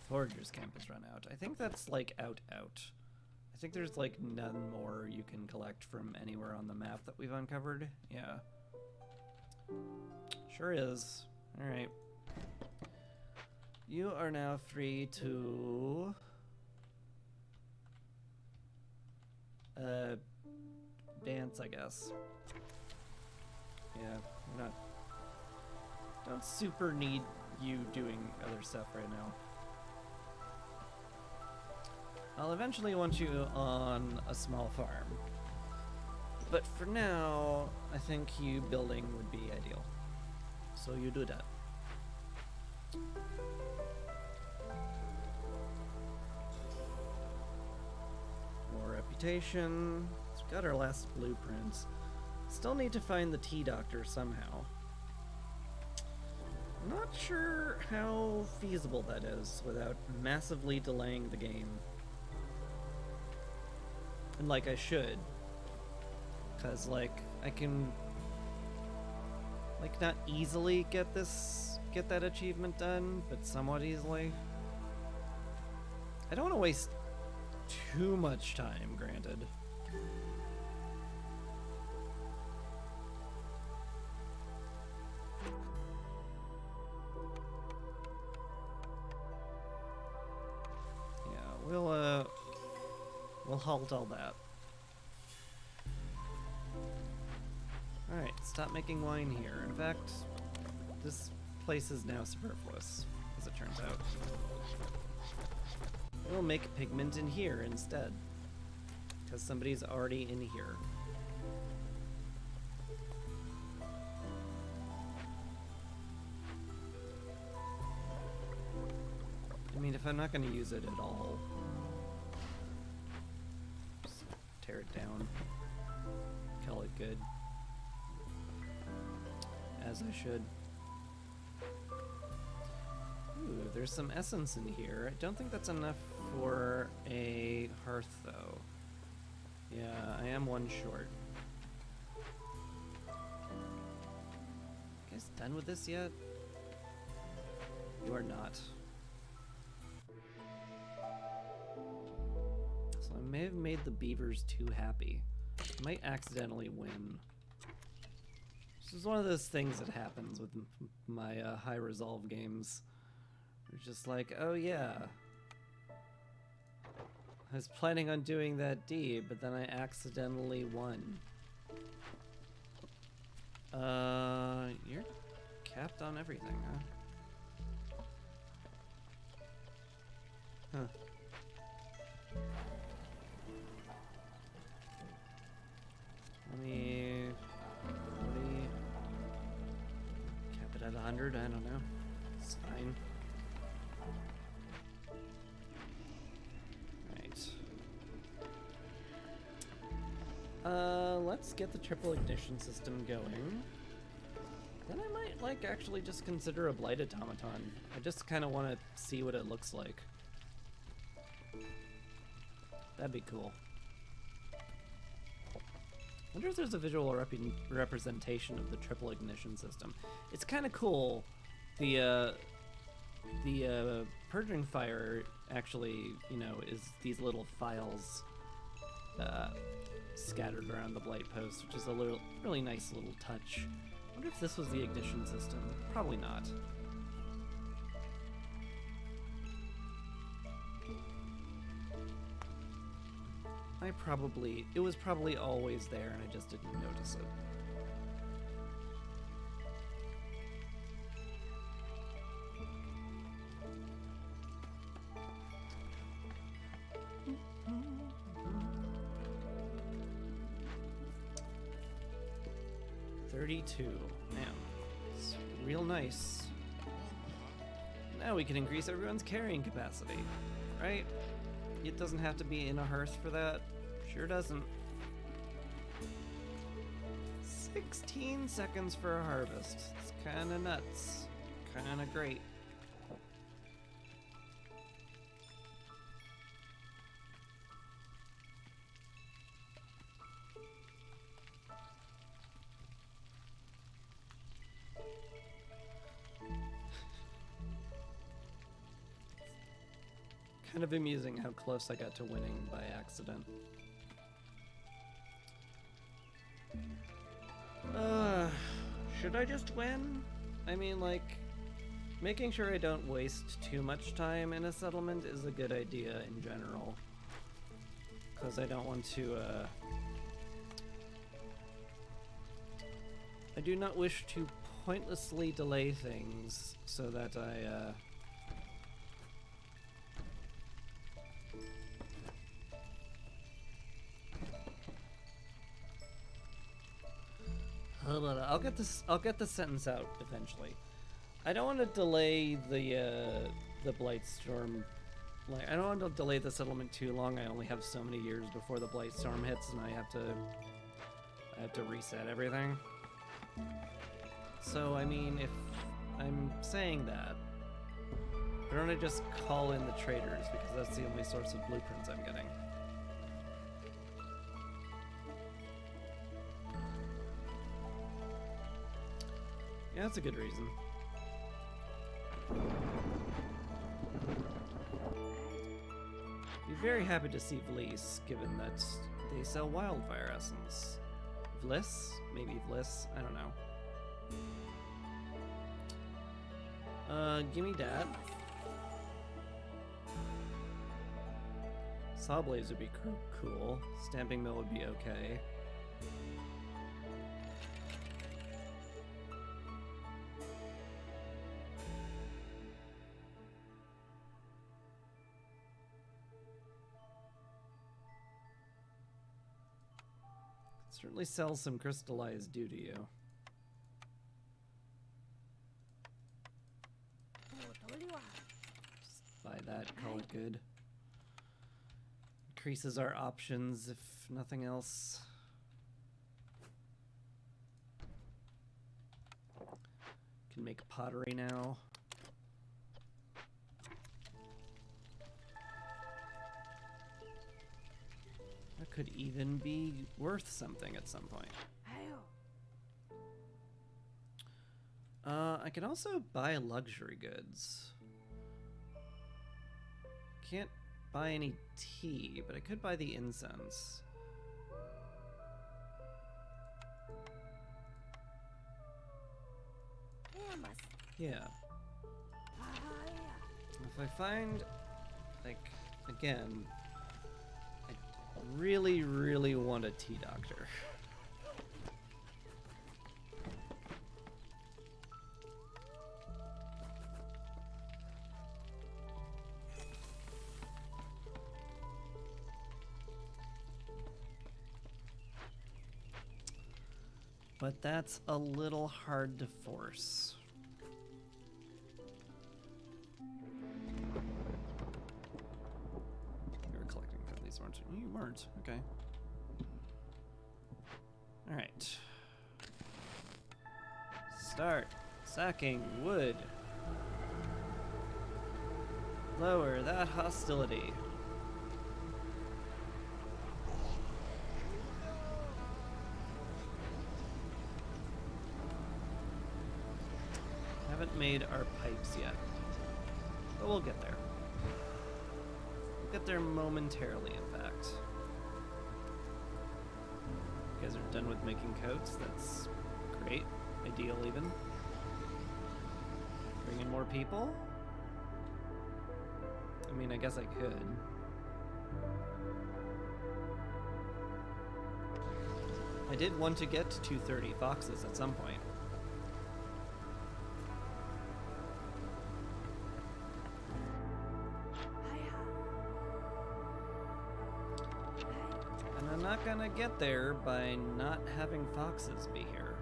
Forager's camp has run out. I think that's like out. I think there's like none more you can collect from anywhere on the map that we've uncovered. Yeah. Sure is. Alright. You are now free to dance, I guess. Yeah, we're not, don't super need you doing other stuff right now. I'll eventually want you on a small farm. But for now, I think you building would be ideal. So you do that. More reputation. reputation. We've got our last blueprints. Still need to find the T-Doctor somehow. Not sure how feasible that is without massively delaying the game. And like I should. Cause like I can like not easily get that achievement done, but somewhat easily. I don't want to waste too much time, granted. Yeah, we'll halt all that. Alright, stop making wine here. In fact, this place is now superfluous, as it turns out. We'll make pigment in here instead, because somebody's already in here. I mean, if I'm not going to use it at all, just tear it down, call it good, as I should. Ooh, there's some essence in here. I don't think that's enough for a hearth, though. Yeah, I am one short. You guys done with this yet? You are not. So I may have made the beavers too happy. I might accidentally win. This is one of those things that happens with my high resolve games. It's just like, oh yeah, I was planning on doing that deed, but then I accidentally won. You're capped on everything, huh? Huh. Let me... 40... Cap it at 100, I don't know. It's fine. Let's get the triple ignition system going. Then I might, like, actually just consider a Blight Automaton. I just kind of want to see what it looks like. That'd be cool. Wonder if there's a visual representation of the triple ignition system. It's kind of cool. The Purging Fire actually, you know, is these little files scattered around the Blight Post, which is a really nice little touch. I wonder if this was the ignition system. Probably not. It was probably always there and I just didn't notice it. Man, it's real nice. Now we can increase everyone's carrying capacity, right? It doesn't have to be in a hearth for that. Sure doesn't. 16 seconds for a harvest. It's kinda nuts. Kinda great. Kind of amusing how close I got to winning by accident. Should I just win? I mean, like, making sure I don't waste too much time in a settlement is a good idea in general. Because I don't want to, I do not wish to pointlessly delay things so that I, hold on, I'll get the sentence out eventually. I don't want to delay the Blightstorm Like, I don't want to delay the settlement too long. I only have so many years before the Blight Storm hits, and I have to reset everything. So, I mean, if I'm saying that, why don't I just call in the traders, because that's the only source of blueprints I'm getting. Yeah, that's a good reason. Be very happy to see Vliss, given that they sell wildfire essence. Vliss? Maybe Vliss? I don't know. Gimme that. Sawblaze would be cool. Stamping mill would be okay. Certainly sell some crystallized due to you. Just buy that, call it good. Increases our options, if nothing else. Can make pottery now. That could even be worth something at some point. I can also buy luxury goods. Can't buy any tea, but I could buy the incense. Yeah. If I find, like, again, I really, really want a tea doctor. But that's a little hard to force. You were collecting from these, weren't you? You weren't. Okay. Alright. Start sacking wood. Lower that hostility. Haven't made our pipes yet, but we'll get there. We'll get there momentarily, in fact. You guys are done with making coats. That's great. Ideal, even. Bring in more people? I mean, I guess I could. I did want to get to 230 foxes at some point. And I'm not gonna get there by not having foxes be here.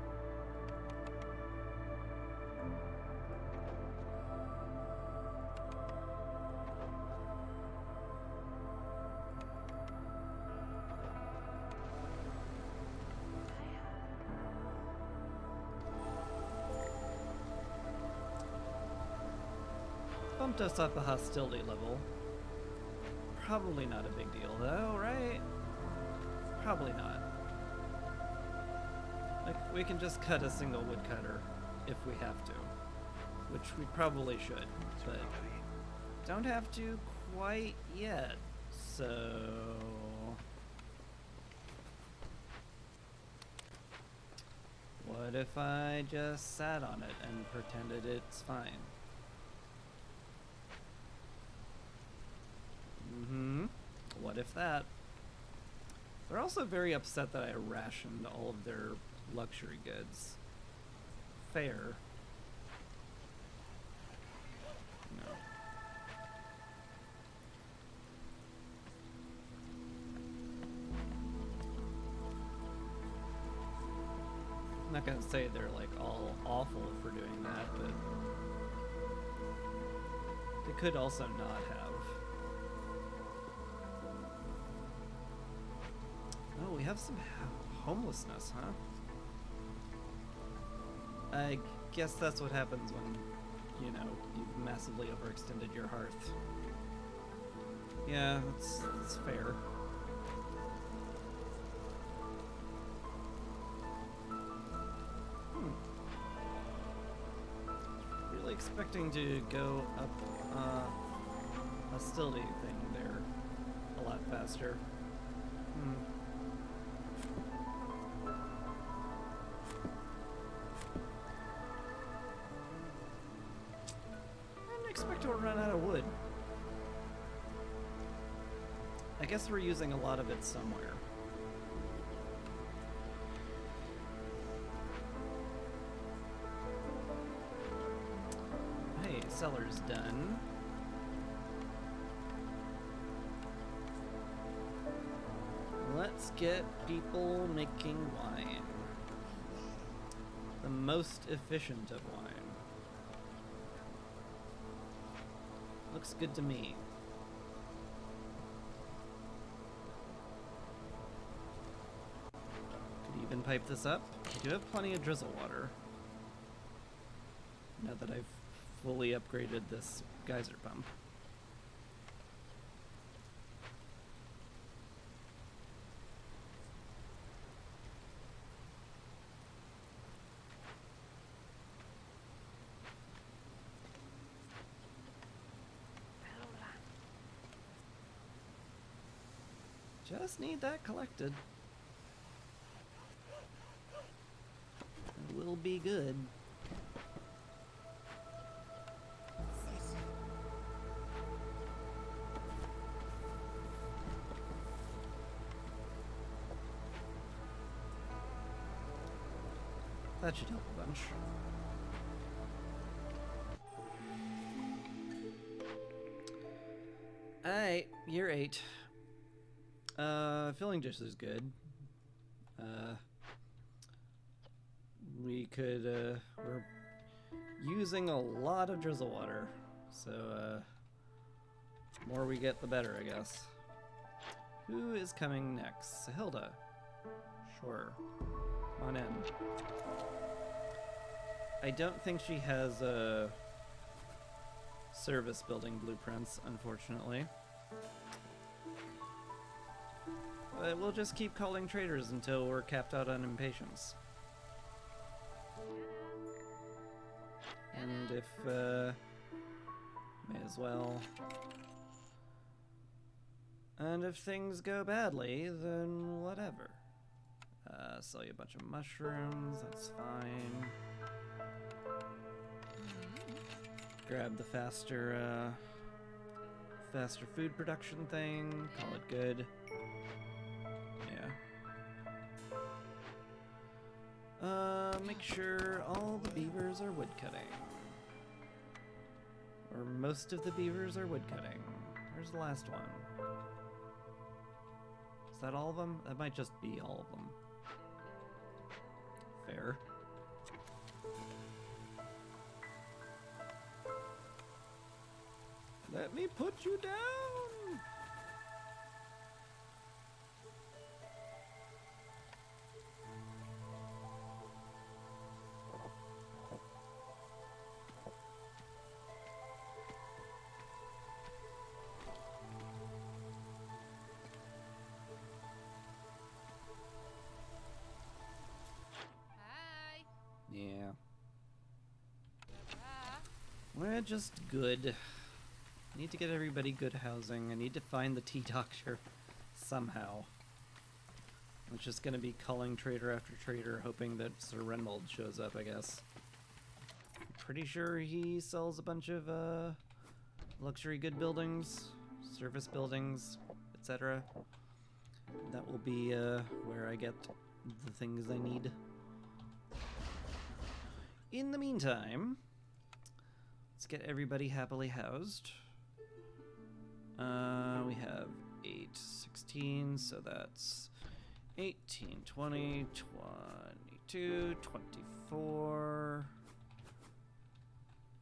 Bumped us up a hostility level. Probably not a big deal though, right? Probably not. Like, we can just cut a single woodcutter if we have to. Which we probably should, but don't have to quite yet, so... What if I just sat on it and pretended it's fine? What if that? They're also very upset that I rationed all of their luxury goods. Fair. No. I'm not gonna say they're like all awful for doing that, but they could also not have. Oh, we have some homelessness, huh? I guess that's what happens when, you know, you've massively overextended your hearth. Yeah, that's fair. Really expecting to go up hostility thing there a lot faster. I didn't expect to run out of wood. I guess we're using a lot of it somewhere. Hey, cellar's done. Let's get people making wine. The most efficient of wine. Looks good to me. Could even pipe this up. I do have plenty of drizzle water. Now that I've fully upgraded this geyser pump. Just need that collected. We'll be good. That should help a bunch. Alright, year 8. Filling dish is good. We could, we're using a lot of drizzle water, so, more we get, the better, I guess. Who is coming next? Sahilda. Sure. Come on in. I don't think she has, service building blueprints, unfortunately. But we'll just keep calling traders until we're capped out on impatience. And if, may as well. And if things go badly, then whatever. Sell you a bunch of mushrooms, that's fine. Grab the faster food production thing, call it good. Make sure all the beavers are woodcutting. Or most of the beavers are woodcutting. Where's the last one? Is that all of them? That might just be all of them. Fair. Let me put you down! Yeah. We're just good. Need to get everybody good housing. I need to find the tea doctor somehow. It's just gonna be calling trader after trader, hoping that Sir Renmold shows up, I guess. I'm pretty sure he sells a bunch of luxury good buildings, service buildings, etc. That will be where I get the things I need. In the meantime, let's get everybody happily housed. We have 8, 16, so that's 18, 20, 22, 24,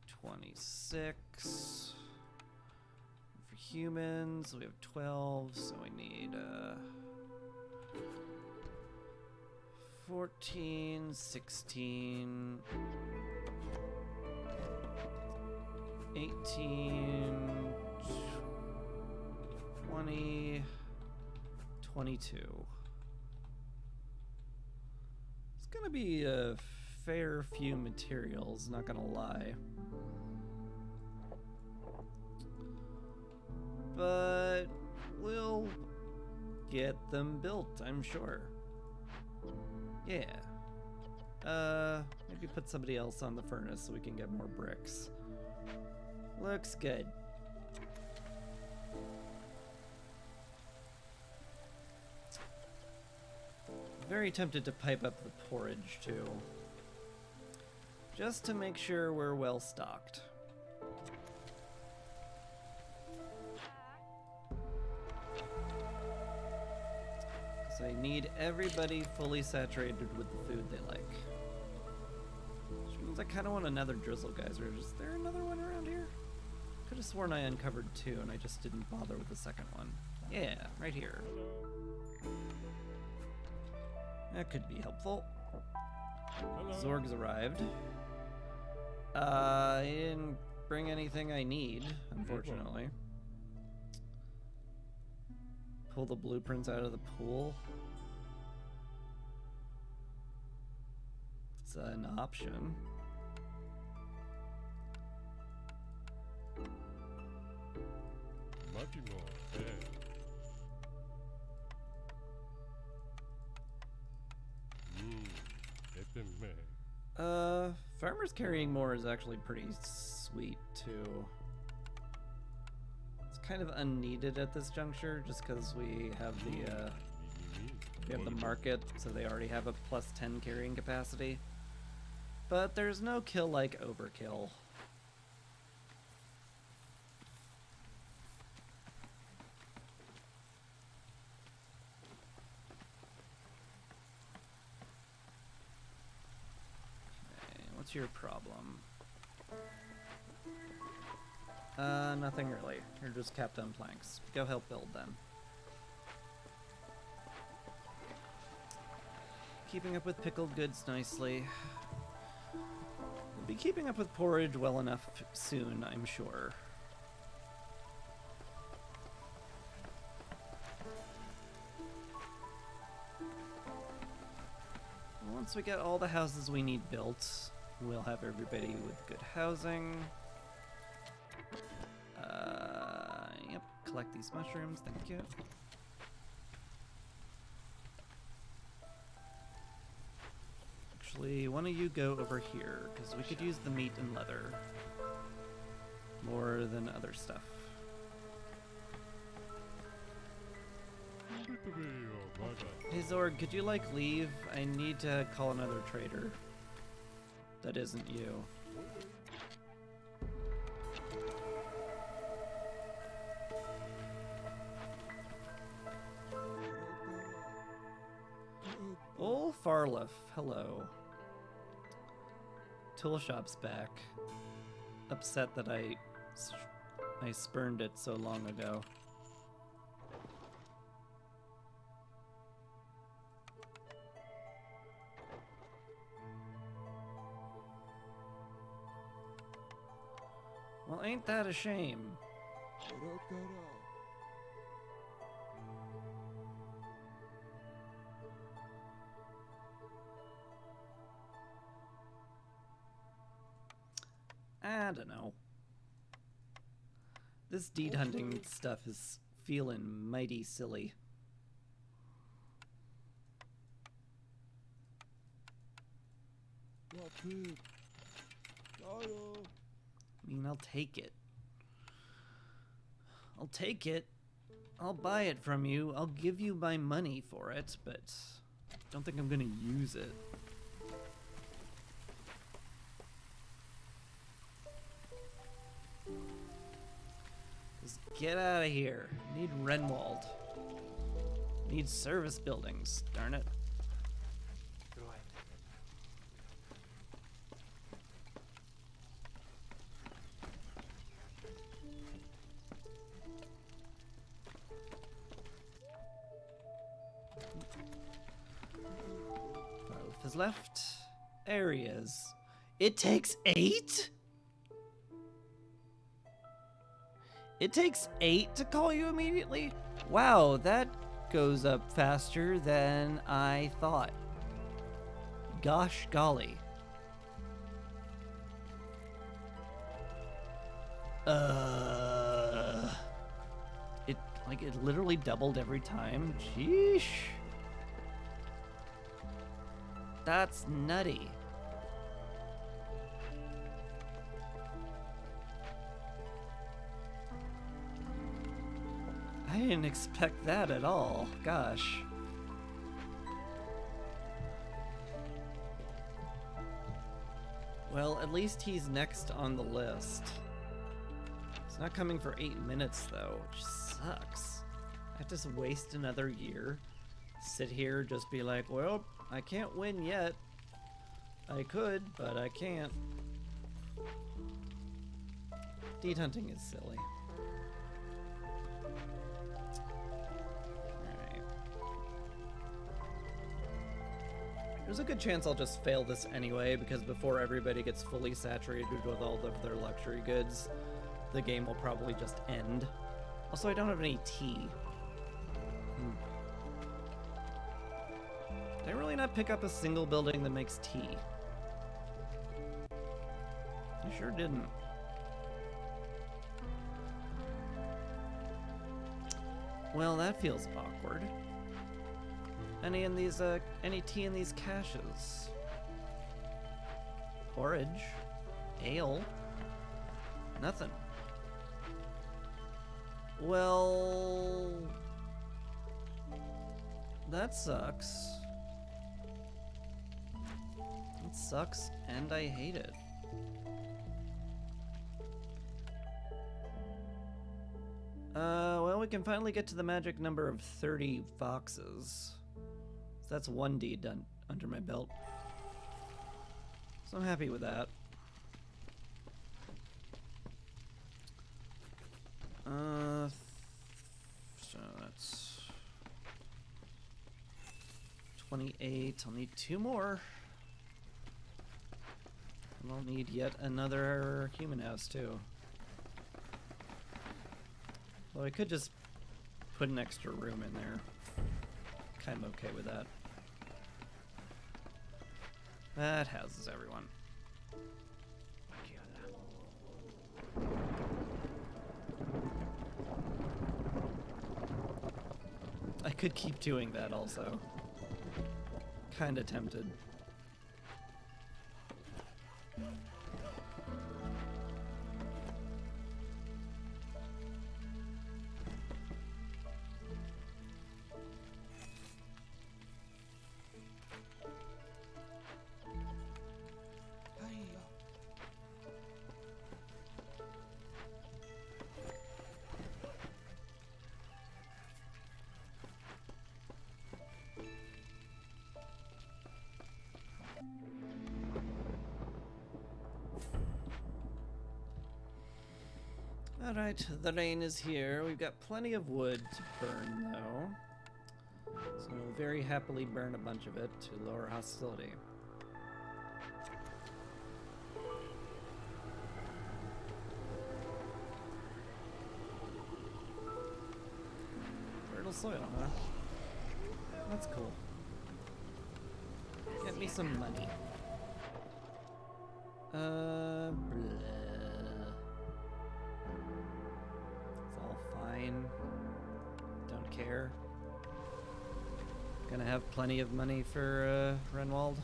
26. For humans, we have 12, so we need 14, 16, 18, 20, 22. It's gonna be a fair few materials, not gonna lie. But we'll get them built, I'm sure. Yeah. Maybe put somebody else on the furnace so we can get more bricks. Looks good. Very tempted to pipe up the porridge too. Just to make sure we're well stocked. So I need everybody fully saturated with the food they like. Which means I kind of want another drizzle geyser. Is there another one around here? Could have sworn I uncovered two and I just didn't bother with the second one. Yeah, right here. That could be helpful. Zorg's arrived. He didn't bring anything I need, unfortunately. Pull the blueprints out of the pool. It's an option. Farmers carrying more is actually pretty sweet too. It's kind of unneeded at this juncture just because we have the market, so they already have a plus 10 carrying capacity. But there's no kill like overkill. What's your problem? Nothing really. You're just capped on planks. Go help build then. Keeping up with pickled goods nicely. We'll be keeping up with porridge well enough soon, I'm sure. Once we get all the houses we need built, we'll have everybody with good housing. Yep, collect these mushrooms, thank you. Actually, one of you go over here, because we could use the meat and leather more than other stuff. Hey Zorg, could you leave? I need to call another trader. That isn't you. Ol Farlif, hello. Toolshop's back. Upset that I spurned it so long ago. Well, ain't that a shame? I don't know. This deed hunting stuff is feeling mighty silly. I mean, I'll take it. I'll take it. I'll buy it from you. I'll give you my money for it, but I don't think I'm gonna use it. Just get out of here. Need Renwald. Need service buildings, darn it. left. There he is. It takes 8? It takes 8 to call you immediately? Wow, that goes up faster than I thought. Gosh golly. It literally doubled every time. Sheesh. That's nutty. I didn't expect that at all. Gosh. Well, at least he's next on the list. It's not coming for 8 minutes though, which sucks. I have to waste another year. Sit here, just be like, well, I can't win yet. I could, but I can't. Deed hunting is silly. Alright. There's a good chance I'll just fail this anyway, because before everybody gets fully saturated with all of their luxury goods, the game will probably just end. Also, I don't have any tea. Did I really not pick up a single building that makes tea? I sure didn't. Well, that feels awkward. Any tea in these caches? Porridge? Ale? Nothing. Well, that sucks. It sucks, and I hate it. Well, we can finally get to the magic number of 30 foxes. So that's one deed done under my belt. So I'm happy with that. So that's 28. I'll need 2 more. And I'll need yet another human house too. Well, I could just put an extra room in there. Kind of okay with that. That houses everyone. I could keep doing that also. Kinda tempted. Alright, the rain is here. We've got plenty of wood to burn, though. So we'll very happily burn a bunch of it to lower hostility. Fertile soil, huh? That's cool. Get me some money. Bleh. It's all fine. Don't care. Gonna have plenty of money for Renwald.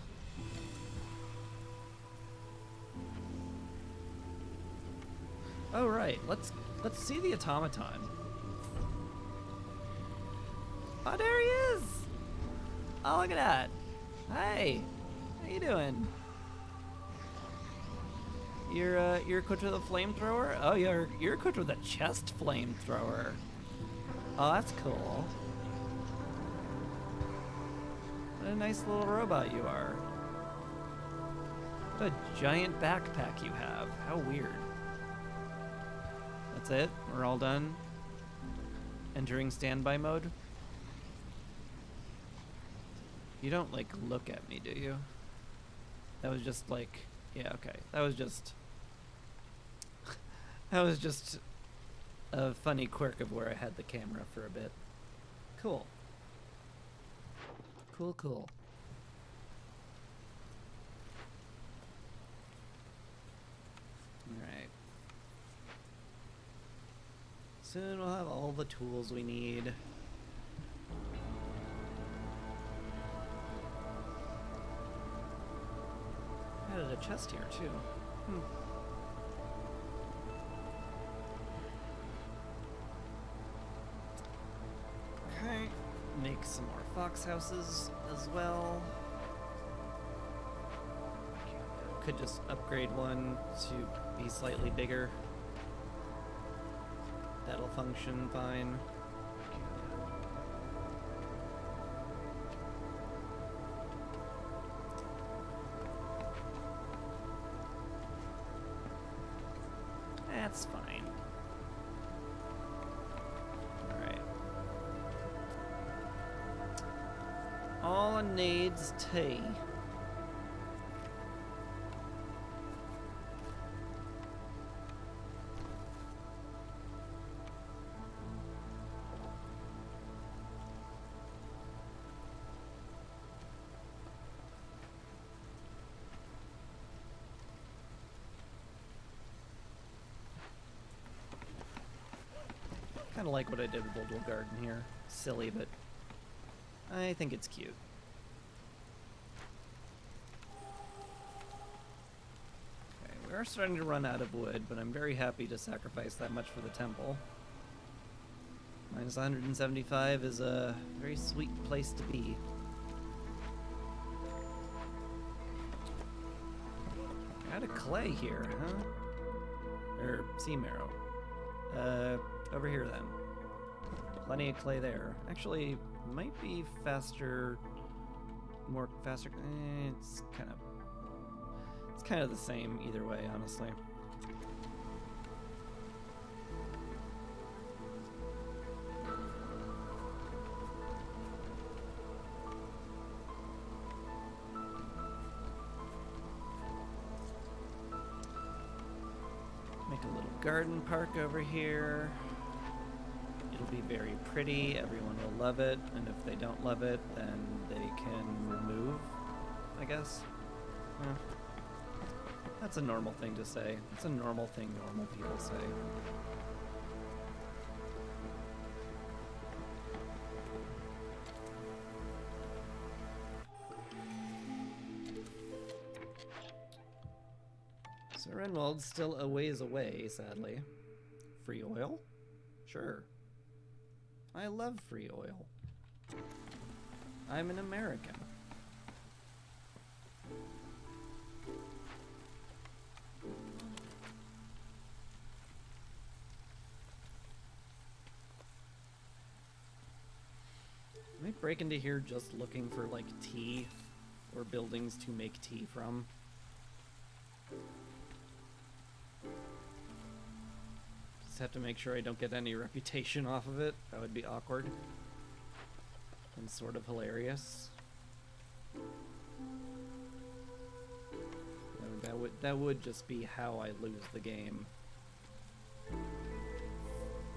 Oh right, let's see the automaton. Oh, there he is! Oh, look at that. Hey, how you doing? You're equipped with a flamethrower? Oh, you're equipped with a chest flamethrower. Oh, that's cool. What a nice little robot you are. What a giant backpack you have. How weird. That's it? We're all done? Entering standby mode? You don't, like, look at me, do you? That was just like, yeah, okay. That was just that was just a funny quirk of where I had the camera for a bit. Cool. Cool, cool. Alright. Soon we'll have all the tools we need. Added a chest here too. Okay. Make some more fox houses as well. Could just upgrade one to be slightly bigger. That'll function fine. That's fine. Alright. All needs tea. Kind of like what I did with Old Garden here. Silly, but I think it's cute. Okay, we are starting to run out of wood, but I'm very happy to sacrifice that much for the temple. Minus 175 is a very sweet place to be. Got a clay here, huh? Or sea marrow. Over here then. Plenty of clay there. Actually, might be faster, more faster. It's kind of the same either way, honestly. Make a little garden park over here. It'll be very pretty, everyone will love it, and if they don't love it, then they can remove, I guess. That's a normal thing to say. It's a normal thing normal people say. So Renwald's still a ways away, sadly. Free oil? Sure. I love free oil. I'm an American. I might break into here just looking for, like, tea or buildings to make tea from. Just have to make sure I don't get any reputation off of it. That would be awkward. And sort of hilarious. That would just be how I lose the game.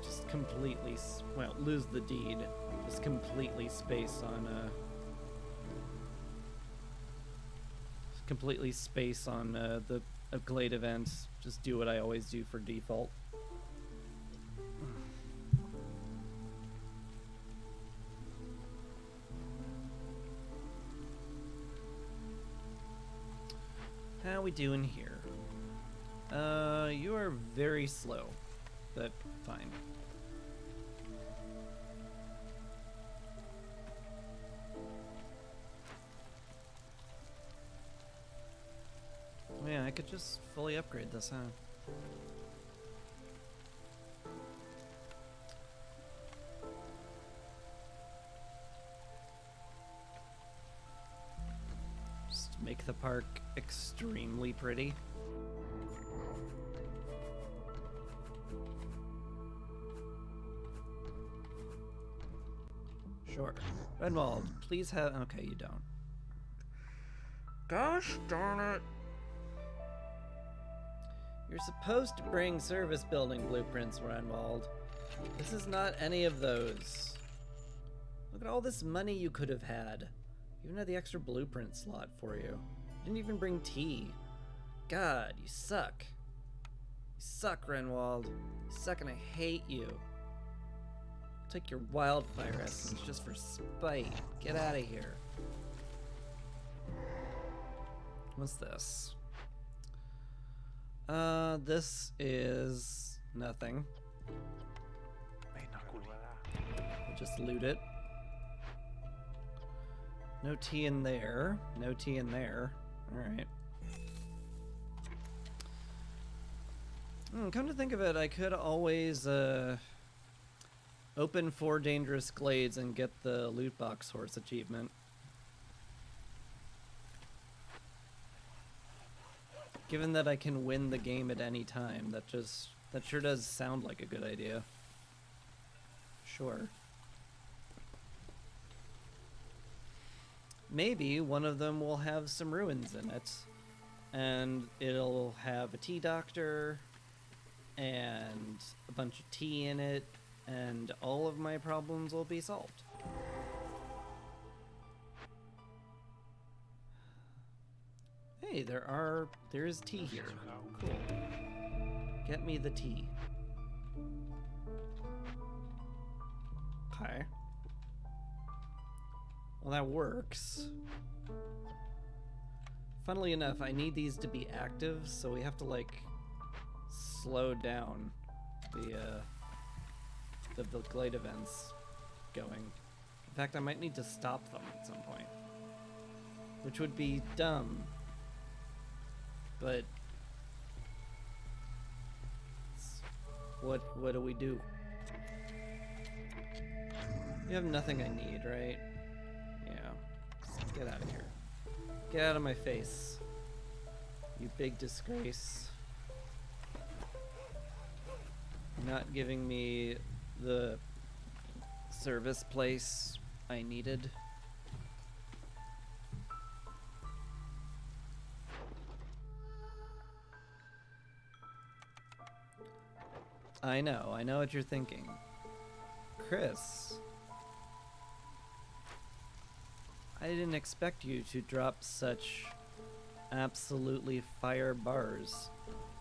Just completely, well, lose the deed. Just completely space on the Glade events. Just do what I always do for default. How we doing here? You are very slow, but fine. Yeah, I could just fully upgrade this, huh? Just make the park extremely pretty. Sure. Renwald, please have... Okay, you don't. Gosh darn it. You're supposed to bring service building blueprints, Renwald. This is not any of those. Look at all this money you could have had. You even had the extra blueprint slot for you. You didn't even bring tea. God, you suck. You suck, Renwald. You suck and I hate you. Take your wildfire essence just for spite. Get out of here. What's this? This is nothing. We'll just loot it. No tea in there. No tea in there. Alright. Come to think of it, I could always, open 4 dangerous glades and get the loot box horse achievement. Given that I can win the game at any time, that sure does sound like a good idea. Sure. Maybe one of them will have some ruins in it, and it'll have a tea doctor, and a bunch of tea in it, and all of my problems will be solved. Hey, there is tea here. Cool. Get me the tea. Okay. Well, that works. Funnily enough, I need these to be active, so we have to, like, slow down the glade events going. In fact, I might need to stop them at some point. Which would be dumb. But what do we do? You have nothing I need, right? Yeah. Just get out of here. Get out of my face. You big disgrace. Not giving me the service place I needed. I know what you're thinking. Chris, I didn't expect you to drop such absolutely fire bars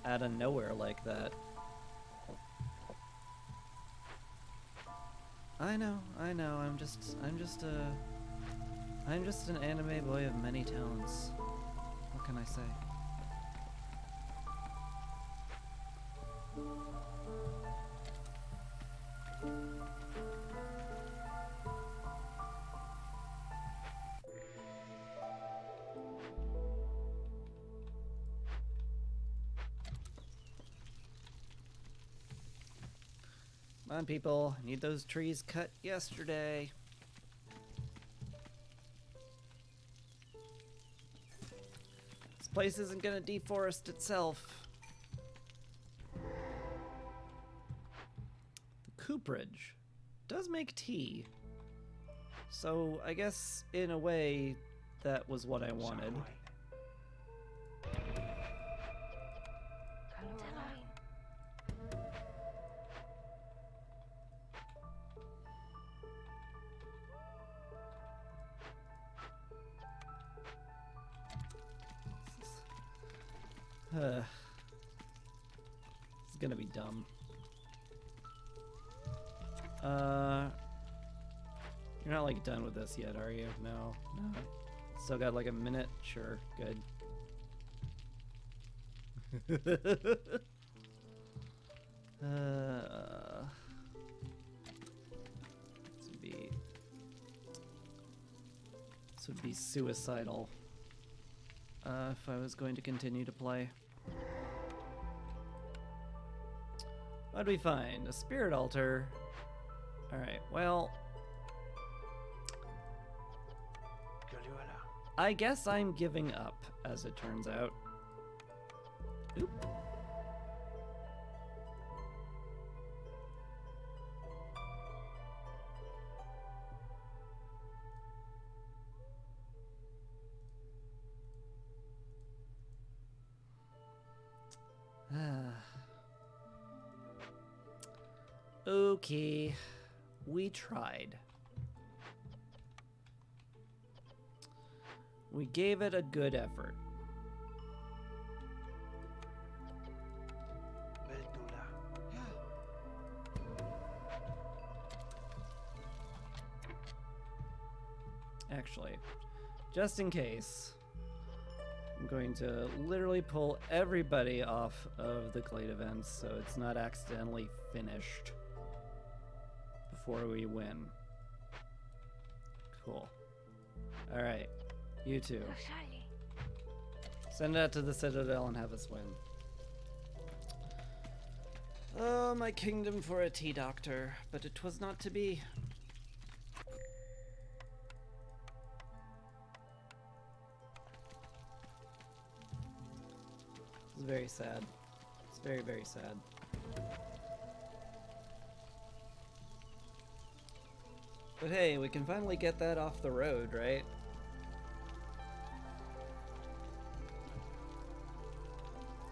out of nowhere like that. I know, I'm just an anime boy of many talents. What can I say? Come on, people. I need those trees cut yesterday. This place isn't gonna deforest itself. The cooperage does make tea. So I guess, in a way, that was what I wanted. It's gonna be dumb. You're not like done with this yet, are you? No. Still got like a minute? Sure, good. This would be suicidal if I was going to continue to play. What'd we find? A spirit altar. Alright, well, I guess I'm giving up, as it turns out. Oop. Okay, we tried. We gave it a good effort. Verdura. Yeah. Actually, just in case, I'm going to literally pull everybody off of the Glade events so it's not accidentally finished before we win. Cool. Alright, you two. Send that to the Citadel and have us win. Oh, my kingdom for a tea doctor, but it was not to be. It's very sad. It's very, very sad. But hey, we can finally get that off the road, right?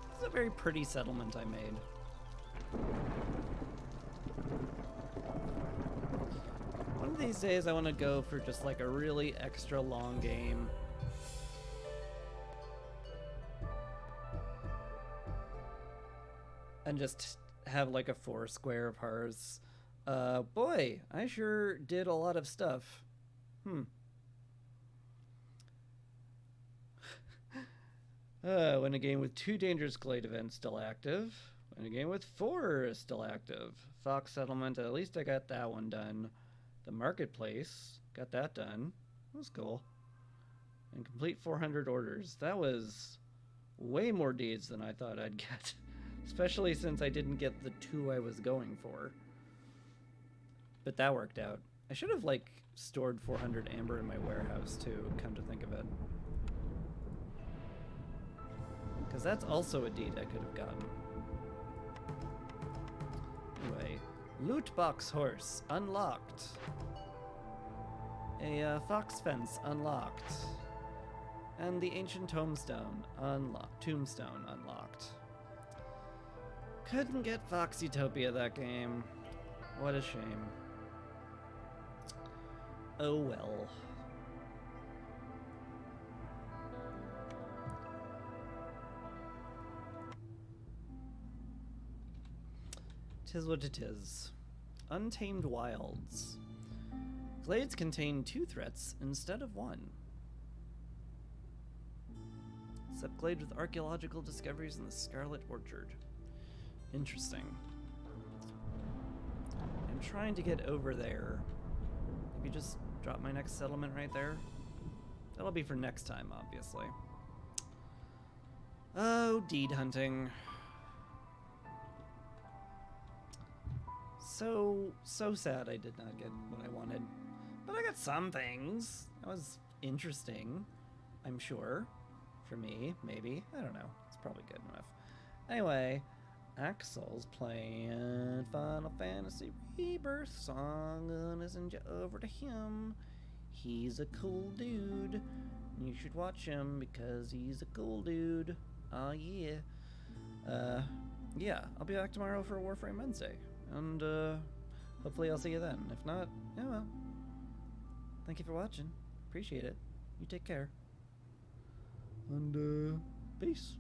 This is a very pretty settlement I made. One of these days I want to go for just like a really extra long game. And just have like a 4 square of hearths. Boy, I sure did a lot of stuff. When a game with 2 Dangerous Glade events still active. When a game with 4 is still active. Fox Settlement, at least I got that one done. The Marketplace, got that done. That was cool. And complete 400 orders. That was way more deeds than I thought I'd get. Especially since I didn't get the 2 I was going for. But that worked out. I should have, like, stored 400 amber in my warehouse, too, come to think of it. Because that's also a deed I could have gotten. Anyway, loot box horse unlocked. A fox fence unlocked. And the ancient tombstone unlocked. Couldn't get Fox Utopia that game. What a shame. Oh well. Tis what it is. Untamed Wilds. Glades contain 2 threats instead of 1. Subglade with archaeological discoveries in the Scarlet Orchard. Interesting. I'm trying to get over there. Maybe just drop my next settlement right there. That'll be for next time, obviously. Oh, deed hunting. So sad I did not get what I wanted. But I got some things. That was interesting, I'm sure. For me, maybe. I don't know. It's probably good enough. Anyway, Axel's playing Final Fantasy Rebirth song, gonna send you over to him. He's a cool dude. You should watch him because he's a cool dude. Oh yeah. Yeah, I'll be back tomorrow for Warframe Wednesday. And hopefully I'll see you then. If not, yeah well. Thank you for watching. Appreciate it. You take care. And peace.